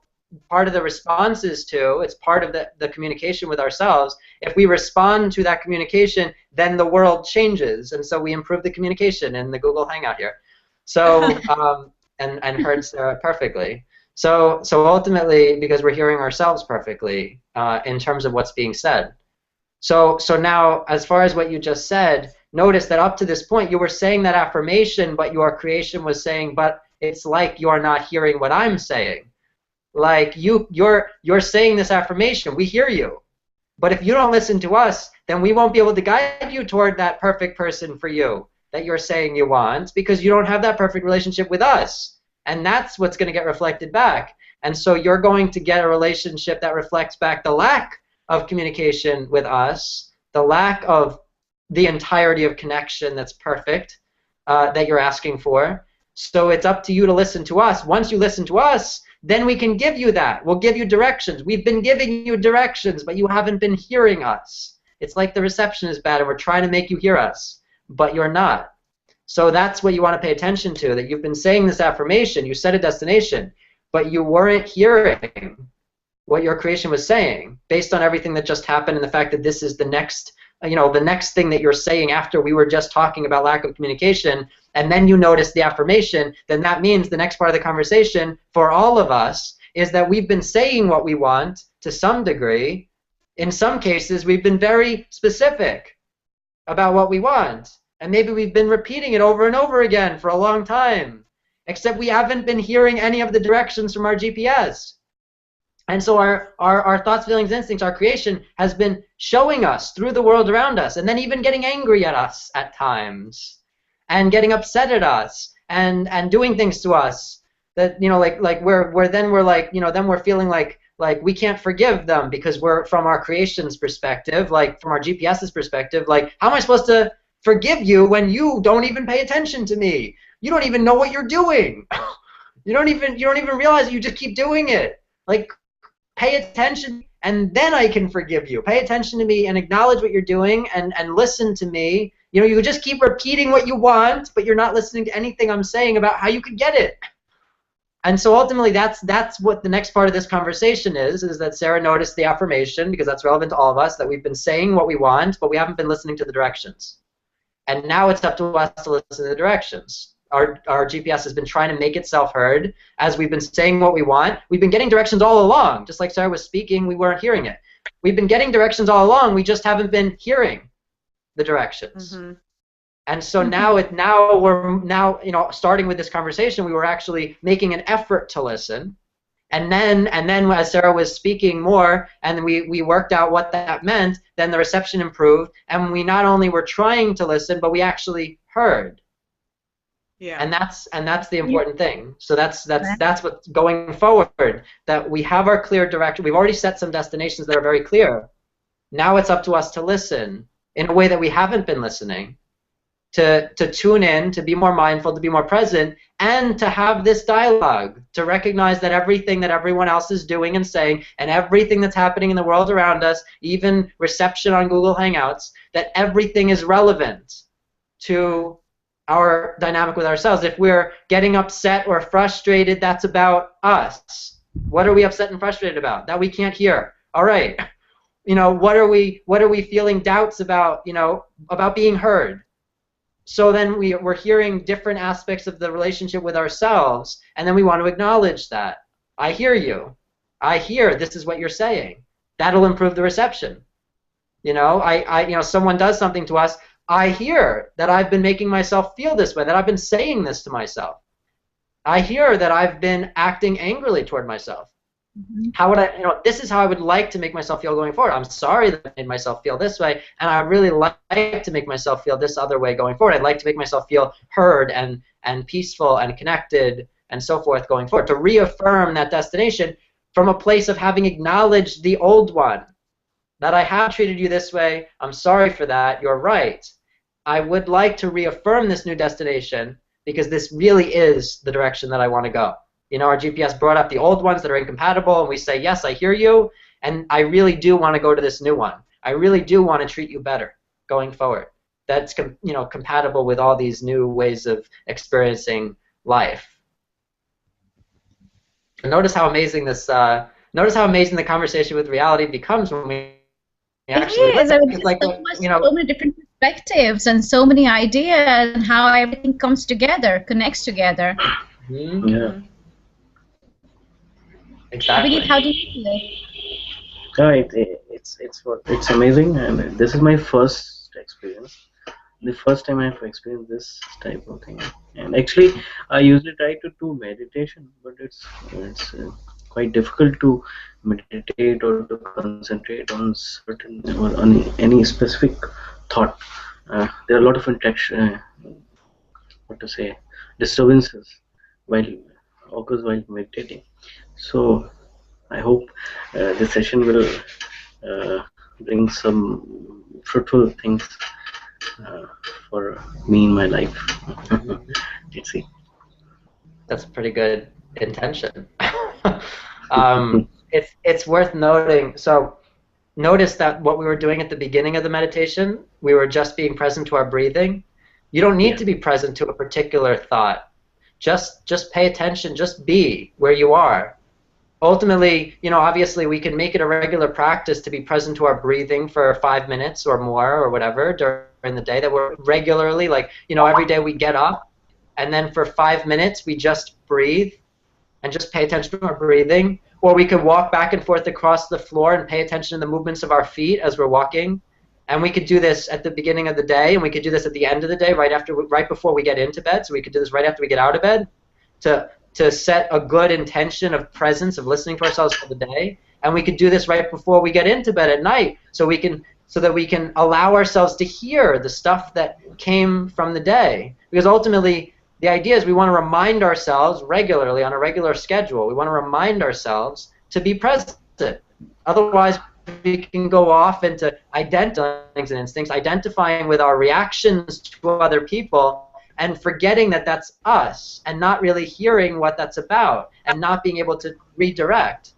part of the responses to, it's part of the communication with ourselves. If we respond to that communication, then the world changes, and so we improve the communication in the Google Hangout here. So, and heard Sarah perfectly. So ultimately, because we're hearing ourselves perfectly in terms of what's being said. So now, as far as what you just said, notice that up to this point you were saying that affirmation, but your creation was saying, but it's like you're not hearing what I'm saying. Like you're saying this affirmation, we hear you. But if you don't listen to us, then we won't be able to guide you toward that perfect person for you that you're saying you want, because you don't have that perfect relationship with us. And that's what's going to get reflected back. And so you're going to get a relationship that reflects back the lack of communication with us, the lack of the entirety of connection that's perfect that you're asking for. So it's up to you to listen to us. Once you listen to us, then we can give you that. We'll give you directions. We've been giving you directions, but you haven't been hearing us. It's like the reception is bad and we're trying to make you hear us, but you're not. So that's what you want to pay attention to, that you've been saying this affirmation, you set a destination, but you weren't hearing what your creation was saying based on everything that just happened and the fact that this is the next, the next thing that you're saying after we were just talking about lack of communication, and then you notice the affirmation, then that means the next part of the conversation for all of us is that we've been saying what we want to some degree. In some cases, we've been very specific about what we want. And maybe we've been repeating it over and over again for a long time, except we haven't been hearing any of the directions from our GPS. And so our thoughts, feelings, instincts, our creation has been showing us through the world around us, and then even getting angry at us at times, and getting upset at us, and doing things to us that, like then we're feeling like we can't forgive them because we're, from our creation's perspective, like from our GPS's perspective, like, how am I supposed to forgive you when you don't even pay attention to me? You don't even know what you're doing. You don't even realize that you just keep doing it. Like, pay attention, and then I can forgive you. Pay attention to me and acknowledge what you're doing and listen to me. You just keep repeating what you want, but you're not listening to anything I'm saying about how you could get it. And so ultimately that's what the next part of this conversation is that Sarah noticed the affirmation, because that's relevant to all of us, that we've been saying what we want, but we haven't been listening to the directions. And now it's up to us to listen to the directions. Our GPS has been trying to make itself heard as we've been saying what we want. We've been getting directions all along. Just like Sarah was speaking, we weren't hearing it. We've been getting directions all along. We just haven't been hearing the directions. Mm-hmm. And so now we're starting with this conversation, we were actually making an effort to listen. And then as Sarah was speaking more and we worked out what that meant, then the reception improved, and we not only were trying to listen, but we actually heard. Yeah. And that's the important thing. So that's what's going forward, that we have our clear direction. We've already set some destinations that are very clear. Now it's up to us to listen in a way that we haven't been listening, to tune in, to be more mindful, to be more present, and to have this dialogue, to recognize that everything that everyone else is doing and saying, and everything that's happening in the world around us, even reception on Google Hangouts, that everything is relevant to our dynamic with ourselves. If we're getting upset or frustrated, that's about us. What are we upset and frustrated about? That we can't hear. All right. What are we feeling doubts about, about being heard? So then we're hearing different aspects of the relationship with ourselves, and then we want to acknowledge that. I hear you. I hear this is what you're saying. That'll improve the reception. Someone does something to us. I hear that I've been making myself feel this way, that I've been saying this to myself. I hear that I've been acting angrily toward myself. Mm-hmm. How would I, this is how I would like to make myself feel going forward. I'm sorry that I made myself feel this way, and I really like to make myself feel this other way going forward. I'd like to make myself feel heard and peaceful and connected and so forth going forward. To reaffirm that destination from a place of having acknowledged the old one, that I have treated you this way, I'm sorry for that, you're right. I would like to reaffirm this new destination because this really is the direction that I want to go. Our GPS brought up the old ones that are incompatible, and we say, yes, I hear you, and I really do want to go to this new one. I really do want to treat you better going forward. That's compatible with all these new ways of experiencing life. And notice how amazing the conversation with reality becomes when we actually. It is. I mean, like, so many different perspectives and so many ideas, and how everything comes together, connects together. Mm-hmm. Yeah. Exactly. How do you feel? Yeah, it's amazing, and this is my first experience. the first time I've experienced this type of thing. And actually, I usually try to do meditation, but it's quite difficult to meditate or to concentrate on certain or on any specific thought. There are a lot of interaction, what to say, disturbances while occurs while meditating. So I hope this session will bring some fruitful things for me in my life. Let's see. That's a pretty good intention. It's worth noting. So notice that what we were doing at the beginning of the meditation, we were just being present to our breathing. You don't need to be present to a particular thought. Just pay attention. Just be where you are. Ultimately, obviously we can make it a regular practice to be present to our breathing for 5 minutes or more or whatever during the day, that we're regularly, like, every day we get up and then for 5 minutes we just breathe and just pay attention to our breathing. Or we could walk back and forth across the floor and pay attention to the movements of our feet as we're walking. And we could do this at the beginning of the day, and we could do this at the end of the day, right before we get into bed. So we could do this right after we get out of bed to set a good intention of presence, of listening to ourselves for the day. And we could do this right before we get into bed at night, so that we can allow ourselves to hear the stuff that came from the day. Because ultimately, the idea is we want to remind ourselves regularly, on a regular schedule, we want to remind ourselves to be present. Otherwise, we can go off into identifying and instincts, identifying with our reactions to other people, and forgetting that that's us, and not really hearing what that's about, and not being able to redirect.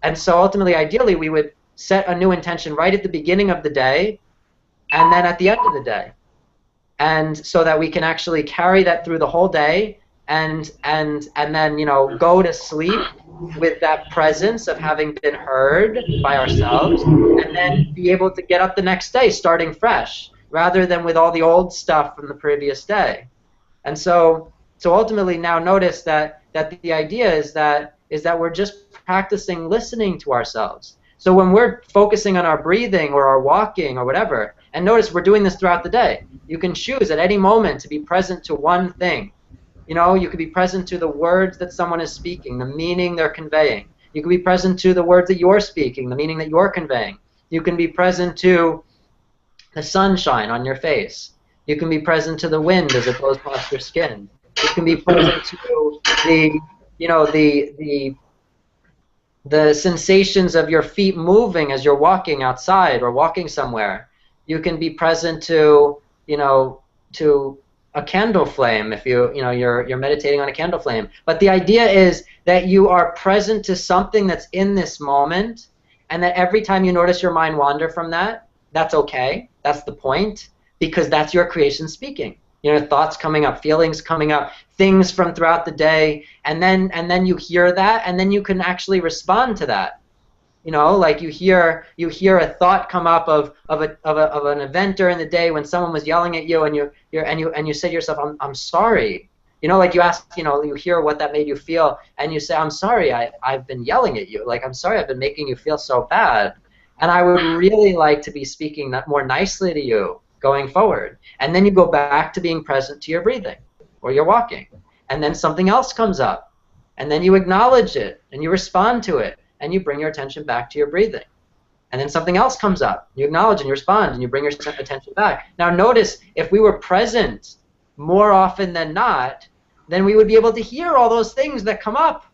And so ultimately, ideally, we would set a new intention right at the beginning of the day, and then at the end of the day. And so that we can actually carry that through the whole day, and then go to sleep with that presence of having been heard by ourselves, and then be able to get up the next day starting fresh, rather than with all the old stuff from the previous day. And so ultimately now notice that the idea is that we're just practicing listening to ourselves. So when we're focusing on our breathing or our walking or whatever, and notice we're doing this throughout the day, you can choose at any moment to be present to one thing. You could be present to the words that someone is speaking, the meaning they're conveying. You can be present to the words that you're speaking, the meaning that you're conveying. You can be present to the sunshine on your face. You can be present to the wind as it blows past your skin. You can be present to the sensations of your feet moving as you're walking outside or walking somewhere. You can be present to a candle flame if you're meditating on a candle flame. But the idea is that you are present to something that's in this moment, and that every time you notice your mind wander from that, that's okay. That's the point, because that's your creation speaking. Thoughts coming up, feelings coming up, things from throughout the day, and then you hear that, and then you can actually respond to that. Like you hear a thought come up of an event during the day when someone was yelling at you, and you say to yourself, I'm sorry. Like you ask, you hear what that made you feel, and you say, I'm sorry, I've been yelling at you. Like, I'm sorry, I've been making you feel so bad, and I would really like to be speaking more nicely to you going forward. And then you go back to being present to your breathing or your walking, and then something else comes up, and then you acknowledge it and you respond to it, and you bring your attention back to your breathing. And then something else comes up, you acknowledge and you respond, and you bring your attention back. Now notice, if we were present more often than not, then we would be able to hear all those things that come up.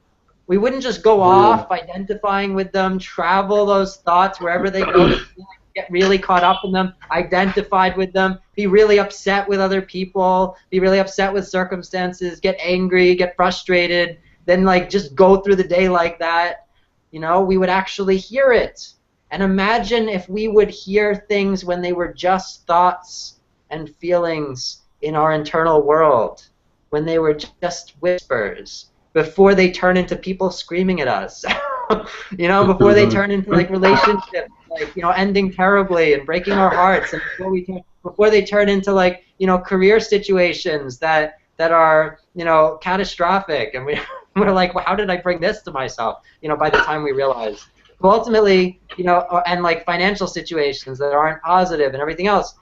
We wouldn't just go off identifying with them, travel those thoughts wherever they go, get really caught up in them, identified with them, be really upset with other people, be really upset with circumstances, get angry, get frustrated, then just go through the day like that. We would actually hear it. And imagine if we would hear things when they were just thoughts and feelings in our internal world, when they were just whispers, before they turn into people screaming at us, before they turn into relationships, ending terribly and breaking our hearts, and before they turn into career situations that are catastrophic, and we're like, well, how did I bring this to myself? By the time we realize. But ultimately, and financial situations that aren't positive and everything else,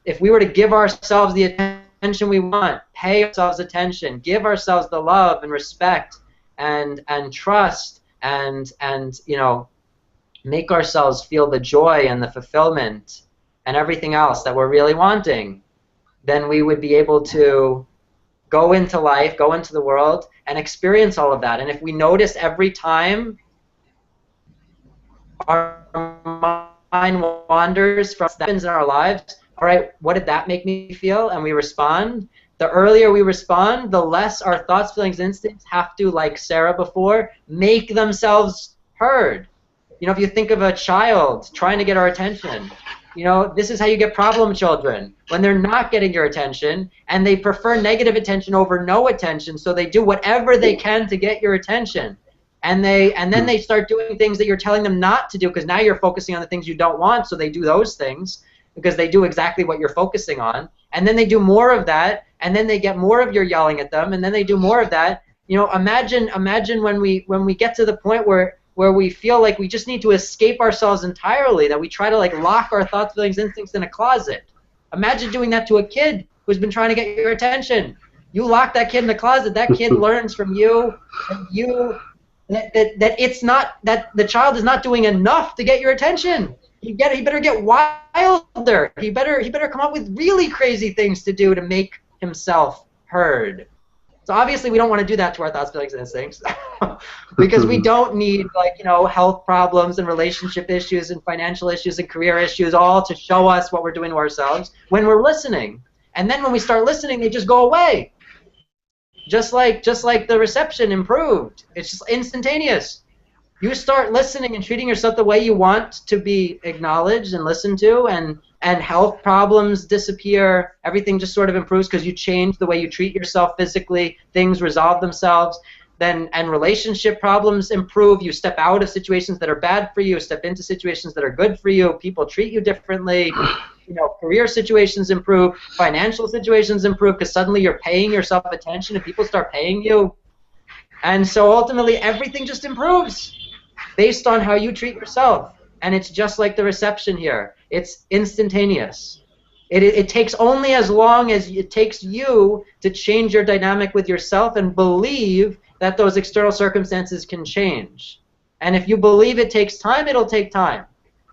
if we were to give ourselves the attention we want, pay ourselves attention, give ourselves the love and respect and trust and you know, make ourselves feel the joy and the fulfillment and everything else that we're really wanting, then we would be able to go into life, go into the world, and experience all of that. And if we notice every time our mind wanders from what happens in our lives, all right, what did that make me feel? And we respond. The earlier we respond, the less our thoughts, feelings, instincts have to, like Sarah before, make themselves heard. You know, if you think of a child trying to get our attention, you know, this is how you get problem children. When they're not getting your attention and they prefer negative attention over no attention, so they do whatever they can to get your attention. And then they start doing things that you're telling them not to do, because now you're focusing on the things you don't want, so they do those things because they do exactly what you're focusing on. And then they do more of that, and then they get more of your yelling at them, and then they do more of that. You know, imagine when we get to the point where we feel like we just need to escape ourselves entirely, that we try to like lock our thoughts, feelings, instincts in a closet. Imagine doing that to a kid who's been trying to get your attention. You lock that kid in the closet, that kid learns from you that it's not, that the child is not doing enough to get your attention. He better get wilder. He better come up with really crazy things to do to make himself heard. So obviously we don't want to do that to our thoughts, feelings, and instincts because we don't need, like, you know, health problems and relationship issues and financial issues and career issues all to show us what we're doing to ourselves when we're listening. And then when we start listening, they just go away. Just like the reception improved. It's just instantaneous. You start listening and treating yourself the way you want to be acknowledged and listened to, and health problems disappear. Everything just sort of improves because you change the way you treat yourself physically. Things resolve themselves. And relationship problems improve. You step out of situations that are bad for you, step into situations that are good for you. People treat you differently. You know, career situations improve. Financial situations improve because suddenly you're paying yourself attention and people start paying you. And so ultimately everything just improves based on how you treat yourself. And it's just like the reception here. It's instantaneous. It takes only as long as it takes you to change your dynamic with yourself and believe that those external circumstances can change. And if you believe it takes time, it'll take time.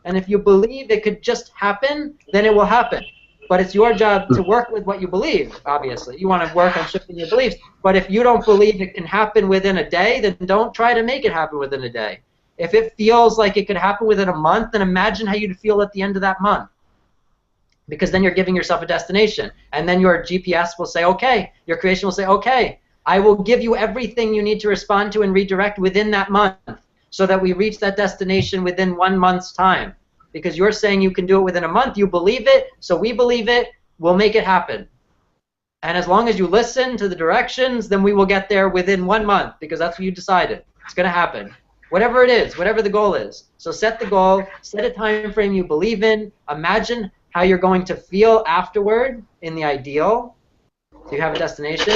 And if you believe it could just happen, then it will happen. But it's your job to work with what you believe, obviously. You want to work on shifting your beliefs. But if you don't believe it can happen within a day, then don't try to make it happen within a day. If it feels like it could happen within a month, then imagine how you'd feel at the end of that month. Because then you're giving yourself a destination. And then your GPS will say, okay, your creation will say, okay, I will give you everything you need to respond to and redirect within that month so that we reach that destination within 1 month's time. Because you're saying you can do it within a month, you believe it, so we believe it, we'll make it happen. And as long as you listen to the directions, then we will get there within 1 month because that's what you decided. It's going to happen. Whatever it is, whatever the goal is. So set the goal, set a time frame you believe in, imagine how you're going to feel afterward in the ideal. So you have a destination,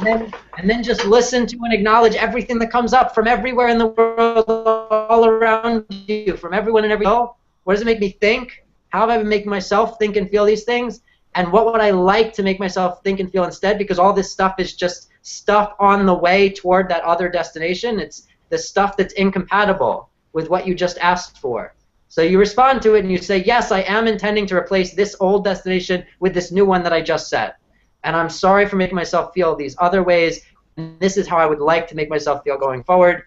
and then just listen to and acknowledge everything that comes up from everywhere in the world, all around you, from everyone and everything. What does it make me think? How have I been making myself think and feel these things? And what would I like to make myself think and feel instead? Because all this stuff is just stuff on the way toward that other destination. It's the stuff that's incompatible with what you just asked for. So you respond to it and you say, yes, I am intending to replace this old destination with this new one that I just set. And I'm sorry for making myself feel these other ways. And this is how I would like to make myself feel going forward.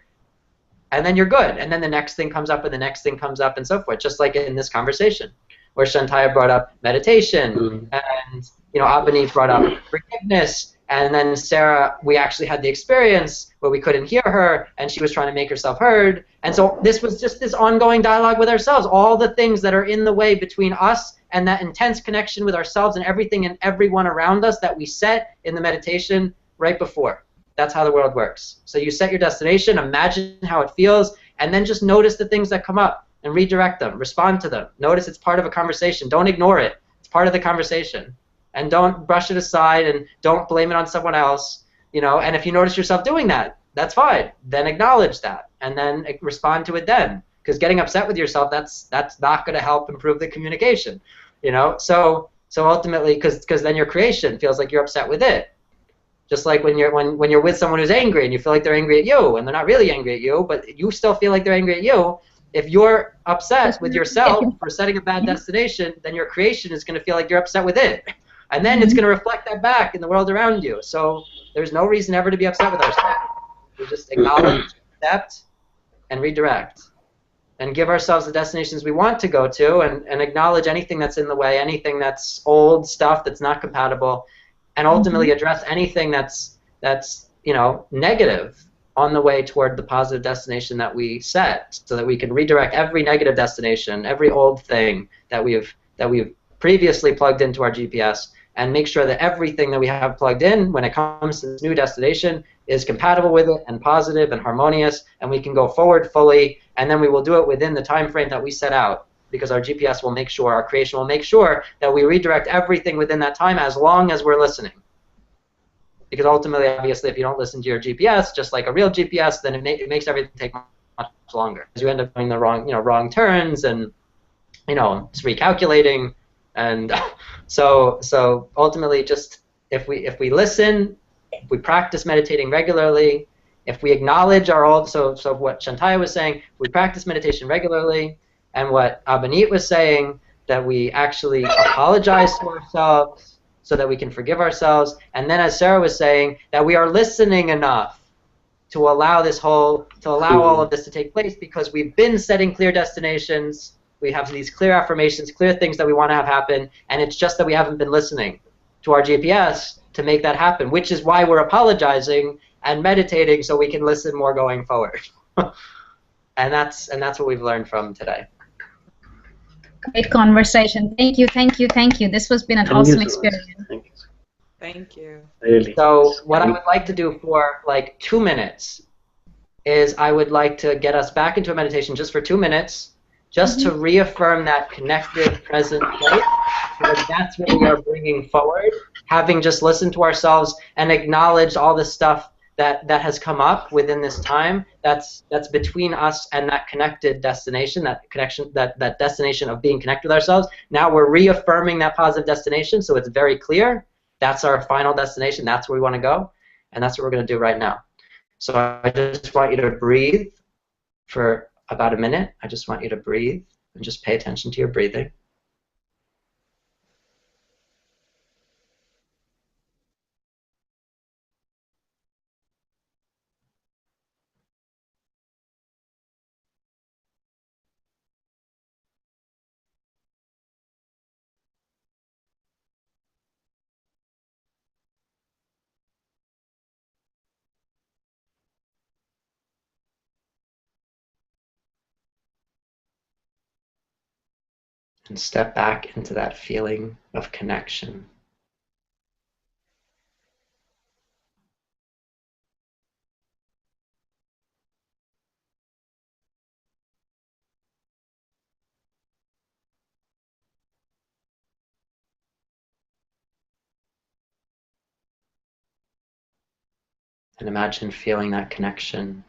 And then you're good. And then the next thing comes up and the next thing comes up and so forth, just like in this conversation where Shantaya brought up meditation and, you know, Abhinav brought up forgiveness. And then Sarah, we actually had the experience where we couldn't hear her and she was trying to make herself heard. And so this was just this ongoing dialogue with ourselves, all the things that are in the way between us and that intense connection with ourselves and everything and everyone around us that we set in the meditation right before. That's how the world works. So you set your destination, imagine how it feels, and then just notice the things that come up and redirect them, respond to them. Notice it's part of a conversation. Don't ignore it. It's part of the conversation. And don't brush it aside and don't blame it on someone else. You know, and if you notice yourself doing that, that's fine. Then acknowledge that and then respond to it then. Because getting upset with yourself, that's not going to help improve the communication. You know, so So ultimately, because then your creation feels like you're upset with it. Just like when you're with someone who's angry and you feel like they're angry at you and they're not really angry at you, but you still feel like they're angry at you. If you're upset with yourself for setting a bad destination, then your creation is going to feel like you're upset with it. And then it's going to reflect that back in the world around you. So there's no reason ever to be upset with ourselves. We just acknowledge, accept, and redirect. And give ourselves the destinations we want to go to, and acknowledge anything that's in the way, anything that's old stuff that's not compatible, and ultimately address anything that's negative on the way toward the positive destination that we set, so that we can redirect every negative destination, every old thing that we've previously plugged into our GPS, and make sure that everything that we have plugged in when it comes to this new destination is compatible with it and positive and harmonious, and we can go forward fully, and then we will do it within the time frame that we set out, because our GPS will make sure, our creation will make sure that we redirect everything within that time as long as we're listening. Because ultimately, obviously, if you don't listen to your GPS, just like a real GPS, then it makes everything take much longer. Because you end up doing the wrong turns, and it's recalculating, and so ultimately, just if we listen, if we practice meditating regularly, if we acknowledge our old, so what Shantaya was saying, we practice meditation regularly, and what Abhinit was saying, that we actually apologize to ourselves, so that we can forgive ourselves, and then as Sarah was saying, that we are listening enough to allow all of this to take place, because we've been setting clear destinations, we have these clear affirmations, clear things that we want to have happen, and it's just that we haven't been listening to our GPS to make that happen, which is why we're apologizing and meditating, so we can listen more going forward. and that's what we've learned from today. Great conversation. Thank you, thank you, thank you. This has been an awesome experience. Thank you. Thank you. Really. So what I would like to do for like 2 minutes is I would like to get us back into a meditation just for 2 minutes, just to reaffirm that connected present place, because that's what we are bringing forward, having just listened to ourselves and acknowledged all the stuff that has come up within this time, that's between us and that connected destination, that connection, that destination of being connected with ourselves. Now we're reaffirming that positive destination, so it's very clear. That's our final destination. That's where we want to go, and that's what we're going to do right now. So I just want you to breathe for about a minute. I just want you to breathe and just pay attention to your breathing. And step back into that feeling of connection. And imagine feeling that connection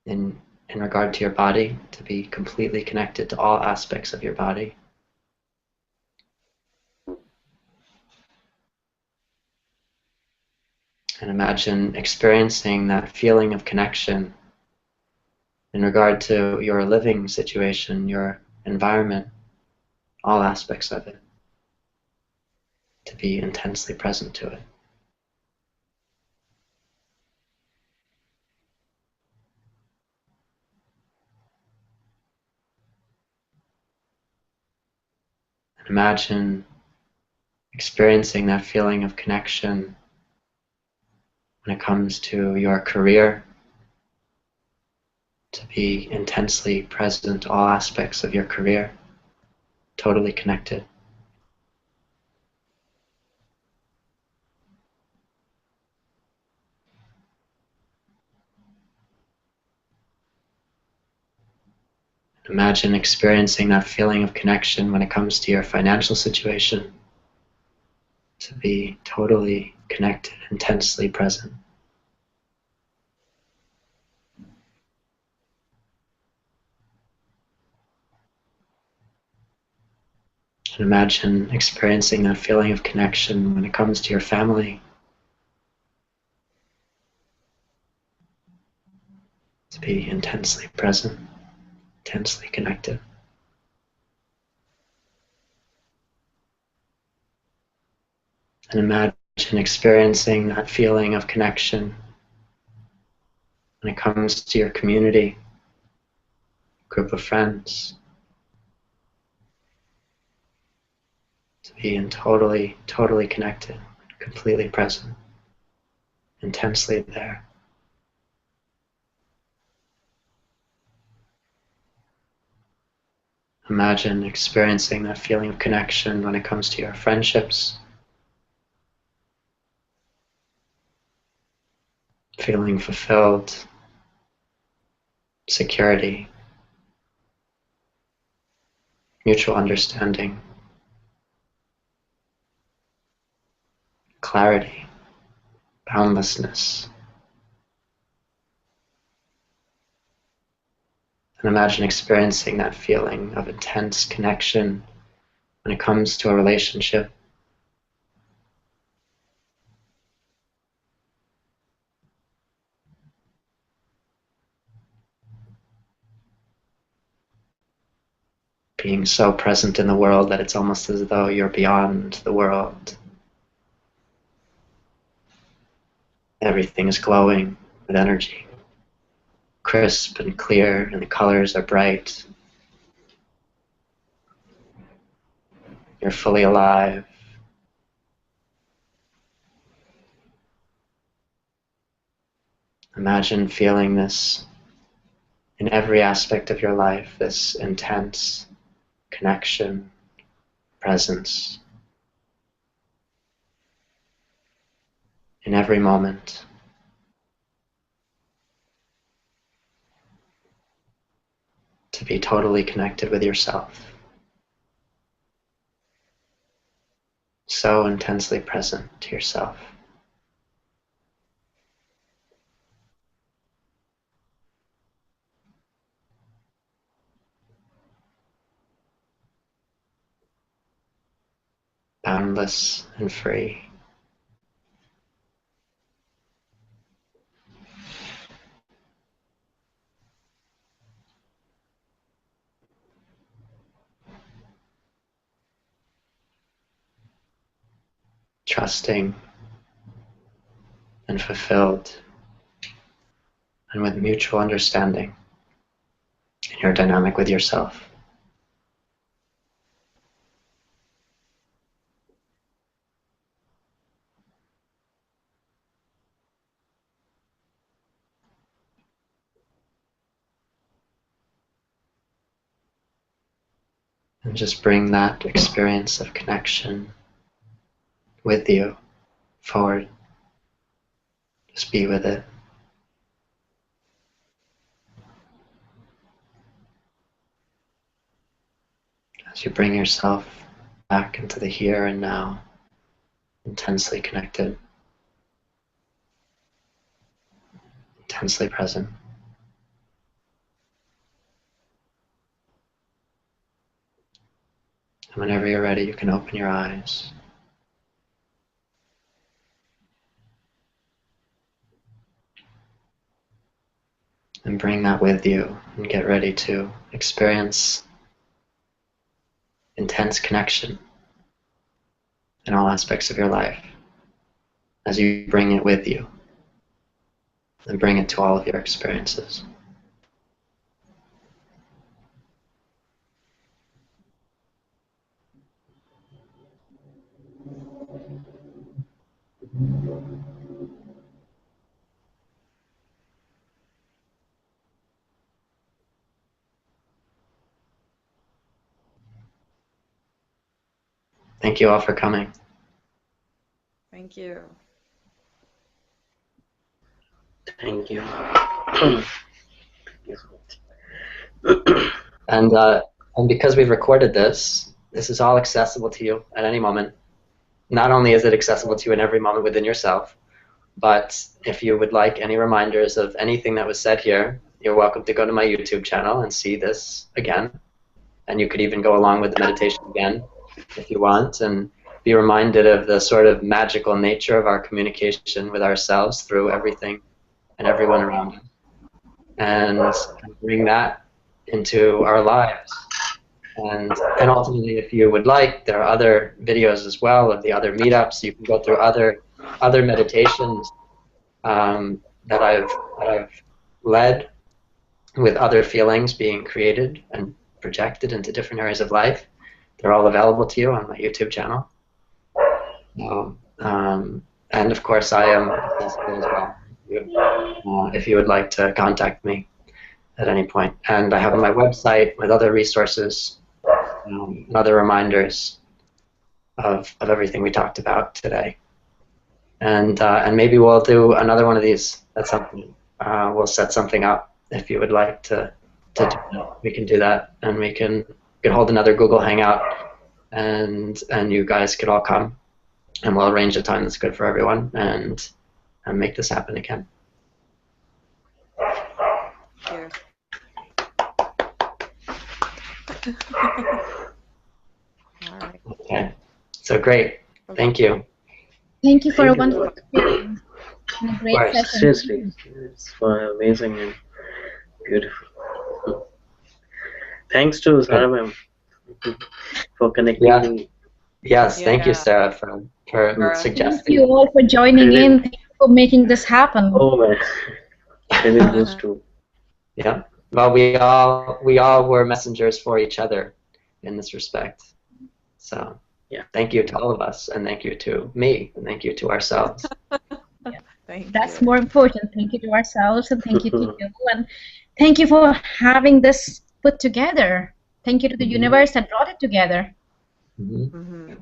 in regard to your body, to be completely connected to all aspects of your body. And imagine experiencing that feeling of connection in regard to your living situation, your environment, all aspects of it, to be intensely present to it. And imagine experiencing that feeling of connection when it comes to your career, to be intensely present to all aspects of your career, totally connected. Imagine experiencing that feeling of connection when it comes to your financial situation, to be totally connected, intensely present. And imagine experiencing that feeling of connection when it comes to your family. To be intensely present, intensely connected. And imagine experiencing that feeling of connection when it comes to your community, group of friends. To be totally, totally connected, completely present, intensely there. Imagine experiencing that feeling of connection when it comes to your friendships, feeling fulfilled, security, mutual understanding, clarity, boundlessness. And imagine experiencing that feeling of intense connection when it comes to a relationship. Being so present in the world that it's almost as though you're beyond the world. Everything is glowing with energy, crisp and clear, and the colors are bright. You're fully alive. Imagine feeling this in every aspect of your life, this intense connection, presence, in every moment. To be totally connected with yourself. So intensely present to yourself. Boundless and free. Trusting and fulfilled, and with mutual understanding in your dynamic with yourself. And just bring that experience of connection with you forward. Just be with it. As you bring yourself back into the here and now, intensely connected, intensely present. And whenever you're ready, you can open your eyes. And bring that with you and get ready to experience intense connection in all aspects of your life as you bring it with you and bring it to all of your experiences. Thank you all for coming. Thank you. Thank you. And because we've recorded this, this is all accessible to you at any moment. Not only is it accessible to you in every moment within yourself, but if you would like any reminders of anything that was said here, you're welcome to go to my YouTube channel and see this again. And you could even go along with the meditation again if you want, and be reminded of the sort of magical nature of our communication with ourselves through everything and everyone around us, and bring that into our lives. And ultimately, if you would like, there are other videos as well of the other meetups. You can go through other meditations that I've led, with other feelings being created and projected into different areas of life. They're all available to you on my YouTube channel. And of course, I am accessible as well, if you would like to contact me at any point. And I have my website with other resources, and other reminders of everything we talked about today. And maybe we'll do another one of these at some point. We'll set something up if you would like to do that. We can do that, and we can hold another Google Hangout, and you guys could all come, and we'll arrange a time that's good for everyone, and make this happen again. Yeah. All right. Okay. So great. Thank you. Thank you for a Thank you. wonderful experience and a great course. session. Seriously, it's amazing and beautiful. Thanks to Sarah ma'am for connecting Yeah. me. Yes. Thank you, Yeah. Sarah, for Sarah. Thank suggesting. you all for joining in. Thank you for making this happen. Oh man, credit goes to. Yeah. Well, we all were messengers for each other in this respect. So Yeah. thank you to all of us, and thank you to me, and thank you to ourselves. Thank That's you. more important. Thank you to ourselves, and thank you to you, and thank you for having this put together. Thank you to the universe that brought it together. Mhm. Mm-hmm.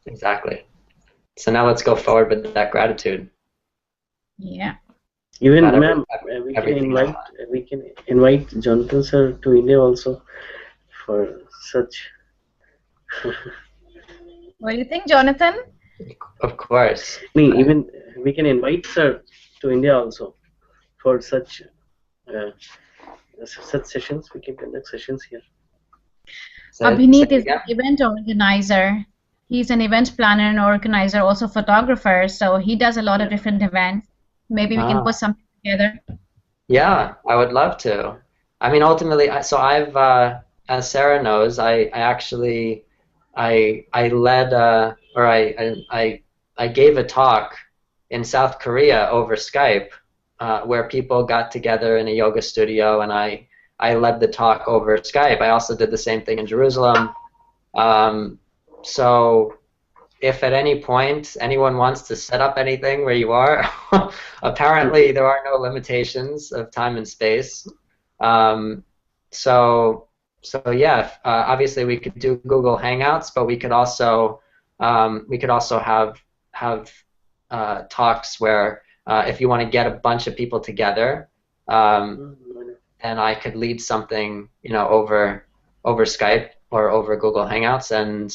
Exactly. So now let's go forward with that gratitude. Yeah. Even About ma'am, everything. we can invite Jonathan sir to India also for such. What do you think, Jonathan? Of course. Even we can invite sir to India also for such sessions. We can conduct sessions here. Say Abhineet it is again. an event organizer. He's an event planner and organizer, also photographer. So he does a lot of different events. Maybe we can put something together. Yeah, I would love to. I mean, ultimately, so I've, as Sarah knows, I actually, I led, or I gave a talk in South Korea over Skype, where people got together in a yoga studio, and I led the talk over Skype. I also did the same thing in Jerusalem. So if at any point anyone wants to set up anything where you are, apparently there are no limitations of time and space. So yeah, obviously we could do Google Hangouts, but we could also have talks where if you want to get a bunch of people together, and I could lead something, over Skype or over Google Hangouts, and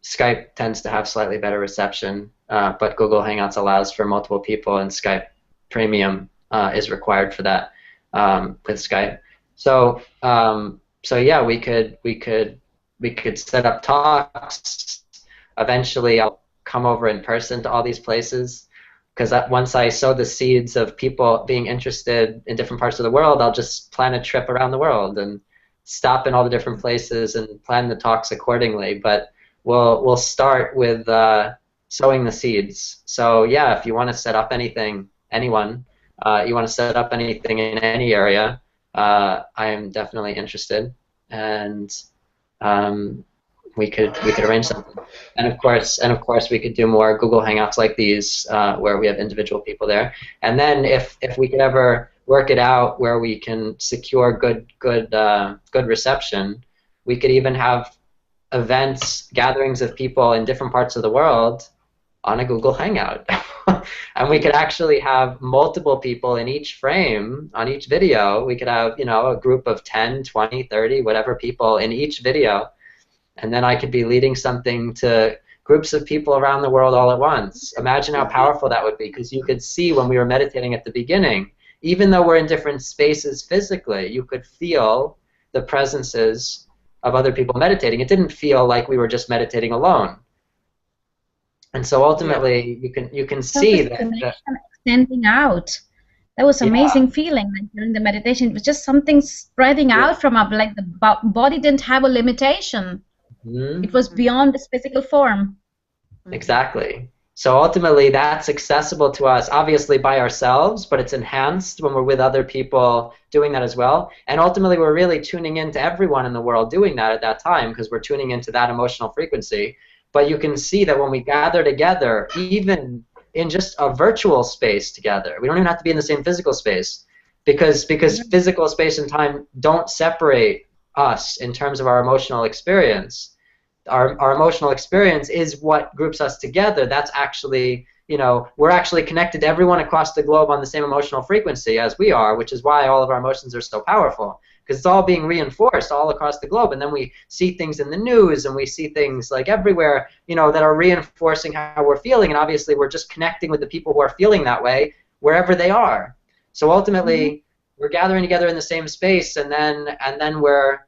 Skype tends to have slightly better reception, but Google Hangouts allows for multiple people, and Skype Premium is required for that with Skype. So yeah, we could set up talks. Eventually, I'll come over in person to all these places, because once I sow the seeds of people being interested in different parts of the world, I'll just plan a trip around the world and stop in all the different places and plan the talks accordingly. But we'll start with sowing the seeds. So yeah, if you want to set up anything, anyone, you want to set up anything in any area, I am definitely interested, and we could arrange something. And of course we could do more Google Hangouts like these, where we have individual people there. And then if we could ever work it out where we can secure good reception, we could even have events, gatherings of people in different parts of the world on a Google Hangout. And we could actually have multiple people in each frame on each video. We could have, a group of 10, 20, 30, whatever people in each video. And then I could be leading something to groups of people around the world all at once. Imagine how powerful that would be, because you could see when we were meditating at the beginning, even though we're in different spaces physically, you could feel the presences of other people meditating, it didn't feel like we were just meditating alone. And so ultimately, you can see This that connection extending out. That was amazing feeling like during the meditation. It was just something spreading out from up, like the body didn't have a limitation. It was beyond this physical form. Exactly. So ultimately, that's accessible to us, obviously by ourselves, but it's enhanced when we're with other people doing that as well. And ultimately, we're really tuning into everyone in the world doing that at that time, because we're tuning into that emotional frequency. But you can see that when we gather together, even in just a virtual space together, we don't even have to be in the same physical space, because physical space and time don't separate us in terms of our emotional experience. Our emotional experience is what groups us together. That's actually, you know, we're actually connected to everyone across the globe on the same emotional frequency as we are, which is why all of our emotions are so powerful, because it's all being reinforced all across the globe. And then we see things in the news, and we see things like everywhere, you know, that are reinforcing how we're feeling. And obviously, we're just connecting with the people who are feeling that way wherever they are. So ultimately, we're gathering together in the same space, and then we're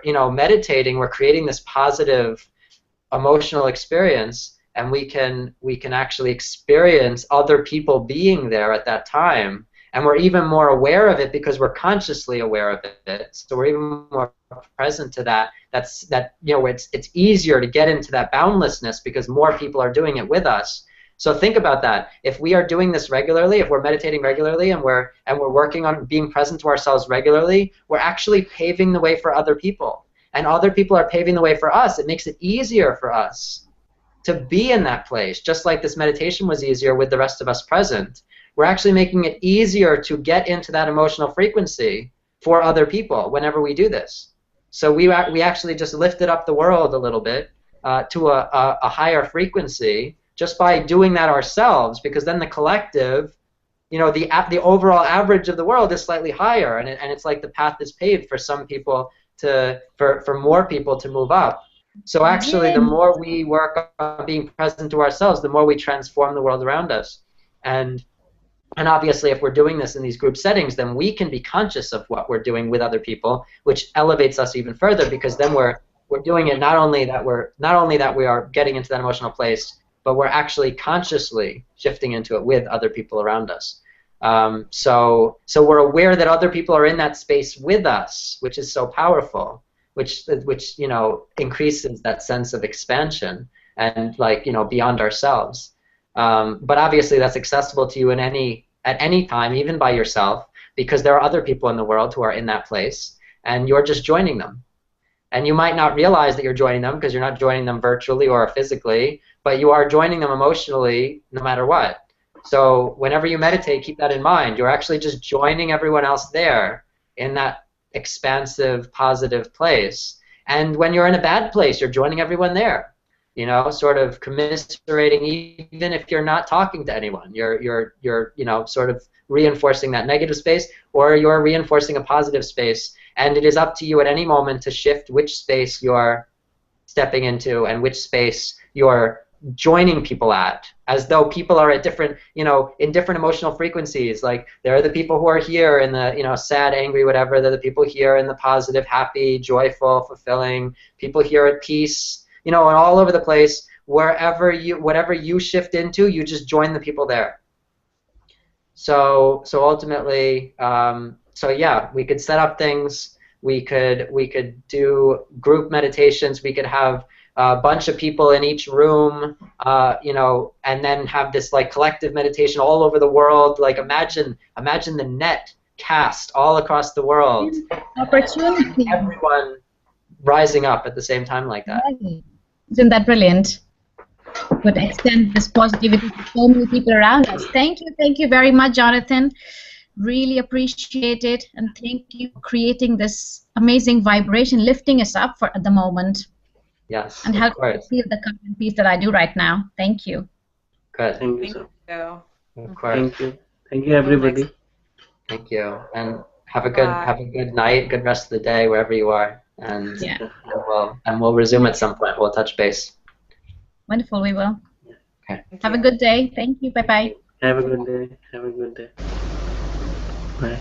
you know, meditating, we're creating this positive emotional experience, and we can actually experience other people being there at that time, and we're even more aware of it because we're consciously aware of it. So we're even more present to that. That you know, it's easier to get into that boundlessness because more people are doing it with us. So think about that. If we are doing this regularly, if we're meditating regularly, and we're working on being present to ourselves regularly, we're actually paving the way for other people. And other people are paving the way for us. It makes it easier for us to be in that place, just like this meditation was easier with the rest of us present. We're actually making it easier to get into that emotional frequency for other people whenever we do this. So we actually just lifted up the world a little bit to a higher frequency, just by doing that ourselves, because then the collective, you know, the overall average of the world is slightly higher, and it's like the path is paved for some people for more people to move up. So actually, the more we work on being present to ourselves, the more we transform the world around us. And obviously, if we're doing this in these group settings, then we can be conscious of what we're doing with other people, which elevates us even further, because then we're doing it not only that we are getting into that emotional place, but we're actually consciously shifting into it with other people around us. So we're aware that other people are in that space with us, which is so powerful, which you know, increases that sense of expansion and, like, you know, beyond ourselves. But obviously that's accessible to you at any time, even by yourself, because there are other people in the world who are in that place, and you're just joining them. And you might not realize that you're joining them because you're not joining them virtually or physically, but you are joining them emotionally no matter what. So whenever you meditate, keep that in mind. You're actually just joining everyone else there in that expansive, positive place. And when you're in a bad place, you're joining everyone there. You know, sort of commiserating, even if you're not talking to anyone. You're you know, sort of reinforcing that negative space, or you're reinforcing a positive space. And it is up to you at any moment to shift which space you're stepping into and which space you're joining people at, as though people are at different, you know, in different emotional frequencies. Like, there are the people who are here in the, you know, sad, angry, whatever. They're the people here in the positive, happy, joyful, fulfilling. People here at peace, you know, and all over the place. Whatever you shift into, you just join the people there. So ultimately, so yeah, we could set up things. We could do group meditations. We could have a bunch of people in each room, you know, and then have this, like, collective meditation all over the world. Like, imagine the net cast all across the world. Opportunity. Everyone rising up at the same time like that. Isn't that brilliant? Would extend this positivity to so many people around us. Thank you very much, Jonathan. Really appreciate it, and thank you for creating this amazing vibration, lifting us up for at the moment. Yes, and helping me feel the calm and peace that I do right now. Thank you. Good. Thank you, sir. Of course. Thank you. Thank you, everybody. Thank you, and have a good night, good rest of the day wherever you are, and we'll resume at some point. We'll touch base. Wonderful, we will. Okay. Have a good day. Thank you. Bye bye. Have a good day. Have a good day. Bye.